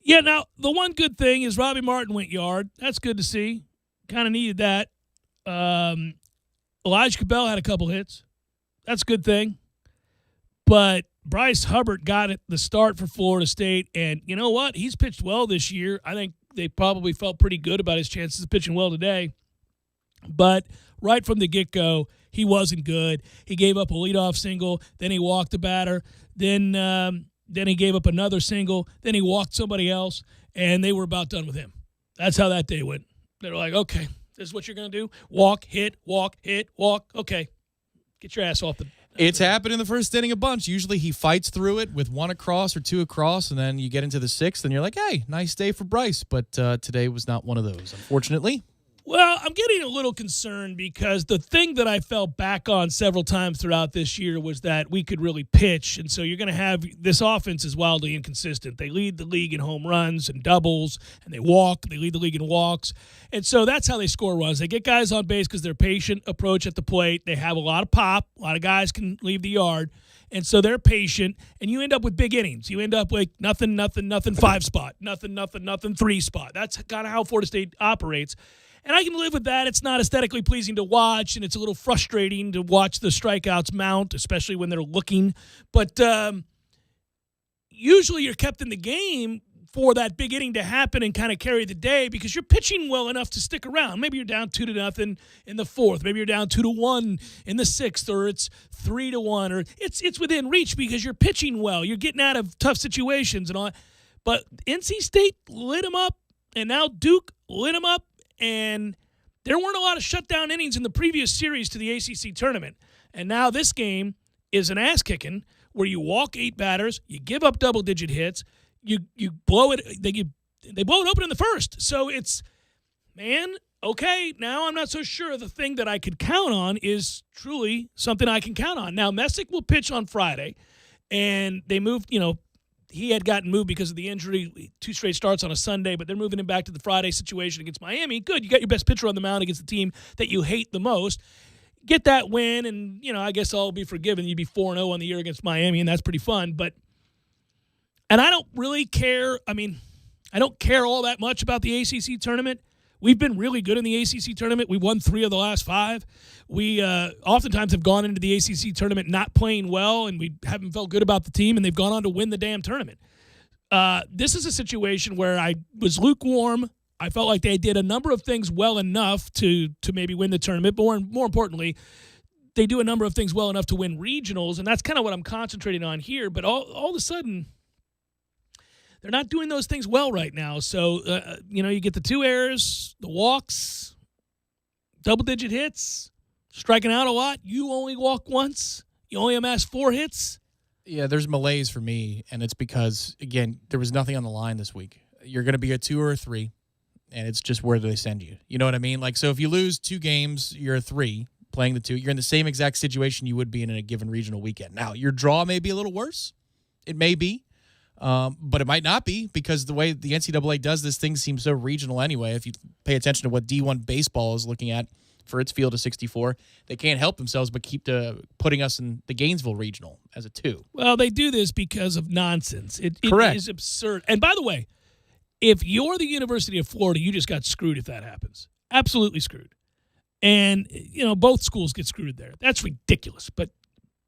Yeah, now, the one good thing is Robbie Martin went yard. That's good to see. Kind of needed that. Elijah Cabell had a couple hits. That's a good thing. But Bryce Hubbard got it the start for Florida State, and you know what? He's pitched well this year. I think they probably felt pretty good about his chances of pitching well today. But right from the get-go, he wasn't good. He gave up a leadoff single, then he walked a batter, then he gave up another single, then he walked somebody else, and they were about done with him. That's how that day went. They were like, okay, this is what you're going to do? Walk, hit, walk, hit, walk. Okay, get your ass off the... It's happened in the first inning a bunch. Usually he fights through it with 1 across or 2 across, and then you get into the 6th, and you're like, hey, nice day for Bryce. But today was not one of those, unfortunately. Well, I'm getting a little concerned because the thing that I fell back on several times throughout this year was that we could really pitch. And so you're going to have this offense is wildly inconsistent. They lead the league in home runs and doubles, and they walk. They lead the league in walks. And so that's how they score runs. They get guys on base because they're patient approach at the plate. They have a lot of pop. A lot of guys can leave the yard. And so they're patient, and you end up with big innings. You end up with nothing, 5 spot, nothing, 3 spot. That's kind of how Florida State operates. And I can live with that. It's not aesthetically pleasing to watch, and it's a little frustrating to watch the strikeouts mount, especially when they're looking. But usually you're kept in the game for that big inning to happen and kind of carry the day because you're pitching well enough to stick around. Maybe you're down 2-0 in the 4th. Maybe you're down 2-1 in the 6th, or it's 3-1, or it's within reach because you're pitching well. You're getting out of tough situations and all that. But NC State lit them up, and now Duke lit them up. And there weren't a lot of shutdown innings in the previous series to the ACC tournament. And now this game is an ass-kicking where you walk 8 batters, you give up double-digit hits, you blow it. They blow it open in the first. So it's, man, okay, now I'm not so sure the thing that I could count on is truly something I can count on. Now, Messick will pitch on Friday, and they moved, he had gotten moved because of the injury, 2 straight starts on a Sunday, but they're moving him back to the Friday situation against Miami. Good, you got your best pitcher on the mound against the team that you hate the most. Get that win, and, I guess I'll be forgiven. You'd be 4-0 on the year against Miami, and that's pretty fun. And I don't really care. I mean, I don't care all that much about the ACC tournament. We've been really good in the ACC tournament. We won 3 of the last 5. We oftentimes have gone into the ACC tournament not playing well, and we haven't felt good about the team, and they've gone on to win the damn tournament. This is a situation where I was lukewarm. I felt like they did a number of things well enough to maybe win the tournament, but more importantly, they do a number of things well enough to win regionals, and that's kind of what I'm concentrating on here. But all of a sudden, they're not doing those things well right now. So, you get the 2 errors, the walks, double-digit hits, striking out a lot. You only walk once. You only amass 4 hits. Yeah, there's malaise for me, and it's because, again, there was nothing on the line this week. You're going to be a 2 or a 3, and it's just where do they send you? You know what I mean? Like, so if you lose 2 games, you're a 3 playing the 2. You're in the same exact situation you would be in a given regional weekend. Now, your draw may be a little worse. It may be, but it might not be because the way the NCAA does this thing seems so regional anyway. If you pay attention to what D1 baseball is looking at for its field of 64, they can't help themselves but keep putting us in the Gainesville regional as a 2. Well, they do this because of nonsense. It Correct. is absurd. And by the way, if you're the University of Florida, you just got screwed if that happens. Absolutely screwed. And, both schools get screwed there. That's ridiculous, but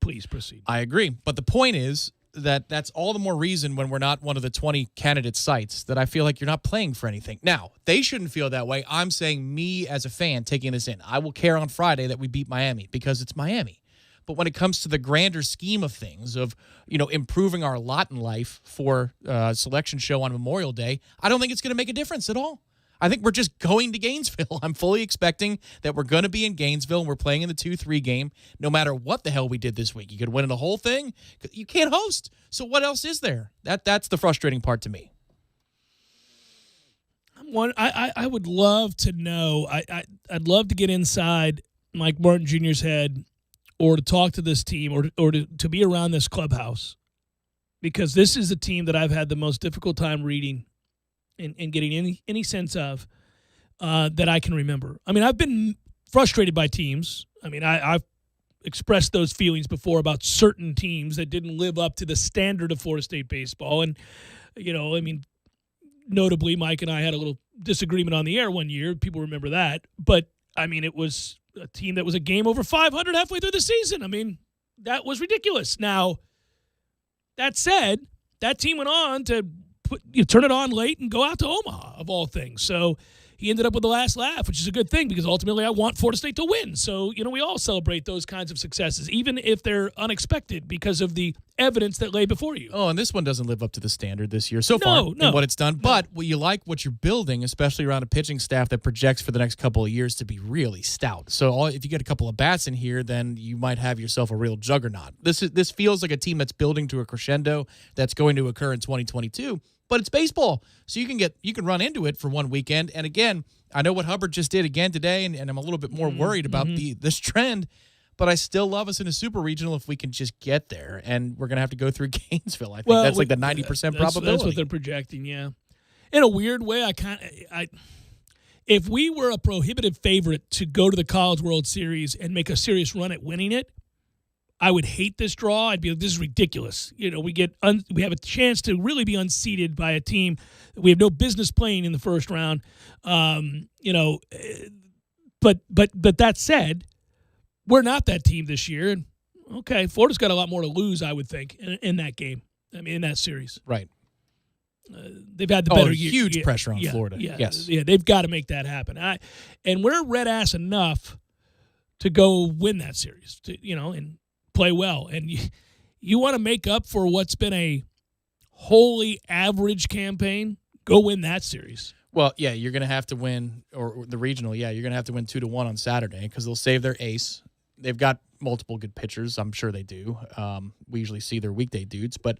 please proceed. I agree. But the point is that's all the more reason when we're not one of the 20 candidate sites that I feel like you're not playing for anything. Now, they shouldn't feel that way. I'm saying me as a fan taking this in. I will care on Friday that we beat Miami because it's Miami. But when it comes to the grander scheme of things of, improving our lot in life for a selection show on Memorial Day, I don't think it's going to make a difference at all. I think we're just going to Gainesville. I'm fully expecting that we're going to be in Gainesville and we're playing in the 2-3 game no matter what the hell we did this week. You could win the whole thing. You can't host. So what else is there? That's the frustrating part to me. I would love to know. I'd love to get inside Mike Martin Jr.'s head or to talk to this team or to be around this clubhouse because this is a team that I've had the most difficult time reading and getting any sense of that I can remember. I mean, I've been frustrated by teams. I mean, I've expressed those feelings before about certain teams that didn't live up to the standard of Florida State baseball. And, notably, Mike and I had a little disagreement on the air one year. People remember that. But, it was a team that was a game over 500 halfway through the season. I mean, that was ridiculous. Now, that said, that team went on to turn it on late and go out to Omaha, of all things. So he ended up with the last laugh, which is a good thing because ultimately I want Florida State to win. So, we all celebrate those kinds of successes, even if they're unexpected because of the evidence that lay before you. Oh, and this one doesn't live up to the standard this year so far in what it's done. But you like what you're building, especially around a pitching staff that projects for the next couple of years to be really stout. So if you get a couple of bats in here, then you might have yourself a real juggernaut. This feels like a team that's building to a crescendo that's going to occur in 2022. But it's baseball, so you can run into it for one weekend. And again, I know what Hubbard just did again today, and I'm a little bit more worried about this trend. But I still love us in a super regional if we can just get there. And we're going to have to go through Gainesville. I think that's like the 90% probability. That's what they're projecting, yeah. In a weird way, if we were a prohibitive favorite to go to the College World Series and make a serious run at winning it, I would hate this draw. I'd be like, this is ridiculous. We have a chance to really be unseated by a team that we have no business playing in the first round. But that said, we're not that team this year. And okay, Florida's got a lot more to lose, I would think, in that game. I mean, in that series. Right. They've had the better year. Huge pressure on Florida. Yeah, yes. Yeah, they've got to make that happen. And we're red ass enough to go win that series. And play well, and you want to make up for what's been a wholly average campaign, go win that series. Well, yeah, you're going to have to win, or the regional, yeah, you're going to have to win 2-1 on Saturday because they'll save their ace. They've got multiple good pitchers. I'm sure they do. We usually see their weekday dudes, but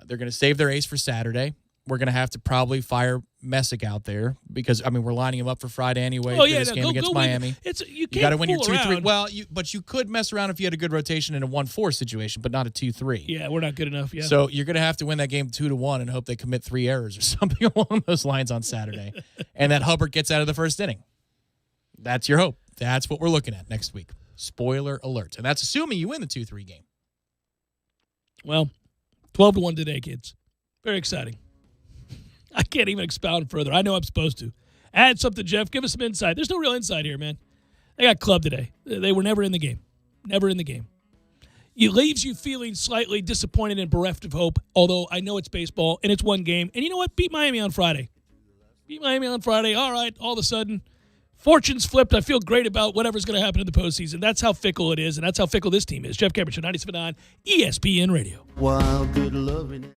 they're going to save their ace for Saturday. We're going to have to probably fire Messick out there because, we're lining him up for Friday anyway for this game against Miami. You got to win your 2-3. Well, but you could mess around if you had a good rotation in a 1-4 situation, but not a 2-3. Yeah, we're not good enough yet. So you're going to have to win that game 2-1 and hope they commit 3 errors or something along those lines on Saturday, and that Hubbard gets out of the first inning. That's your hope. That's what we're looking at next week. Spoiler alert. And that's assuming you win the 2-3 game. Well, 12-1 today, kids. Very exciting. I can't even expound further. I know I'm supposed to. Add something, Jeff. Give us some insight. There's no real insight here, man. They got clubbed today. They were never in the game. Never in the game. It leaves you feeling slightly disappointed and bereft of hope, although I know it's baseball and it's one game. And you know what? Beat Miami on Friday. All right, all of a sudden, fortune's flipped. I feel great about whatever's going to happen in the postseason. That's how fickle it is, and that's how fickle this team is. Jeff Cameron Show, 97.9 ESPN Radio. While good loving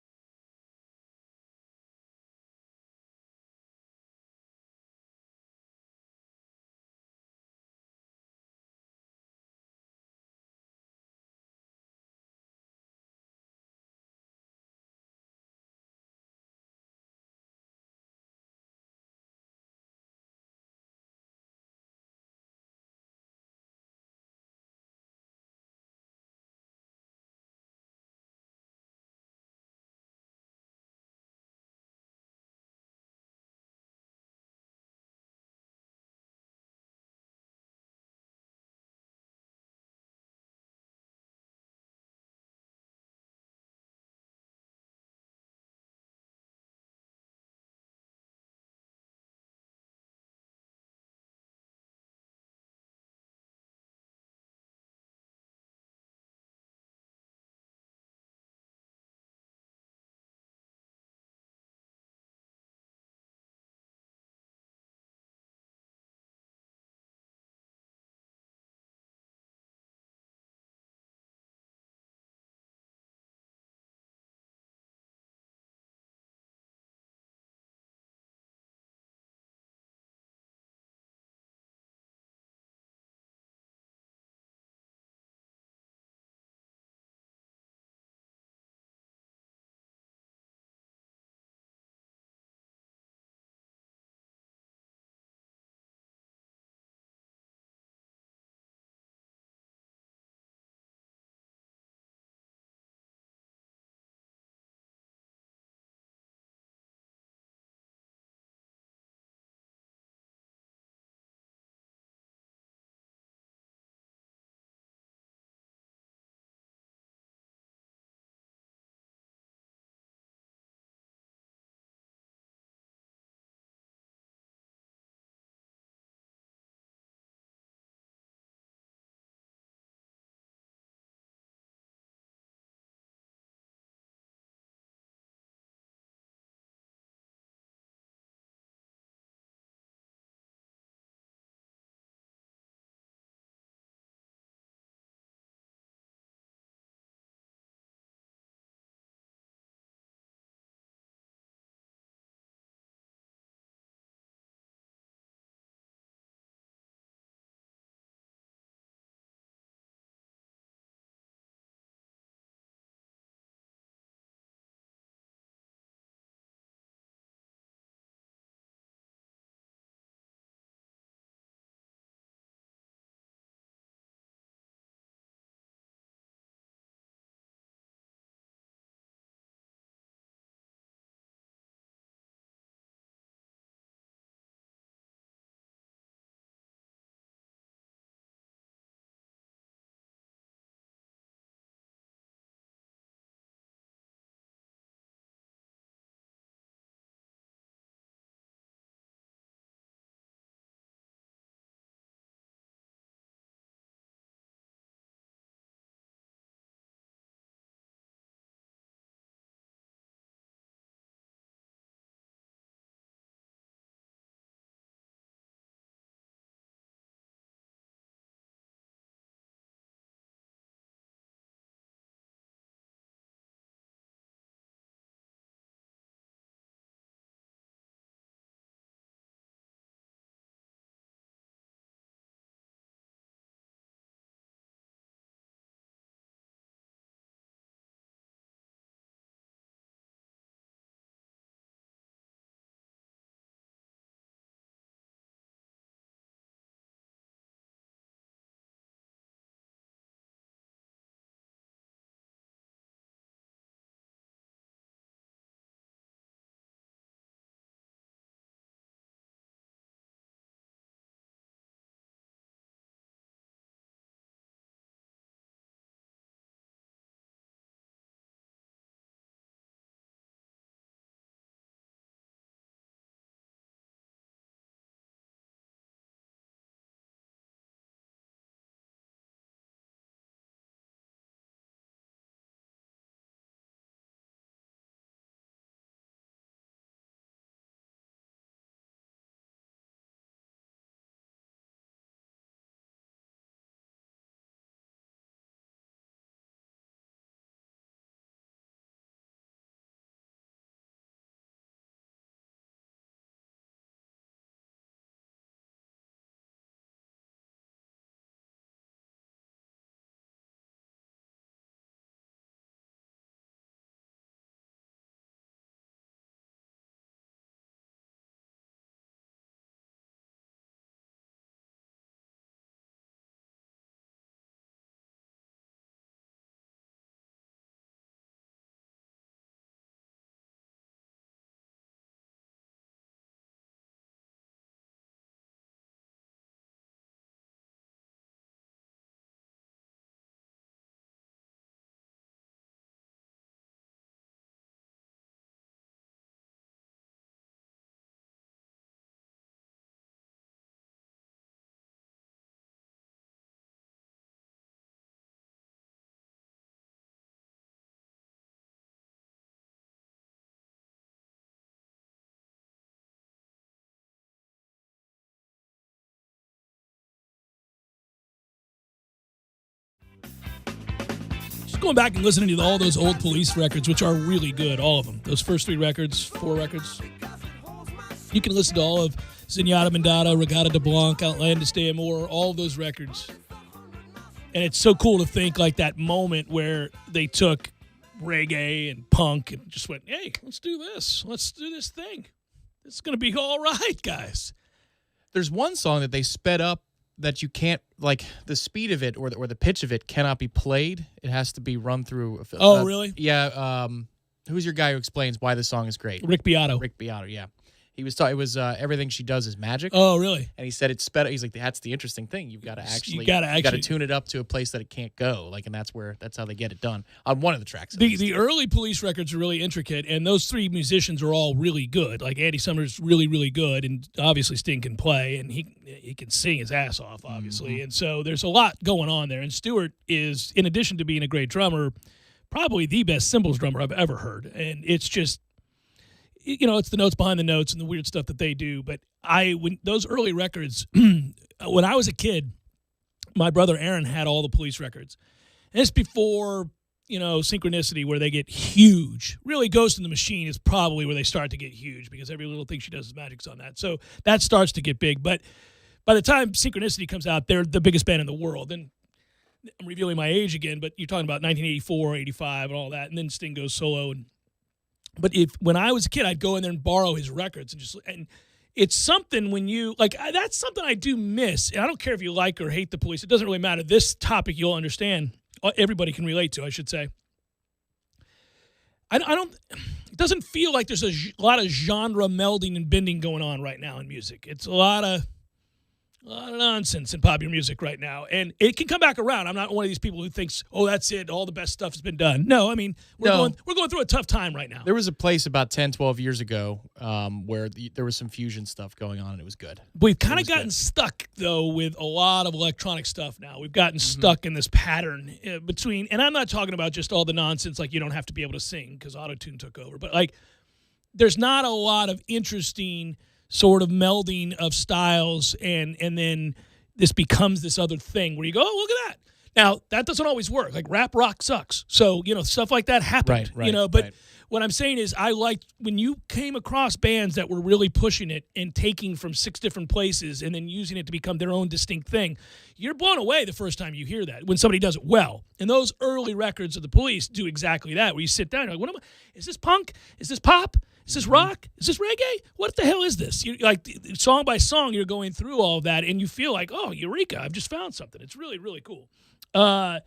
going back and listening to all those old Police records, which are really good, all of them. Those first 4 records. You can listen to all of Zenyatta Mandata, Regatta de Blanc, Outlandish Day Amore, all of those records. And it's so cool to think like that moment where they took reggae and punk and just went, hey, let's do this. Let's do this thing. It's going to be all right, guys. There's one song that they sped up that you can't, like, the speed of it or the pitch of it cannot be played. It has to be run through. Oh, really? Yeah. Who's your guy who explains why this song is great? Rick Beato. Rick Beato, yeah. He was talking. It was Everything She Does Is Magic. Oh, really? And he said it's sped. He's like, that's the interesting thing. You've got to You actually gotta tune it up to a place that it can't go. Like, and that's how they get it done on one of the tracks. The early Police records are really intricate, and those 3 musicians are all really good. Like Andy Summers, really, really good, and obviously Sting can play, and he can sing his ass off, obviously. And so there's a lot going on there. And Stewart is, in addition to being a great drummer, probably the best cymbals drummer I've ever heard. And it's just, it's the notes behind the notes and the weird stuff that they do. But when those early records, when I was a kid, my brother Aaron had all the Police records. And it's before, Synchronicity, where they get huge. Really, Ghost in the Machine is probably where they start to get huge because every little thing she does is magic's on that. So that starts to get big. But by the time Synchronicity comes out, they're the biggest band in the world. And I'm revealing my age again, but you're talking about 1984, 85, and all that. And then Sting goes solo. But when I was a kid, I'd go in there and borrow his records and it's something when you that's something I do miss. And I don't care if you like or hate the Police; it doesn't really matter. This topic you'll understand. Everybody can relate to, I should say. I don't. It doesn't feel like there's a lot of genre melding and bending going on right now in music. It's a lot of nonsense in popular music right now, and it can come back around. I'm not one of these people who thinks, "Oh, that's it. All the best stuff has been done." No, I mean we're going through a tough time right now. There was a place about 10, 12 years ago where there was some fusion stuff going on, and it was good. We've kind of gotten stuck though with a lot of electronic stuff now. We've gotten stuck in this pattern between, and I'm not talking about just all the nonsense like you don't have to be able to sing because auto-tune took over, but like there's not a lot of interesting sort of melding of styles, and then this becomes this other thing where you go, oh, look at that. Now, that doesn't always work. Like, rap rock sucks. So, stuff like that happened. Right. What I'm saying is I liked when you came across bands that were really pushing it and taking from 6 different places and then using it to become their own distinct thing. You're blown away the first time you hear that, when somebody does it well. And those early records of the Police do exactly that, where you sit down and you're like, is this punk? Is this pop? Is this rock? Is this reggae? What the hell is this? You like song by song, you're going through all of that, and you feel like, oh, eureka! I've just found something. It's really, really cool. I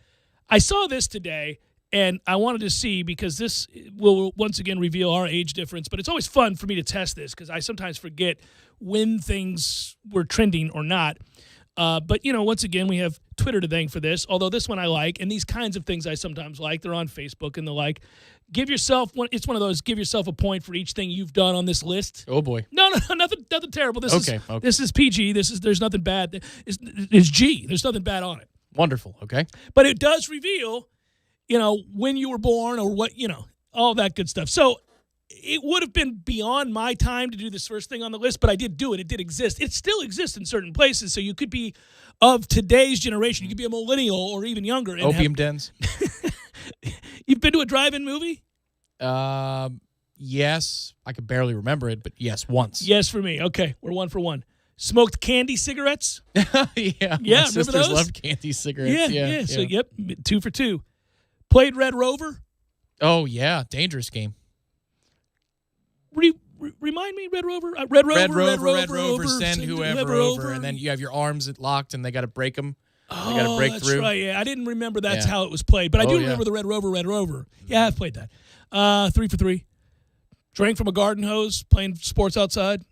saw this today, and I wanted to see because this will once again reveal our age difference. But it's always fun for me to test this because I sometimes forget when things were trending or not. But, once again, we have Twitter to thank for this, although this one I like, and these kinds of things I sometimes like. They're on Facebook and the like. Give yourself one. It's one of those, give yourself a point for each thing you've done on this list. Oh, boy. No, nothing terrible. This okay. This is PG. There's nothing bad. It's G. There's nothing bad on it. Wonderful, okay. But it does reveal, when you were born or what, all that good stuff. So it would have been beyond my time to do this first thing on the list, but I did do it. It did exist. It still exists in certain places. So you could be of today's generation. You could be a millennial or even younger. And Opium dens? You've been to a drive-in movie? Yes. I could barely remember it, but yes, once. Yes, for me. Okay, we're 1 for 1. Smoked candy cigarettes? Yeah. My sisters those? loved candy cigarettes. Yeah. So, 2 for 2. Played Red Rover? Oh, yeah. Dangerous game. Remind me, Red Rover? Red Rover, send whoever over. And then you have your arms locked, and they got to break them. They got to break that's through. Right. Yeah, I didn't remember that's how it was played, but I do remember the Red Rover. Yeah, I've played that. 3 for 3. Drank from a garden hose, playing sports outside.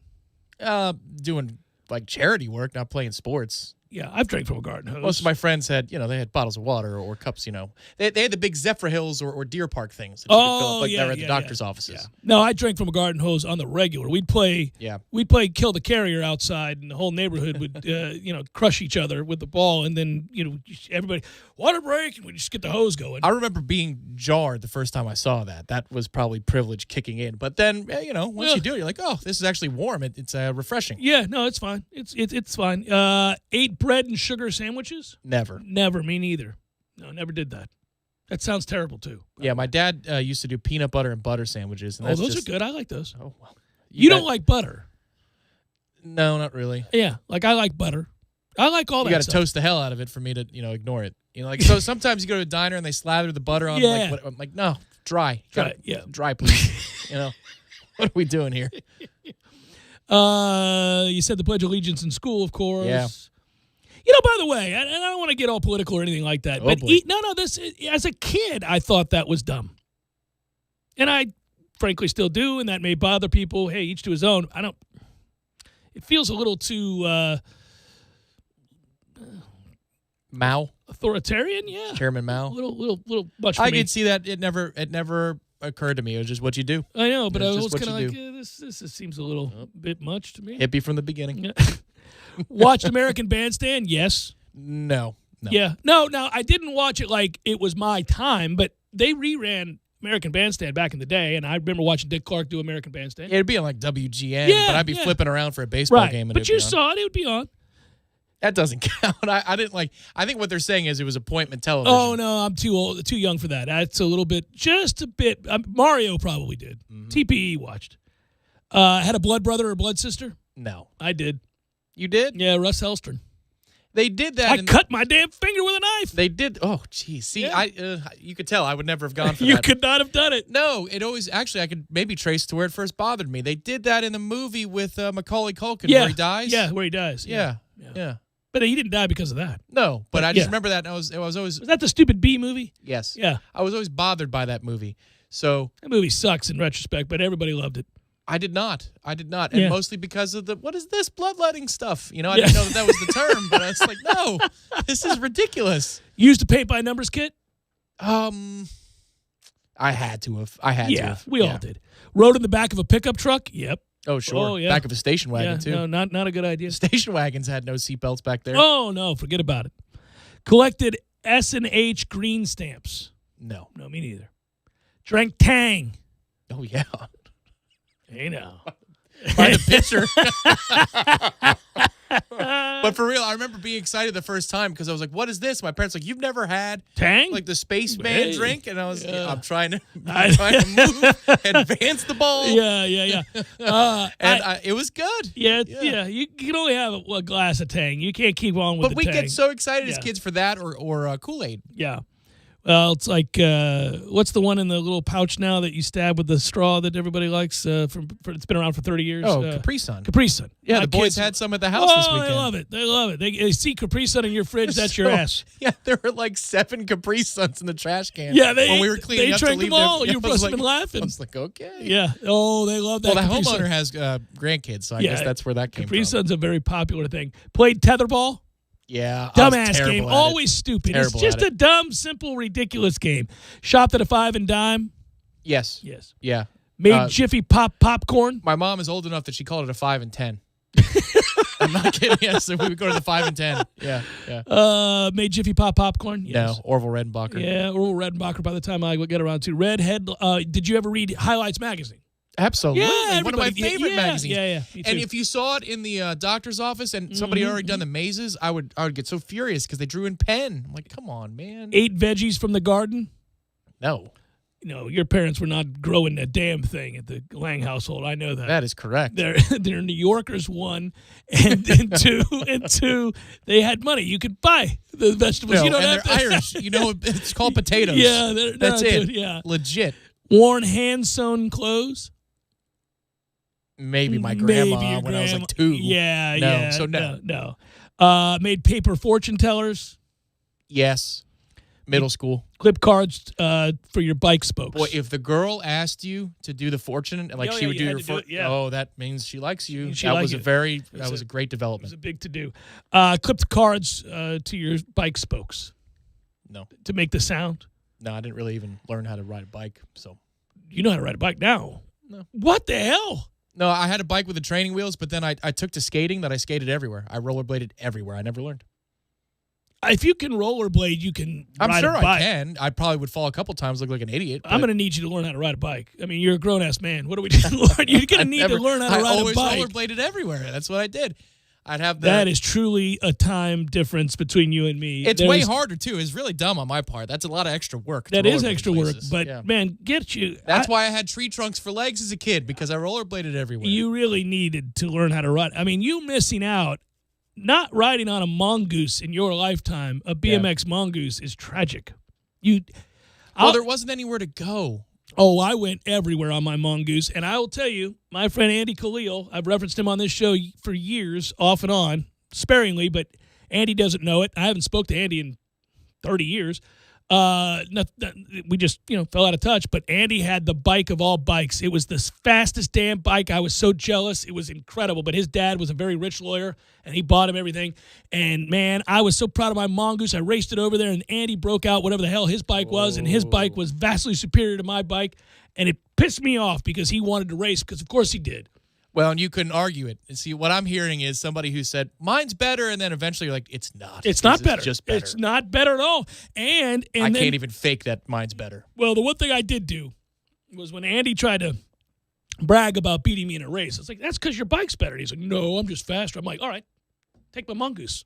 Doing like charity work, not playing sports. Yeah, I've drank from a garden hose. Most of my friends had, they had bottles of water or cups, They had the big Zephyr Hills or Deer Park things that you could fill up, like they were at the doctor's offices. Yeah. No, I drank from a garden hose on the regular. We'd play Kill the Carrier outside, and the whole neighborhood would, crush each other with the ball, and then, everybody, water break, and we'd just get the hose going. I remember being jarred the first time I saw that. That was probably privilege kicking in. But then, once you do it, you're like, oh, this is actually warm. It's refreshing. Yeah, no, it's fine. It's fine. 8 bread and sugar sandwiches? Never. Never. Me neither. No, never did that. That sounds terrible too. Yeah, my dad used to do peanut butter and butter sandwiches. And Oh, that's those just, are good. I like those. Oh, well. You don't like butter. No, not really. Yeah, like I like butter. I like all You that got to stuff. toast the hell out of it for me to, ignore it. Like so. Sometimes you go to a diner and they slather the butter on. Yeah. Like, I'm like, no, dry. Dry, yeah. dry, please. What are we doing here? You said the Pledge of Allegiance in school, of course. Yeah. By the way, and I don't want to get all political or anything like that, Oh, but boy. this as a kid, I thought that was dumb, and I frankly still do, and that may bother people. Hey, each to his own. I don't. It feels a little too Mao, authoritarian. Yeah, Chairman a Mao. little much for I me. could see that. It never occurred to me. It was just what you do. I know, but I It's was just what kind of you like, this seems a little bit much to me. Hippie from the beginning. Yeah. Watched American Bandstand? Yes. No. Yeah. No, I didn't watch it like it was my time, but they reran American Bandstand back in the day, and I remember watching Dick Clark do American Bandstand. It'd be on like WGN, Yeah, but I'd be yeah. flipping around for a baseball Right. game. And But it'd you be on. saw it. It would be on. That doesn't count. I didn't like. I think what they're saying is it was appointment television. Oh, no, I'm too old, too young for that. That's a little bit, just a bit. Mario probably did. Mm-hmm. TPE watched. Had a blood brother or blood sister? No, I did. you did. Yeah, Russ Hellstrom. They did that. I cut my damn finger with a knife. They did. Oh, geez. See, Yeah. you could tell I would never have gone for You that. could not have done it. No, it always actually I could maybe trace to where it first bothered me. They did that in the movie with Macaulay Culkin Yeah. where he dies. Yeah, where he dies. Yeah. But he didn't die because of that. No, but I Yeah. just remember that. And I was always Was that the stupid B movie? yes. Yeah. I was always bothered by that movie. So That movie sucks in retrospect, but everybody loved it. I did not, and Yeah. mostly because of the what is this bloodletting stuff? I Yeah. didn't know that was the term, but I was like, no, this is ridiculous. Used a paint by numbers kit? I had to have. I had to Yeah, have. we all did. Rode in the back of a pickup truck? Yep. Oh sure. Oh, yeah. Back of a station wagon Yeah, too. no, not a good idea. Station wagons had no seatbelts back there. Oh, no, forget about it. Collected S&H green stamps. No. No, me neither. Drank Tang. Oh yeah. Hey, now. By the picture. But for real, I remember being excited the first time because I was like, "What is this?" My parents were like, "You've never had Tang? like the spaceman Hey. drink?" And I was, Yeah. "I'm trying to move, advance the ball." Yeah. And it was good. Yeah. You can only have a glass of Tang. You can't keep on with But the we Tang. get so excited as Yeah. kids for that or Kool-Aid. Yeah. Well, it's like what's the one in the little pouch now that you stab with the straw that everybody likes? It's been around for 30 years. Capri Sun. Capri Sun. Yeah, My the boys kids- had some at the house this Oh, weekend. they love it. They love it. They see Capri Sun in your fridge. That's your So- ass. Yeah, there were like 7 Capri Suns in the trash can. Yeah, when we were cleaning they up to drank leave them all. Yeah, You I was must have like- been laughing. I was like, okay. Yeah. Oh, they love that. Well, the Capri homeowner Sun. has grandkids, so I Yeah, guess that's where that came Capri from. Sun's a very popular thing. Played tetherball. Yeah, I was Dumbass terrible game. at it. Always stupid. It's Terrible just at a dumb, simple, ridiculous game. Shopped at a 5 and dime. Yes. Yes. Yeah. Made Jiffy Pop popcorn. My mom is old enough that she called it a 5 and 10. I'm not kidding. Yes, so we would go to the 5 and 10. Yeah. Made Jiffy Pop popcorn. Yes. No, Orville Redenbacher. Yeah, Earl Redenbacher by the time I would get around to Redhead. Did you ever read Highlights Magazine? Absolutely. Yeah, One of my everybody- favorite yeah, magazines. yeah, me And too. if you saw it in the doctor's office and somebody had already done the mazes, I would get so furious because they drew in pen. I'm like, come on, man. 8 veggies from the garden. No, No, your parents were not growing a damn thing at the Lang household. I know that. that is correct. They're New Yorkers, one, and two, they had money. You could buy the vegetables. No, you don't and have they're to. Irish. You know, it's called potatoes. Yeah, That's it. Yeah, Legit. worn hand-sewn clothes. Maybe my grandma Maybe your when I was grandma- like 2. Yeah, No, yeah. so no. No. Made paper fortune tellers. Yes. Middle school. Clip cards for your bike spokes. Boy, if the girl asked you to do the fortune, and like Oh, she yeah, would you do had your to do it, yeah. oh, that means she likes you. She that liked was you. that was a great It was development. a big to-do. Clipped cards to your bike spokes No, to make the sound. no, I didn't really even learn how to ride a bike. So You know how to ride a bike now. No. What the hell? no, I had a bike with the training wheels, but then I took to skating. That I skated everywhere. I rollerbladed everywhere. I never learned. If you can rollerblade, you can I'm ride sure a bike. I can. I probably would fall a couple times, look like an idiot. I'm going to need you to learn how to ride a bike. I mean, you're a grown-ass man. What are we doing? You're going to need to learn how to ride a I always bike. rollerbladed everywhere. That's what I did. I'd have That is truly a time difference between you and me. It's way harder too. It's really dumb on my part. That's a lot of extra work. That is extra work, places. but Yeah. man, get you. That's why I had tree trunks for legs as a kid because I rollerbladed everywhere. You really needed to learn how to ride. I mean, you missing out, not riding on a mongoose in your lifetime, a BMX mongoose, is tragic. There wasn't anywhere to go. Oh, I went everywhere on my mongoose, and I will tell you, my friend Andy Khalil, I've referenced him on this show for years, off and on, sparingly, but Andy doesn't know it. I haven't spoke to Andy in 30 years. We just, fell out of touch, but Andy had the bike of all bikes. It was the fastest damn bike. I was so jealous. It was incredible, but his dad was a very rich lawyer, and he bought him everything. And, man, I was so proud of my mongoose. I raced it over there, and Andy broke out whatever the hell his bike was, and his bike was vastly superior to my bike, and it pissed me off because he wanted to race because, of course, he did. Well, and you couldn't argue it. And see, what I'm hearing is somebody who said, mine's better, and then eventually you're like, it's not. It's not better. It's just better. It's not better at all. And I can't even fake that mine's better. Well, the one thing I did do was when Andy tried to brag about beating me in a race, I was like, that's because your bike's better. And he's like, no, I'm just faster. I'm like, all right, take my mongoose.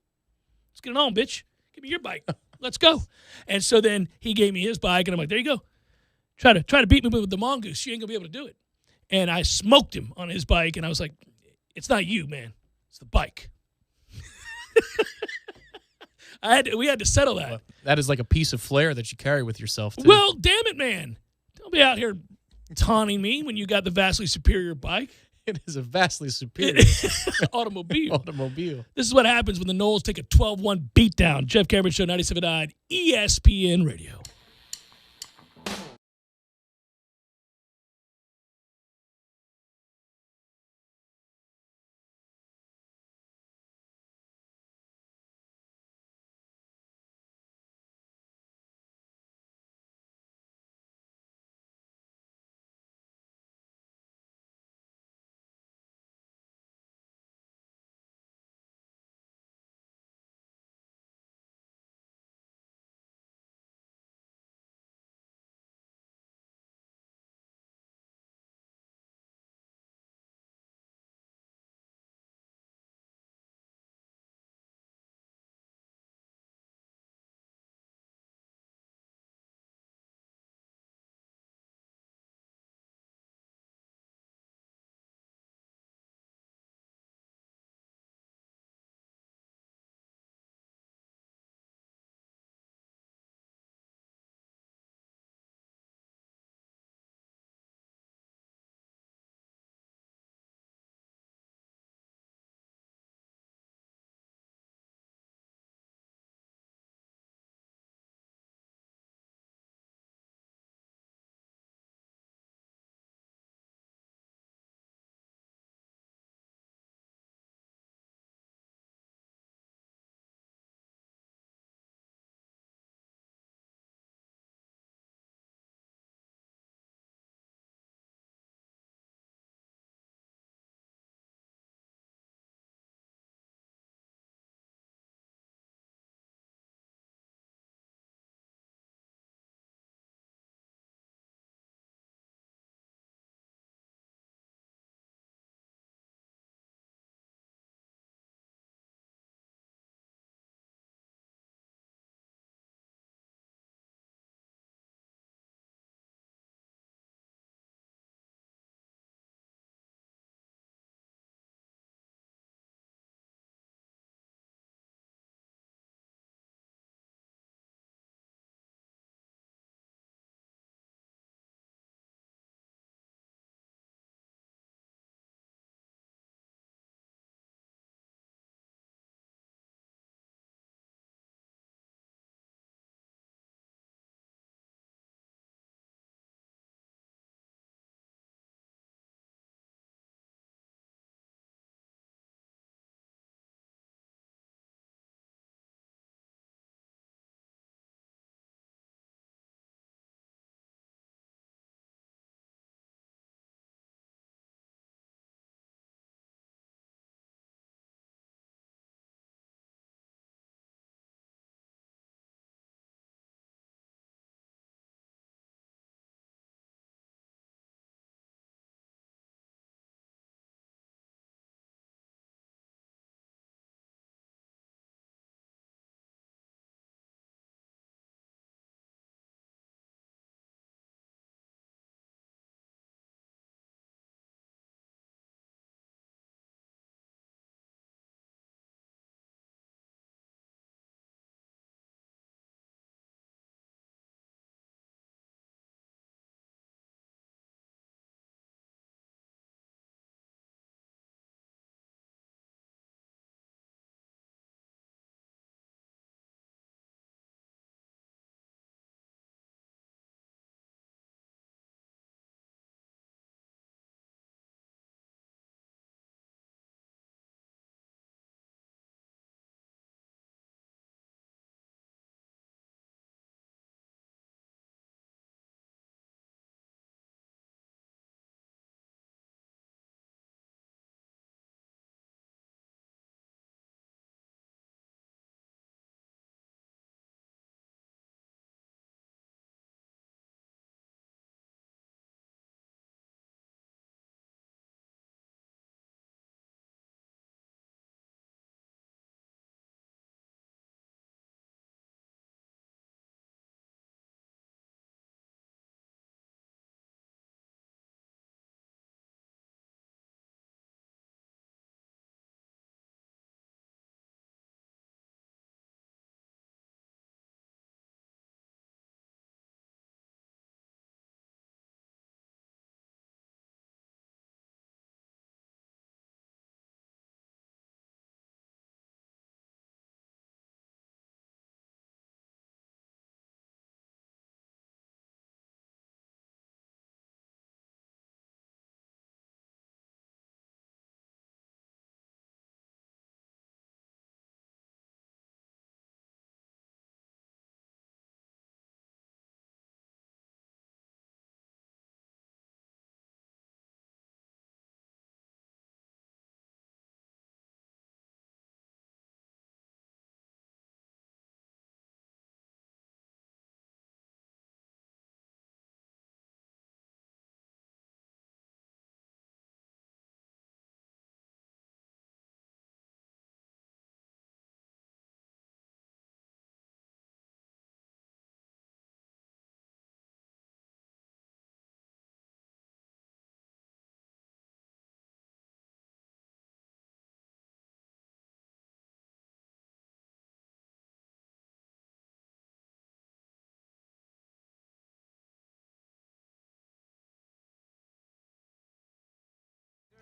Let's get it on, bitch. Give me your bike. Let's go. And so then he gave me his bike, and I'm like, there you go. Try to beat me with the mongoose. You ain't going to be able to do it. And I smoked him on his bike, and I was like, it's not you, man. It's the bike. We had to settle that. Well, that is like a piece of flair that you carry with yourself, too. Well, damn it, man. Don't be out here taunting me when you got the vastly superior bike. It is a vastly superior automobile. This is what happens when the Knowles take a 12-1 beatdown. Jeff Cameron Show, 97.9 ESPN Radio.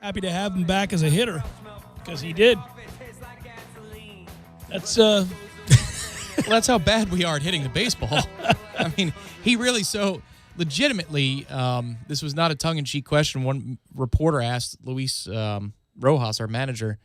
happy to have him back as a hitter because he did. That's Well, that's how bad we are at hitting the baseball. I mean, he really legitimately, this was not a tongue-in-cheek question. One reporter asked Luis Rojas, our manager,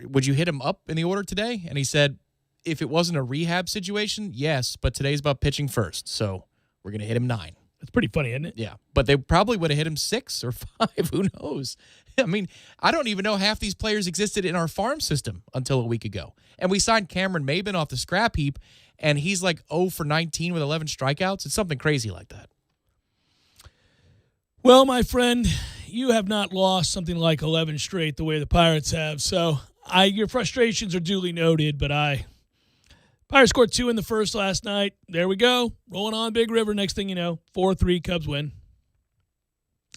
would you hit him up in the order today? And he said, if it wasn't a rehab situation, yes, but today's about pitching first, so we're going to hit him 9. That's pretty funny, isn't it? Yeah, but they probably would have hit him 6 or 5. Who knows? I mean, I don't even know half these players existed in our farm system until a week ago. And we signed Cameron Maben off the scrap heap, and he's like 0 for 19 with 11 strikeouts. It's something crazy like that. Well, my friend, you have not lost something like 11 straight the way the Pirates have. So your frustrations are duly noted, but Pirates scored 2 in the first last night. There we go. Rolling on Big River. Next thing you know, 4-3 Cubs win.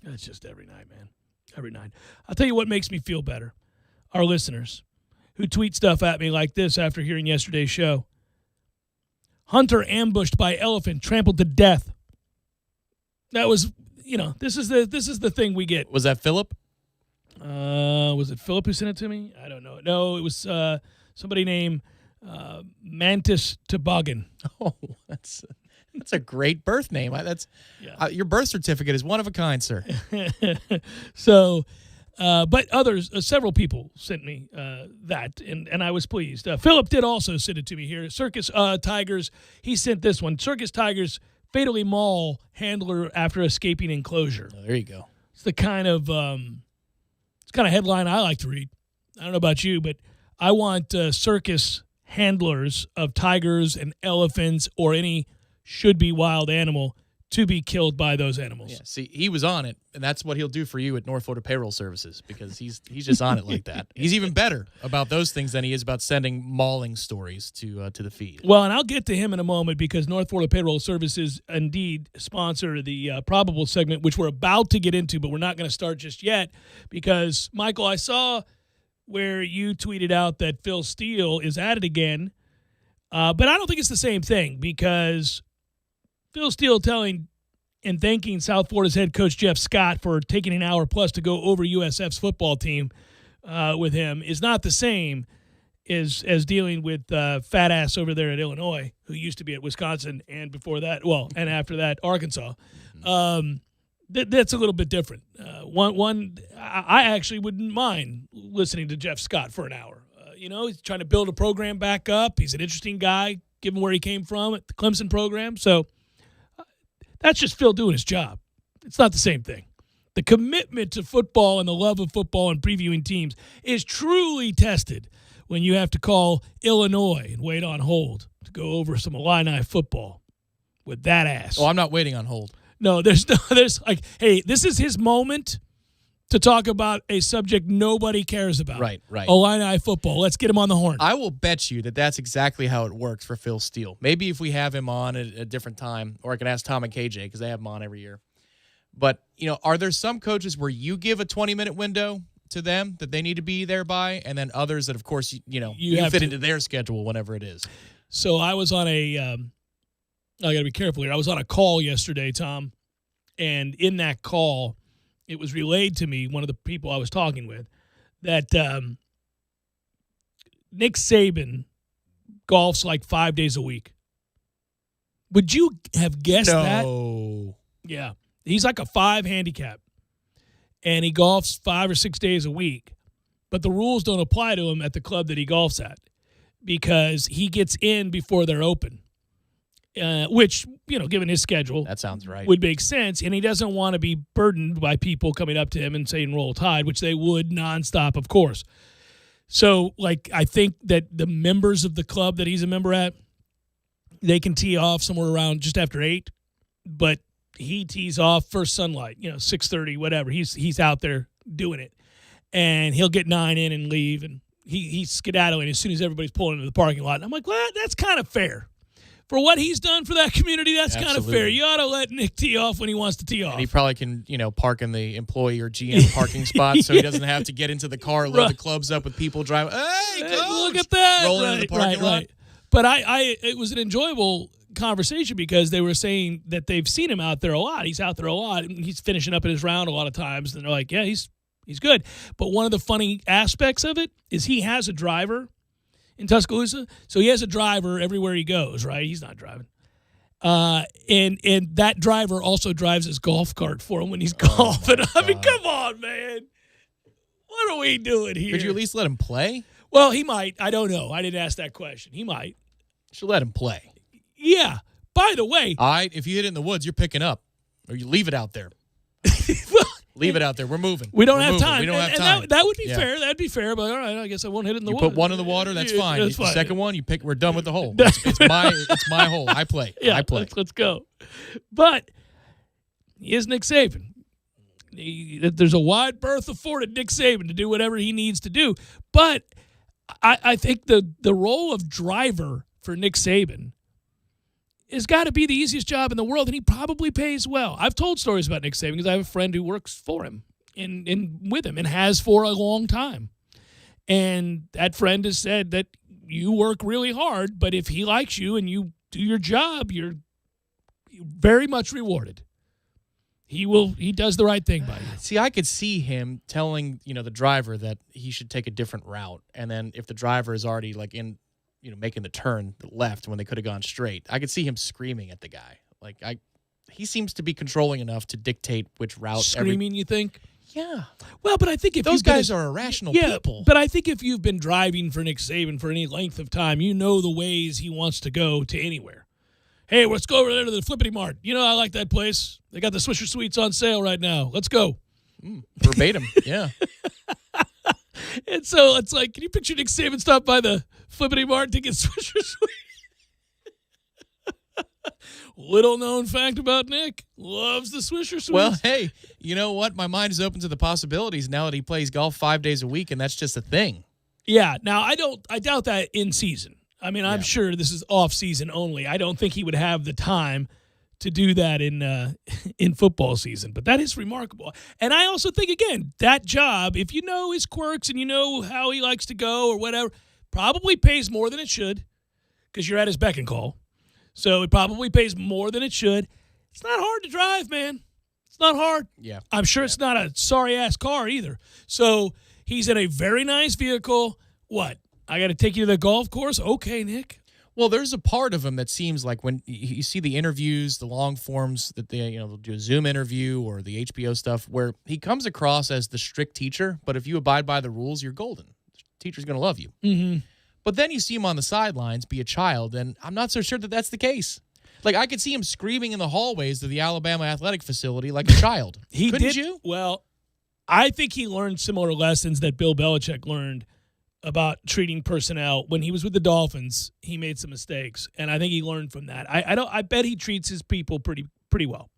That's just every night, man. Every night. I'll tell you what makes me feel better. Our listeners who tweet stuff at me like this after hearing yesterday's show. Hunter ambushed by elephant, trampled to death. That was, this is the thing we get. Was that Philip? Was it Philip who sent it to me? I don't know. No, it was somebody named Mantis Toboggan. Oh, that's a great birth name. Your birth certificate is one of a kind, sir. So, but others, several people sent me that, and I was pleased. Philip did also send it to me here. Circus Tigers, he sent this one. Circus Tigers fatally maul handler after escaping enclosure. Oh, there you go. It's the kind of headline I like to read. I don't know about you, but I want circus handlers of tigers and elephants or any should-be wild animal to be killed by those animals. Yeah, see, he was on it, and that's what he'll do for you at North Florida Payroll Services because he's just on it like that. He's even better about those things than he is about sending mauling stories to the feed. Well, and I'll get to him in a moment because North Florida Payroll Services indeed sponsor the probable segment, which we're about to get into, but we're not going to start just yet because, Michael, I saw where you tweeted out that Phil Steele is at it again, but I don't think it's the same thing because Phil Steele telling and thanking South Florida's head coach Jeff Scott for taking an hour plus to go over USF's football team with him is not the same as dealing with fat ass over there at Illinois, who used to be at Wisconsin and before that, and after that, Arkansas. That's a little bit different. I actually wouldn't mind listening to Jeff Scott for an hour. He's trying to build a program back up. He's an interesting guy, given where he came from at the Clemson program. So that's just Phil doing his job. It's not the same thing. The commitment to football and the love of football and previewing teams is truly tested when you have to call Illinois and wait on hold to go over some Illini football with that ass. Oh, I'm not waiting on hold. No, there's like, hey, this is his moment to talk about a subject nobody cares about. Right. Illini football. Let's get him on the horn. I will bet you that that's exactly how it works for Phil Steele. Maybe if we have him on at a different time, or I can ask Tom and KJ because they have him on every year. But, are there some coaches where you give a 20-minute window to them that they need to be there by, and then others that, of course, you fit into their schedule whenever it is? So I was on I got to be careful here. I was on a call yesterday, Tom, and in that call, it was relayed to me, one of the people I was talking with, that Nick Saban golfs like 5 days a week. Would you have guessed that? No. Yeah. He's like a 5 handicap, and he golfs 5 or 6 days a week. But the rules don't apply to him at the club that he golfs at because he gets in before they're open. Which, given his schedule, that sounds right, would make sense. And he doesn't want to be burdened by people coming up to him and saying roll tide, which they would nonstop, of course. So, I think that the members of the club that he's a member at, they can tee off somewhere around just after 8, but he tees off first sunlight, 6:30, whatever. He's out there doing it. And he'll get 9 in and leave, and he's skedaddling as soon as everybody's pulling into the parking lot. And I'm like, well, that's kind of fair. For what he's done for that community, that's kind of fair. You ought to let Nick tee off when he wants to tee off. And he probably can, park in the employee or GM parking spot so he doesn't have to get into the car, load the clubs up with people driving. Hey, coach! Look at that. Rolling into the parking lot. Right. But it was an enjoyable conversation because they were saying that they've seen him out there a lot. He's out there a lot. He's finishing up in his round a lot of times. And they're like, yeah, he's He's good. But one of the funny aspects of it is he has a driver in Tuscaloosa. So he has a driver everywhere he goes, right? He's not driving. And that driver also drives his golf cart for him when he's golfing. I mean, come on, man. What are we doing here? Could you at least let him play? Well, he might. I don't know. I didn't ask that question. He might. Should let him play. Yeah. By the way. All right, if you hit it in the woods, you're picking up. Or you leave it out there. Well, Leave it out there. We're moving. we don't We're have moving. time. We don't have And time. that would be Yeah. fair. That'd be fair. But all right, I guess I won't hit it in the You water. put one in the water, that's Yeah, fine. that's The fine. second one, we're done with the hole. It's my hole. I play. Yeah, I play. Let's go. But he is Nick Saban. There's a wide berth afforded Nick Saban to do whatever he needs to do. But I think the role of driver for Nick Saban has got to be the easiest job in the world, and he probably pays well. I've told stories about Nick Saban because I have a friend who works for him and with him and has for a long time. And that friend has said that you work really hard, but if he likes you and you do your job, you're very much rewarded. He does the right thing by you. See, I could see him telling, the driver that he should take a different route. And then if the driver is already making the turn left when they could have gone straight, I could see him screaming at the guy. He seems to be controlling enough to dictate which route. Screaming, you think? Yeah. Well, but I think if Those you've been guys are irrational yeah, people. but I think if you've been driving for Nick Saban for any length of time, you know the ways he wants to go to anywhere. Hey, let's go over there to the Flippity Mart. I like that place. They got the Swisher Sweets on sale right now. Let's go. Verbatim, yeah. And so it's like, can you picture Nick Saban stop by the Flippity Mart to get Swisher Sweets? Little known fact about Nick, loves the Swisher Sweets. Well, hey, you know what? My mind is open to the possibilities now that he plays golf 5 days a week, and that's just a thing. Yeah. Now, I doubt that in season. I mean, I'm sure this is off season only. I don't think he would have the time to do that in football season. But that is remarkable. And I also think, again, that job, if you know his quirks and you know how he likes to go or whatever, probably pays more than it should because you're at his beck and call. So it probably pays more than it should. It's not hard to drive, man. It's not hard. Yeah. I'm sure it's not a sorry-ass car either. So he's in a very nice vehicle. What? I got to take you to the golf course? Okay, Nick. Well, there's a part of him that seems like when you see the interviews, the long forms that they'll do a Zoom interview or the HBO stuff where he comes across as the strict teacher, but if you abide by the rules, you're golden. The teacher's going to love you. Mm-hmm. But then you see him on the sidelines be a child, and I'm not so sure that that's the case. I could see him screaming in the hallways of the Alabama athletic facility like a child. Couldn't you? Well, I think he learned similar lessons that Bill Belichick learned about treating personnel. When he was with the Dolphins, he made some mistakes, and I think he learned from that. I bet he treats his people pretty well.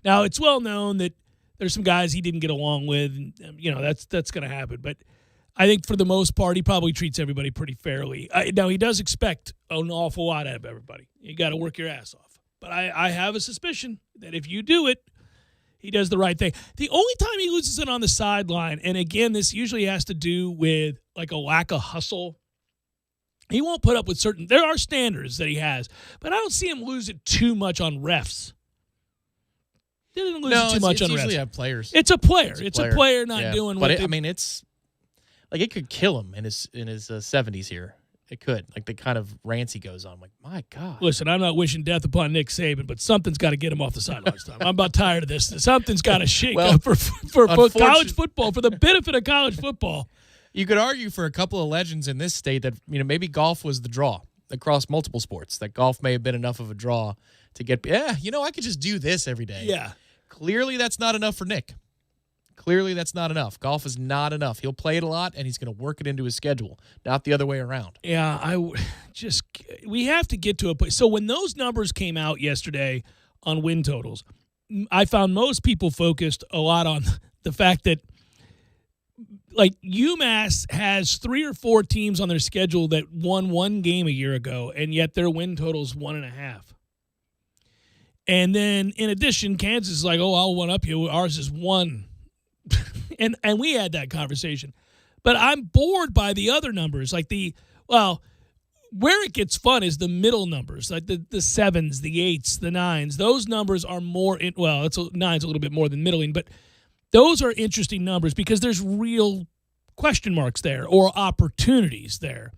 Now, it's well known that there's some guys he didn't get along with, and, that's going to happen. But I think for the most part, he probably treats everybody pretty fairly. Now, he does expect an awful lot out of everybody. You got to work your ass off. But I have a suspicion that if you do it, he does the right thing. The only time he loses it on the sideline, and again, this usually has to do with a lack of hustle. He won't put up with there are standards that he has, but I don't see him lose it too much on refs. He doesn't lose it too much on refs. It's usually have players. It's a player. It's a player not doing what it's it could kill him in his 70s here. It could. The kind of rants he goes on. I'm like, my God. Listen, I'm not wishing death upon Nick Saban, but something's got to get him off the sidelines. I'm about tired of this. Something's got to shake up for college football, for the benefit of college football. You could argue for a couple of legends in this state that maybe golf was the draw across multiple sports. That golf may have been enough of a draw to get. Yeah, I could just do this every day. Yeah. Clearly, that's not enough for Nick. Clearly, that's not enough. Golf is not enough. He'll play it a lot, and he's going to work it into his schedule, not the other way around. Yeah, we have to get to a place. So when those numbers came out yesterday on win totals, I found most people focused a lot on the fact that UMass has 3 or 4 teams on their schedule that won one game a year ago, and yet their win total is 1.5. And then in addition, Kansas is like, oh, I'll one up you. Ours is 1. and we had that conversation. But I'm bored by the other numbers. Where it gets fun is the middle numbers, like the 7s, the 8s, the 9s. Those numbers are more, 9's a little bit more than middling, but Those are interesting numbers because there's real question marks there or opportunities there.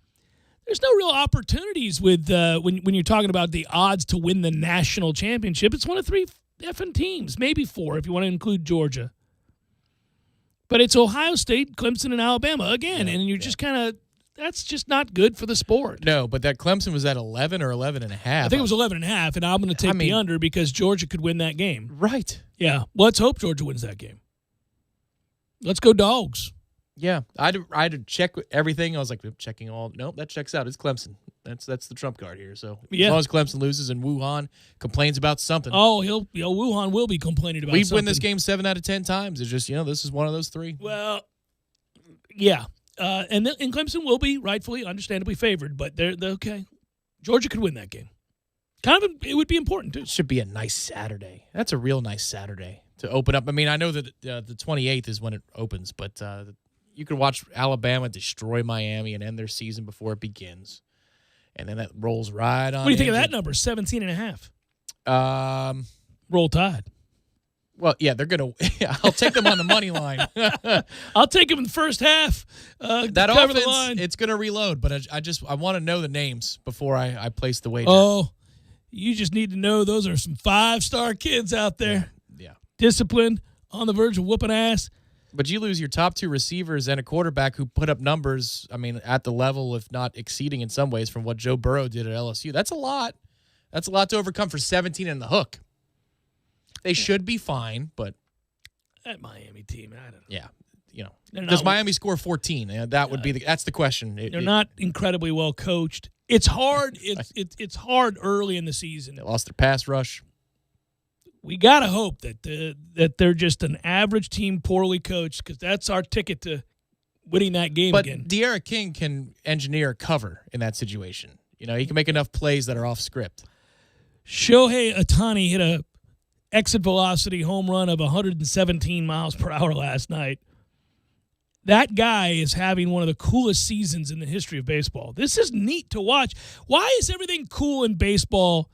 There's no real opportunities with when you're talking about the odds to win the national championship. It's one of 3 effing teams, maybe 4 if you want to include Georgia. But it's Ohio State, Clemson, and Alabama again, and you're just kind of that's just not good for the sport. No, but that Clemson was at 11 or 11.5. I think it was 11.5, and I'm going to take the under because Georgia could win that game. Right. Yeah. Let's hope Georgia wins that game. Let's go Dogs. Yeah, I had to check everything. I was like, checking all. Nope, that checks out. It's Clemson. That's the trump card here. So as long as Clemson loses and Wuhan complains about something. Oh, Wuhan will be complaining about something. We win this game 7 out of 10 times. It's just, this is one of those 3. Well, yeah. And Clemson will be rightfully, understandably favored, but they're okay. Georgia could win that game. It would be important, too. It should be a nice Saturday. That's a real nice Saturday to open up. I mean, I know that the 28th is when it opens, but you could watch Alabama destroy Miami and end their season before it begins. And then that rolls right on. What do you think of that number? 17.5. Roll Tide. Well, yeah, they're going to – I'll take them on the money line. I'll take them in the first half. That cover offense, the line. It's going to reload, but I want to know the names before I place the wager. Oh, you just need to know those are some 5-star kids out there. Yeah. Disciplined, on the verge of whooping ass. But you lose your top 2 receivers and a quarterback who put up numbers, I mean, at the level, if not exceeding in some ways, from what Joe Burrow did at LSU. That's a lot. That's a lot to overcome for 17 in the hook. They should be fine, but that Miami team, I don't know. Yeah, Does Miami score 14? That would be that's the question. They're not incredibly well coached. It's hard. It's hard early in the season. They lost their pass rush. We gotta hope that they're just an average team, poorly coached, because that's our ticket to winning that game again. But De'Ara King can engineer a cover in that situation. He can make enough plays that are off script. Shohei Ohtani hit a exit velocity home run of 117 miles per hour last night. That guy is having one of the coolest seasons in the history of baseball. This is neat to watch. Why is everything cool in baseball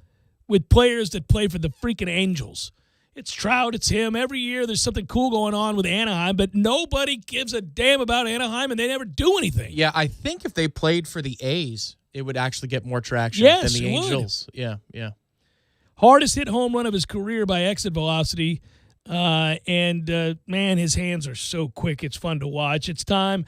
with players that play for the freaking Angels? It's Trout, it's him. Every year there's something cool going on with Anaheim, but nobody gives a damn about Anaheim, and they never do anything. Yeah, I think if they played for the A's, it would actually get more traction than the Angels. Would. Yeah. Hardest hit home run of his career by exit velocity. Man, his hands are so quick. It's fun to watch. It's time.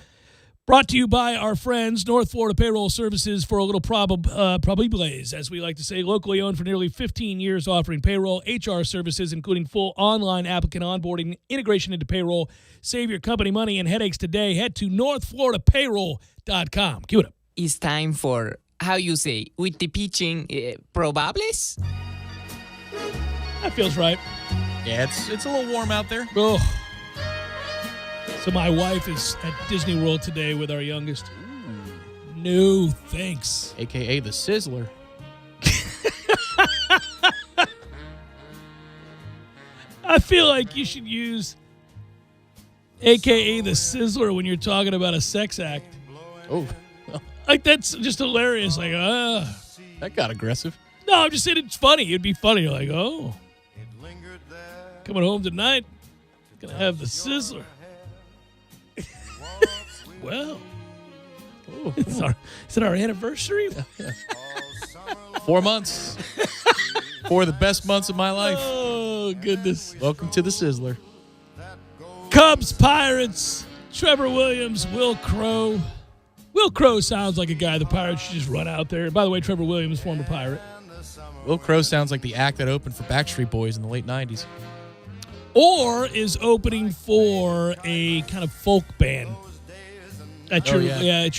Brought to you by our friends, North Florida Payroll Services, for a little Probables, as we like to say, locally owned for nearly 15 years, offering payroll, HR services, including full online applicant onboarding, integration into payroll. Save your company money and headaches today. Head to northfloridapayroll.com. Cue it up. It's time for, how you say, with the pitching, probables? That feels right. Yeah, it's a little warm out there. Oh. So my wife is at Disney World today with our youngest. Ooh. No, thanks. AKA the Sizzler. I feel like you should use AKA the Sizzler when you're talking about a sex act. Oh. Like, that's just hilarious. Like, that got aggressive. No, I'm just saying it's funny. It'd be funny. You're like, oh. Coming home tonight, gonna have the Sizzler. Well, is it our anniversary? 4 months. 4 of the best months of my life. Oh, goodness. Welcome to the Sizzler. Cubs, Pirates, Trevor Williams, Will Crow. Will Crow sounds like a guy the Pirates should just run out there. By the way, Trevor Williams, former Pirate. Will Crow sounds like the act that opened for Backstreet Boys in the late 90s. Or is opening for a kind of folk band at your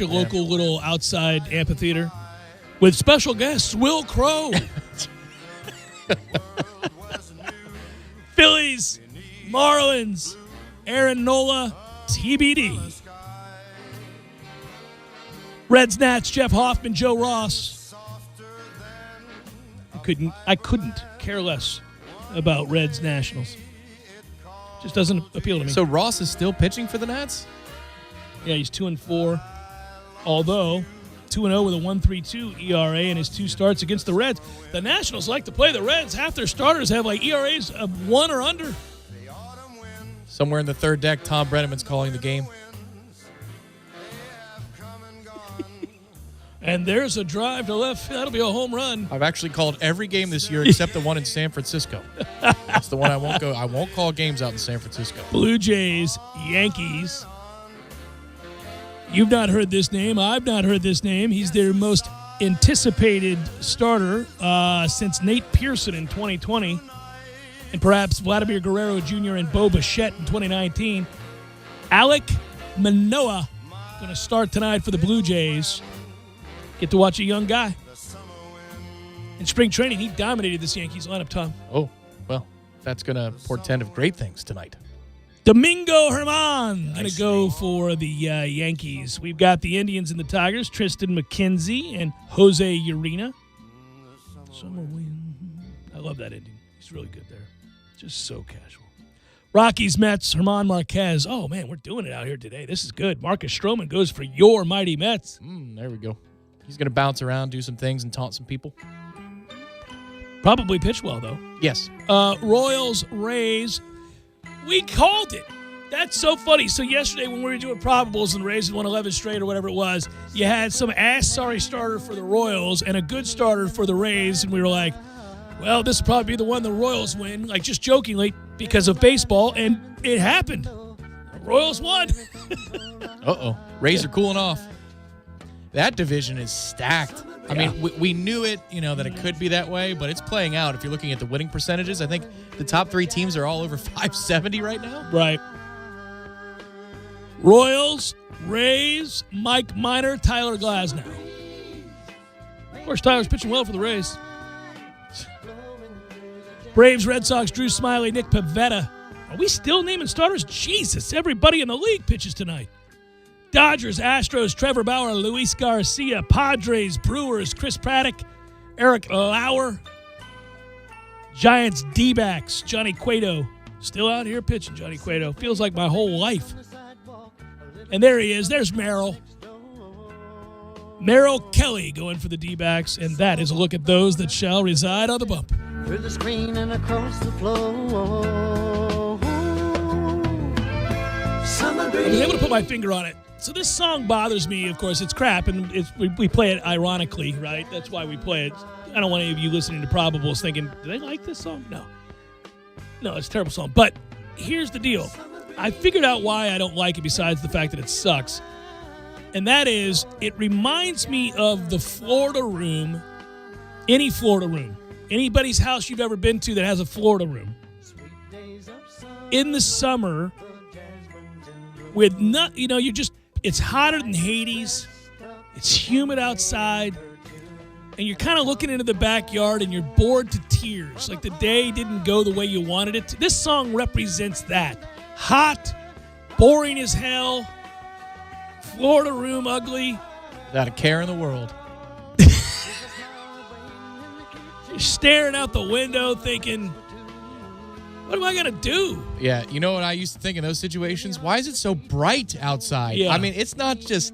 local little outside amphitheater with special guests Will Crow. Phillies, Marlins, Aaron Nola, TBD. Reds, Nats, Jeff Hoffman, Joe Ross. I couldn't care less about Reds Nationals. Just doesn't appeal to me. So Ross is still pitching for the Nats? Yeah, he's 2-4. Although 2-0 with a 1.32 ERA in his 2 starts against the Reds. The Nationals like to play the Reds. Half their starters have like ERAs of 1 or under. Somewhere in the third deck, Tom Brenneman's calling the game. And there's a drive to left. That'll be a home run. I've actually called every game this year except the one in San Francisco. That's the one I won't go. I won't call games out in San Francisco. Blue Jays, Yankees. You've not heard this name. I've not heard this name. He's their most anticipated starter since Nate Pearson in 2020, and perhaps Vladimir Guerrero Jr. and Bo Bichette in 2019. Alek Manoah going to start tonight for the Blue Jays. Get to watch a young guy. In spring training, he dominated this Yankees lineup, Tom. Oh, well, that's going to portend of great things tonight. Domingo Germán going to go for the Yankees. We've got the Indians and the Tigers, Tristan McKenzie and Jose Urena. Summer wind. I love that Indian. He's really good there. Just so casual. Rockies, Mets, Germán Marquez. Oh, man, we're doing it out here today. This is good. Marcus Stroman goes for your mighty Mets. There we go. He's going to bounce around, do some things, and taunt some people. Probably pitch well, though. Yes. Royals, Rays. We called it. That's so funny. So yesterday when we were doing probables and Rays had won 11 straight or whatever it was, you had some ass-sorry starter for the Royals and a good starter for the Rays, and we were like, well, this will probably be the one the Royals win, like just jokingly, because of baseball, and it happened. The Royals won. Uh-oh. Rays are cooling off. That division is stacked. I mean, we knew it, that it could be that way, but it's playing out. If you're looking at the winning percentages, I think the top 3 teams are all over 570 right now. Right. Royals, Rays, Mike Minor, Tyler Glasnow. Of course, Tyler's pitching well for the Rays. Braves, Red Sox, Drew Smiley, Nick Pivetta. Are we still naming starters? Jesus, everybody in the league pitches tonight. Dodgers, Astros, Trevor Bauer, Luis Garcia, Padres, Brewers, Chris Paddock, Eric Lauer, Giants, D-backs, Johnny Cueto. Still out here pitching, Johnny Cueto. Feels like my whole life. And there he is. There's Merrill. Merrill Kelly going for the D-backs, and that is a look at those that shall reside on the bump. Through the screen and across the floor. I was able to put my finger on it. So this song bothers me, of course. It's crap, and we play it ironically, right? That's why we play it. I don't want any of you listening to Probables thinking, do they like this song? No, it's a terrible song. But here's the deal. I figured out why I don't like it besides the fact that it sucks. And that is, it reminds me of the Florida room, any Florida room, anybody's house you've ever been to that has a Florida room. In the summer, with it's hotter than Hades, it's humid outside, and you're kind of looking into the backyard and you're bored to tears, like the day didn't go the way you wanted it to. This song represents that. Hot, boring as hell, Florida room ugly. Without a care in the world. You're staring out the window thinking, what am I going to do? Yeah, you know what I used to think in those situations? Why is it so bright outside? Yeah. I mean, it's not just,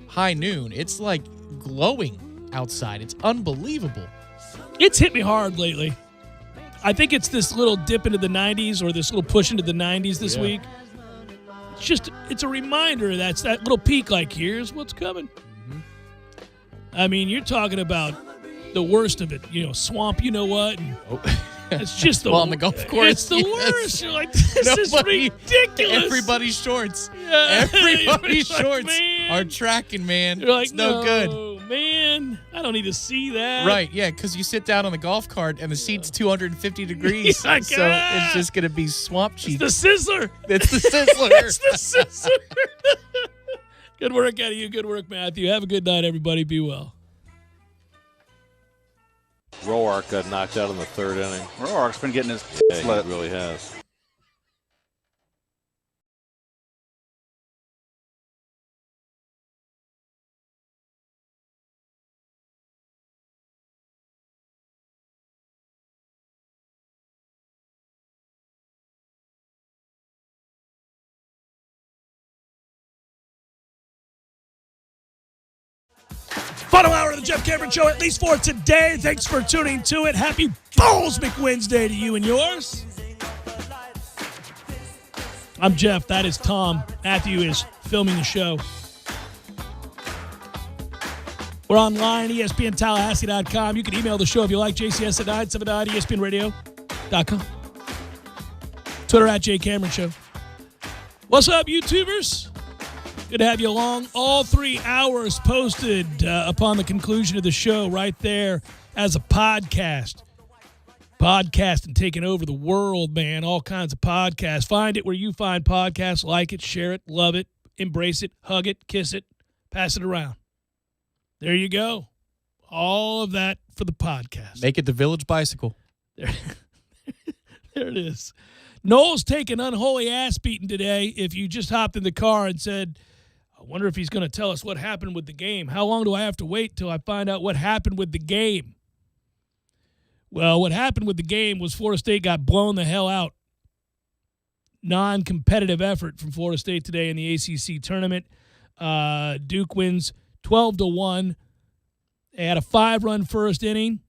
high noon. It's like glowing outside. It's unbelievable. It's hit me hard lately. I think it's this little dip into the 90s or this little push into the 90s this week. It's a reminder that's that little peak, like, here's what's coming. Mm-hmm. I mean, you're talking about the worst of it. Swamp, you know what? And it's just the on the golf course. It's the worst. You're like, this is ridiculous. Everybody's shorts. Yeah. Everybody's Like, shorts man. are tracking, man. You're like, it's no good. Man, I don't need to see that. Right, yeah, because you sit down on the golf cart and the seat's 250 degrees. Yeah, so it's just going to be swamp cheeks. It's the sizzler. It's the sizzler. It's the sizzler. Good work out of you. Good work, Matthew. Have a good night, everybody. Be well. Roark got knocked out in the third inning. Roark's been getting his Yeah, slit. he really has. Final hour of the Jeff Cameron Show, at least for today. Thanks for tuning to it. Happy Balls McWednesday to you and yours. I'm Jeff. That is Tom. Matthew is filming the show. We're online, ESPNTallahassee.com. You can email the show if you like, JCS at 979 ESPNRadio.com. Twitter at JCameron Show. What's up, YouTubers? Good to have you along. All 3 hours posted upon the conclusion of the show right there as a podcast. Podcasting taking over the world, man. All kinds of podcasts. Find it where you find podcasts. Like it, share it, love it, embrace it, hug it, kiss it, pass it around. There you go. All of that for the podcast. Make it the Village Bicycle. There it is. Noel's taking unholy ass beating today. If you just hopped in the car and said, I wonder if he's going to tell us what happened with the game. How long do I have to wait till I find out what happened with the game? Well, what happened with the game was Florida State got blown the hell out. Non-competitive effort from Florida State today in the ACC tournament. Duke wins 12-1. They had a 5-run first inning,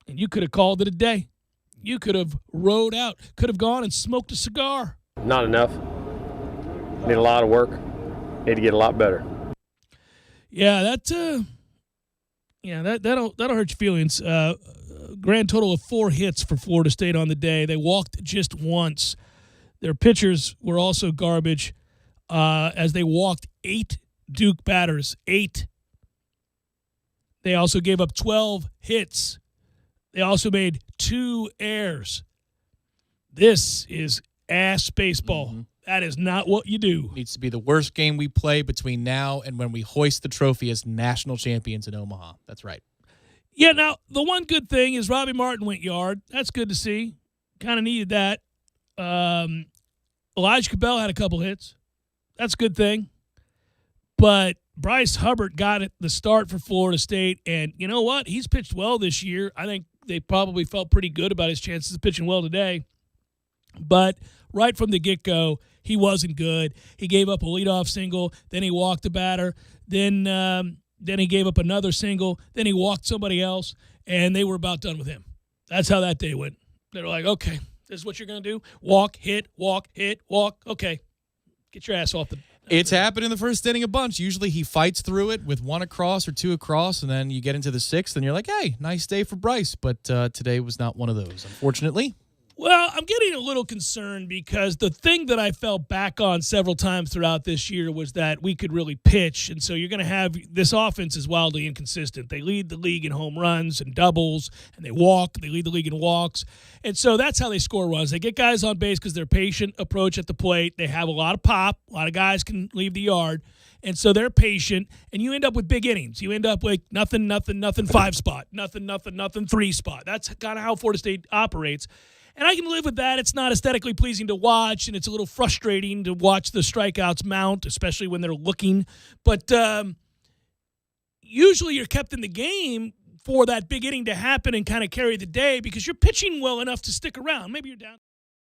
and you could have called it a day. You could have rode out, could have gone and smoked a cigar. Not enough. Need a lot of work. Need to get a lot better. Yeah, that'll hurt your feelings. Grand total of 4 hits for Florida State on the day. They walked just once. Their pitchers were also garbage as they walked 8 Duke batters. 8. They also gave up 12 hits. They also made 2 errors. This is ass baseball. Mm-hmm. That is not what you do. Needs to be the worst game we play between now and when we hoist the trophy as national champions in Omaha. That's right. Yeah, now, the one good thing is Robbie Martin went yard. That's good to see. Kind of needed that. Elijah Cabell had a couple hits. That's a good thing. But Bryce Hubbard got the start for Florida State, and you know what? He's pitched well this year. I think they probably felt pretty good about his chances of pitching well today. But right from the get-go, he wasn't good. He gave up a leadoff single. Then he walked the batter. Then he gave up another single. Then he walked somebody else, and they were about done with him. That's how that day went. They were like, okay, this is what you're going to do? Walk, hit, walk, hit, walk. Okay, get your ass off the... It's happened in the first inning a bunch. Usually he fights through it with 1 across or 2 across, and then you get into the 6th, and you're like, hey, nice day for Bryce. But today was not one of those, unfortunately. Well, I'm getting a little concerned because the thing that I fell back on several times throughout this year was that we could really pitch. And so you're going to have this offense is wildly inconsistent. They lead the league in home runs and doubles, and they walk. They lead the league in walks. And so that's how they score runs. They get guys on base because they're patient approach at the plate. They have a lot of pop. A lot of guys can leave the yard. And so they're patient, and you end up with big innings. You end up with nothing, 5 spot, nothing, 3 spot. That's kind of how Florida State operates. And I can live with that. It's not aesthetically pleasing to watch, and it's a little frustrating to watch the strikeouts mount, especially when they're looking. But usually you're kept in the game for that big inning to happen and kind of carry the day because you're pitching well enough to stick around. Maybe you're down.